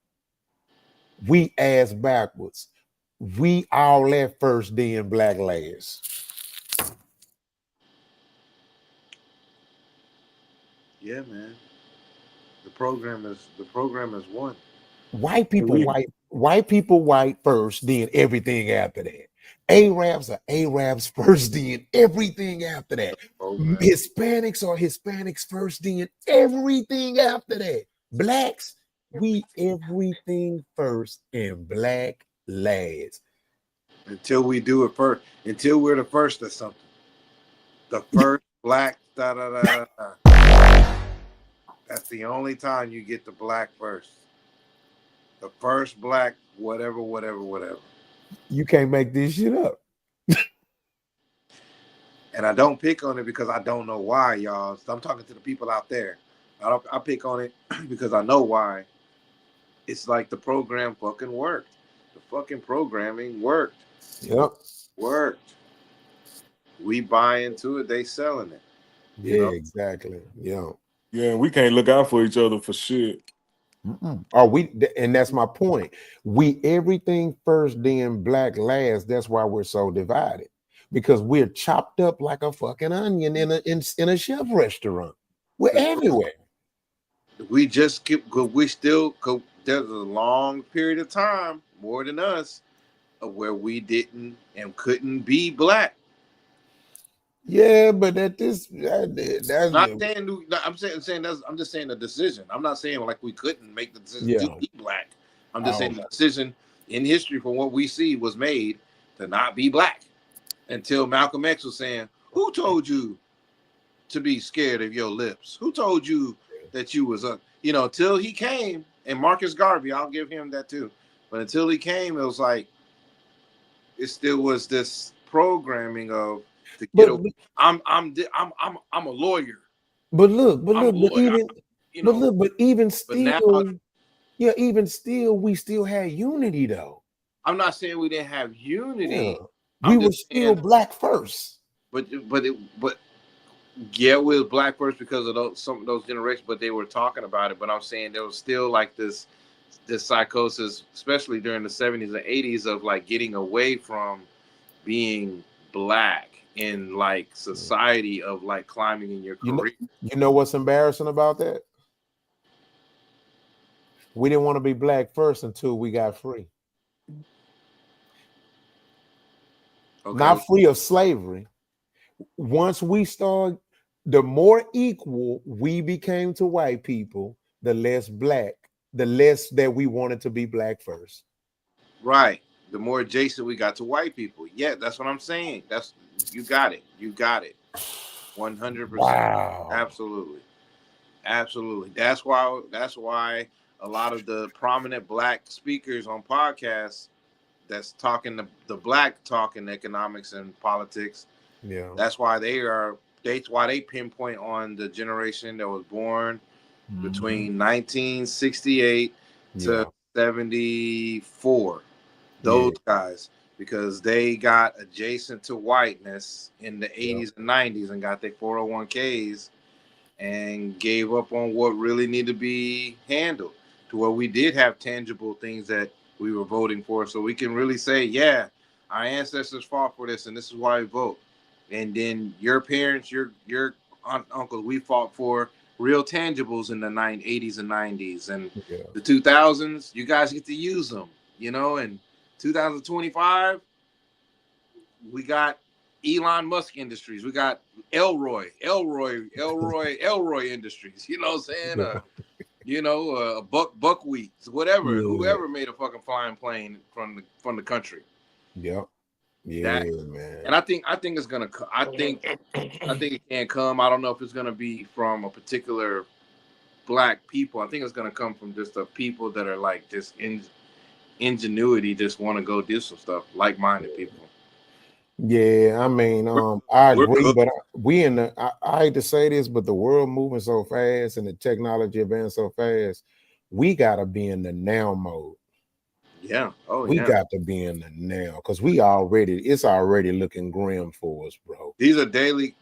We ass backwards. We all left first, then black last. Yeah, man. The program is one. White people white first, then everything after that. Arabs are Arabs first, then everything after that. Hispanics are Hispanics first, then everything after that. Blacks, we everything first and black last. Until we do it first, until we're the first or something. The first black da da da da. That's the only time you get the black first. The first black, whatever. You can't make this shit up. And I don't pick on it because I don't know why, y'all. So I'm talking to the people out there. I pick on it because I know why. It's like the program fucking worked. The fucking programming worked. Yep. Worked. We buy into it, they selling it. You know? Exactly. Yeah. Yeah, we can't look out for each other for shit. And that's my point. We everything first, then black last. That's why we're so divided, because we're chopped up like a fucking onion in a chef restaurant. We're everywhere. We just keep. There's a long period of time, more than us, of where we didn't and couldn't be black. Yeah, but that's not saying. I'm saying that's. I'm just saying the decision. I'm not saying like we couldn't make the decision to be black. I'm just saying the decision in history from what we see was made to not be black until Malcolm X was saying, "Who told you to be scared of your lips? Who told you that you was until he came." And Marcus Garvey, I'll give him that too. But until he came, it was like it still was this programming of to get away. I'm a lawyer. But even still, we still had unity though. I'm not saying we didn't have unity. Yeah. We were still black first. But yeah, we was black first because of some of those generations, but they were talking about it. But I'm saying there was still like this psychosis, especially during the 70s and 80s, of like getting away from being black in like society, of like climbing in your career. You know what's embarrassing about that? We didn't want to be black first until we got free. Okay. Not free of slavery. Once we started, the more equal we became to white people, the less black, the less that we wanted to be black first. Right. The more adjacent we got to white people. Yeah, that's what I'm saying. You got it. 100%. Wow. Absolutely. That's why a lot of the prominent black speakers on podcasts that's talking the black talk in economics and politics. Yeah. That's why they pinpoint on the generation that was born between 1968 to 74. Those guys, because they got adjacent to whiteness in the 80s and 90s and got their 401ks and gave up on what really needed to be handled. to where we did have tangible things that we were voting for, so we can really say, yeah, our ancestors fought for this, and this is why we vote. And then your parents, your uncles, we fought for real tangibles in the 80s and 90s, and the 2000s. You guys get to use them, And 2025, we got Elon Musk Industries, we got Elroy Industries. You know what I'm saying? Buckwheat, whatever. Yeah. Whoever made a fucking flying plane from the country. Yep. Yeah, man. And I think it's gonna. I think it can come. I don't know if it's gonna be from a particular black people. I think it's gonna come from just the people that are like this ingenuity, just want to go do some stuff, like-minded people. Yeah, I mean, I agree, but I hate to say this, but the world moving so fast and the technology advancing so fast, we gotta be in the now mode. Yeah. We got to be in the now because it's already looking grim for us, bro. These are daily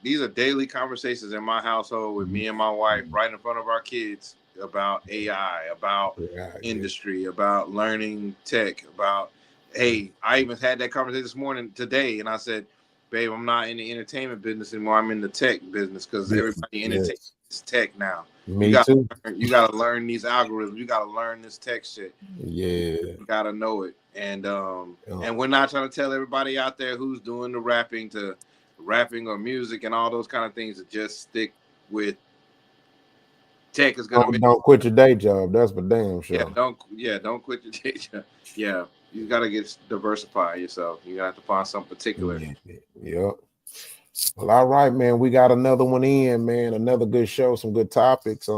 conversations in my household with me and my wife, right in front of our kids, about AI, about industry, about learning tech, about, hey, I even had that conversation today, and I said, babe, I'm not in the entertainment business anymore. I'm in the tech business because everybody entertains tech now. Me too. You gotta learn these algorithms. You gotta learn this tech shit. Yeah. You gotta know it. And we're not trying to tell everybody out there who's doing the rapping or music and all those kind of things to just stick with tech is gonna don't quit your day job. That's for damn sure. Don't quit your day job. Yeah. You gotta diversify yourself. You have to find something particular. Yep. Well, all right, man. We got another one in, man. Another good show, some good topics.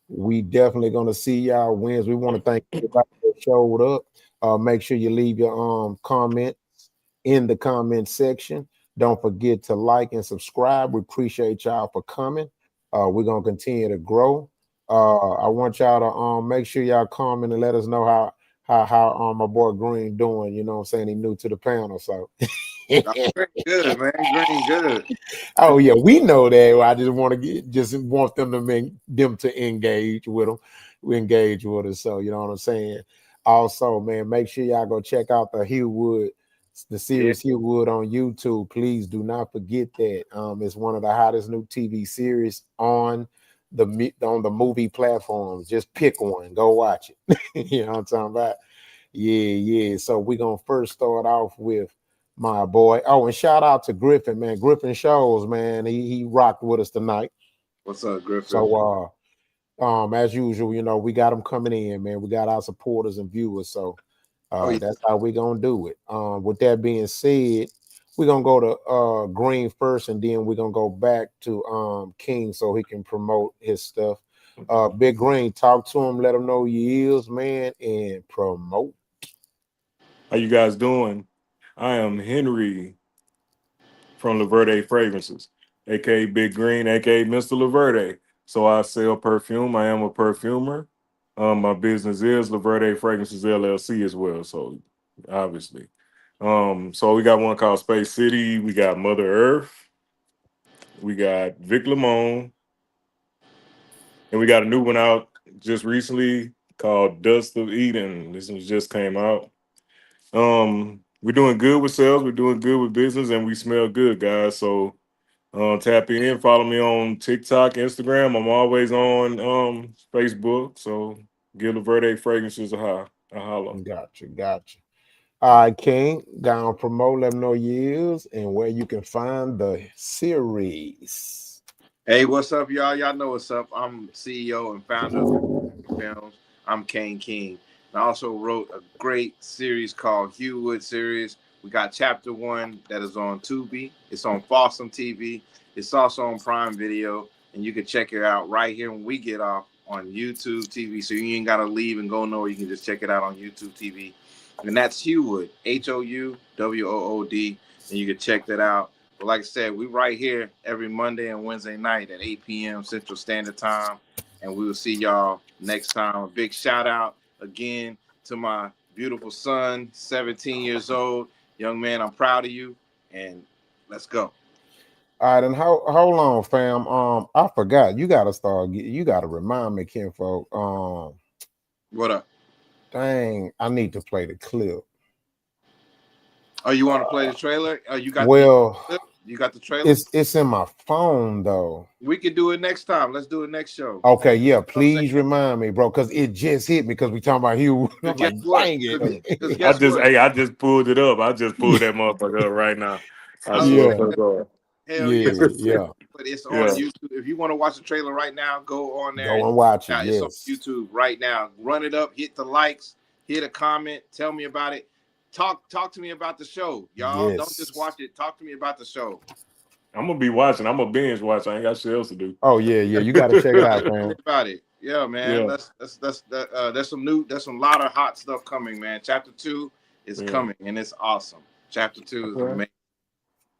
We definitely gonna see y'all wins. We want to thank everybody that showed up. Make sure you leave your comment in the comment section. Don't forget to like and subscribe. We appreciate y'all for coming. We're gonna continue to grow. I want y'all to make sure y'all comment and let us know how my boy Green doing. You know what I'm saying? He new to the panel, so good, man. Green good. Oh yeah, we know that. I just want them to engage with them. We engage with us, so you know what I'm saying. Also, man, make sure y'all go check out the series Hewwood on YouTube. Please do not forget that. It's one of the hottest new TV series on the movie platforms. Just pick one, go watch it. You know what I'm talking about? Yeah. So we're gonna first start off with my boy. Oh, and shout out to Griffin, man. Griffin Shows, man. He rocked with us tonight. What's up, Griffin? So as usual, we got them coming in, man. We got our supporters and viewers. So that's how we're gonna do it. With that being said, we're gonna go to Green first, and then we're gonna go back to King so he can promote his stuff. Big Green, talk to him, let him know your ears, man, and promote. How you guys doing? I am Henry from Laverde Fragrances, aka Big Green, aka Mr. Laverde. So I sell perfume. I am a perfumer. My business is Laverde Fragrances LLC as well. So obviously, so we got one called Space City. We got Mother Earth. We got Vic Lamone, and we got a new one out just recently called Dust of Eden. This one just came out. We're doing good with sales. We're doing good with business, and we smell good, guys. So tap in, follow me on TikTok, Instagram. I'm always on Facebook. So give Laverde Fragrances a holler. Gotcha. All right, King, go and promote, let them know you and where you can find the series. Hey, what's up, y'all? Y'all know what's up. I'm CEO and founder of Films. I'm Kane King. I also wrote a great series called Hewwood series. We got chapter 1 that is on Tubi. It's on Fawsome TV. It's also on Prime Video, and you can check it out right here when we get off on YouTube TV. So you ain't got to leave and go nowhere. You can just check it out on YouTube TV. And that's Hewwood, HOUWOOD, and you can check that out. But like I said, we right here every Monday and Wednesday night at 8 p.m. Central Standard Time, and we will see y'all next time. A big shout out again to my beautiful son, 17 years old. Young man, I'm proud of you, and let's go. All right, and hold on, fam. I forgot. You gotta remind me, kinfolk. What up? Dang, I need to play the clip. Oh, you want to play the trailer? Oh, you got you got the trailer? It's in my phone though. We could do it next time. Let's do it next show. Okay, yeah, please remind me, bro, because it just hit me because we talking about Hugh. I'm Guess like, what? dang it. I just pulled it up. I just pulled that motherfucker up right now. Hell yes. Yeah. But it's on YouTube. If you want to watch the trailer right now, go on there. Go and watch it. It's on YouTube right now. Run it up, hit the likes, hit a comment, tell me about it. Talk to me about the show, y'all. Yes. Don't just watch it. Talk to me about the show. I'm gonna be watching. I'm gonna binge watch. I ain't got shit else to do. Oh yeah. You got to check it out, man. About it. Yeah, man. Yeah. There's some lot of hot stuff coming, man. Chapter 2 is coming, and it's awesome. Chapter 2 is amazing.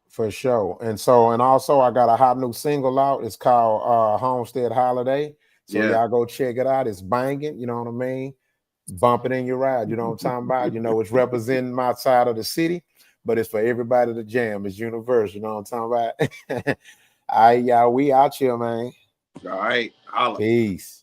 For sure. And also I got a hot new single out. It's called Homestead Holiday. So y'all go check it out. It's banging, you know what I mean? Bump it in your ride. You know what I'm talking about? You know, it's representing my side of the city, but it's for everybody to jam. It's universal. You know what I'm talking about? All right, y'all. We out here, man. All right. Holla. Peace.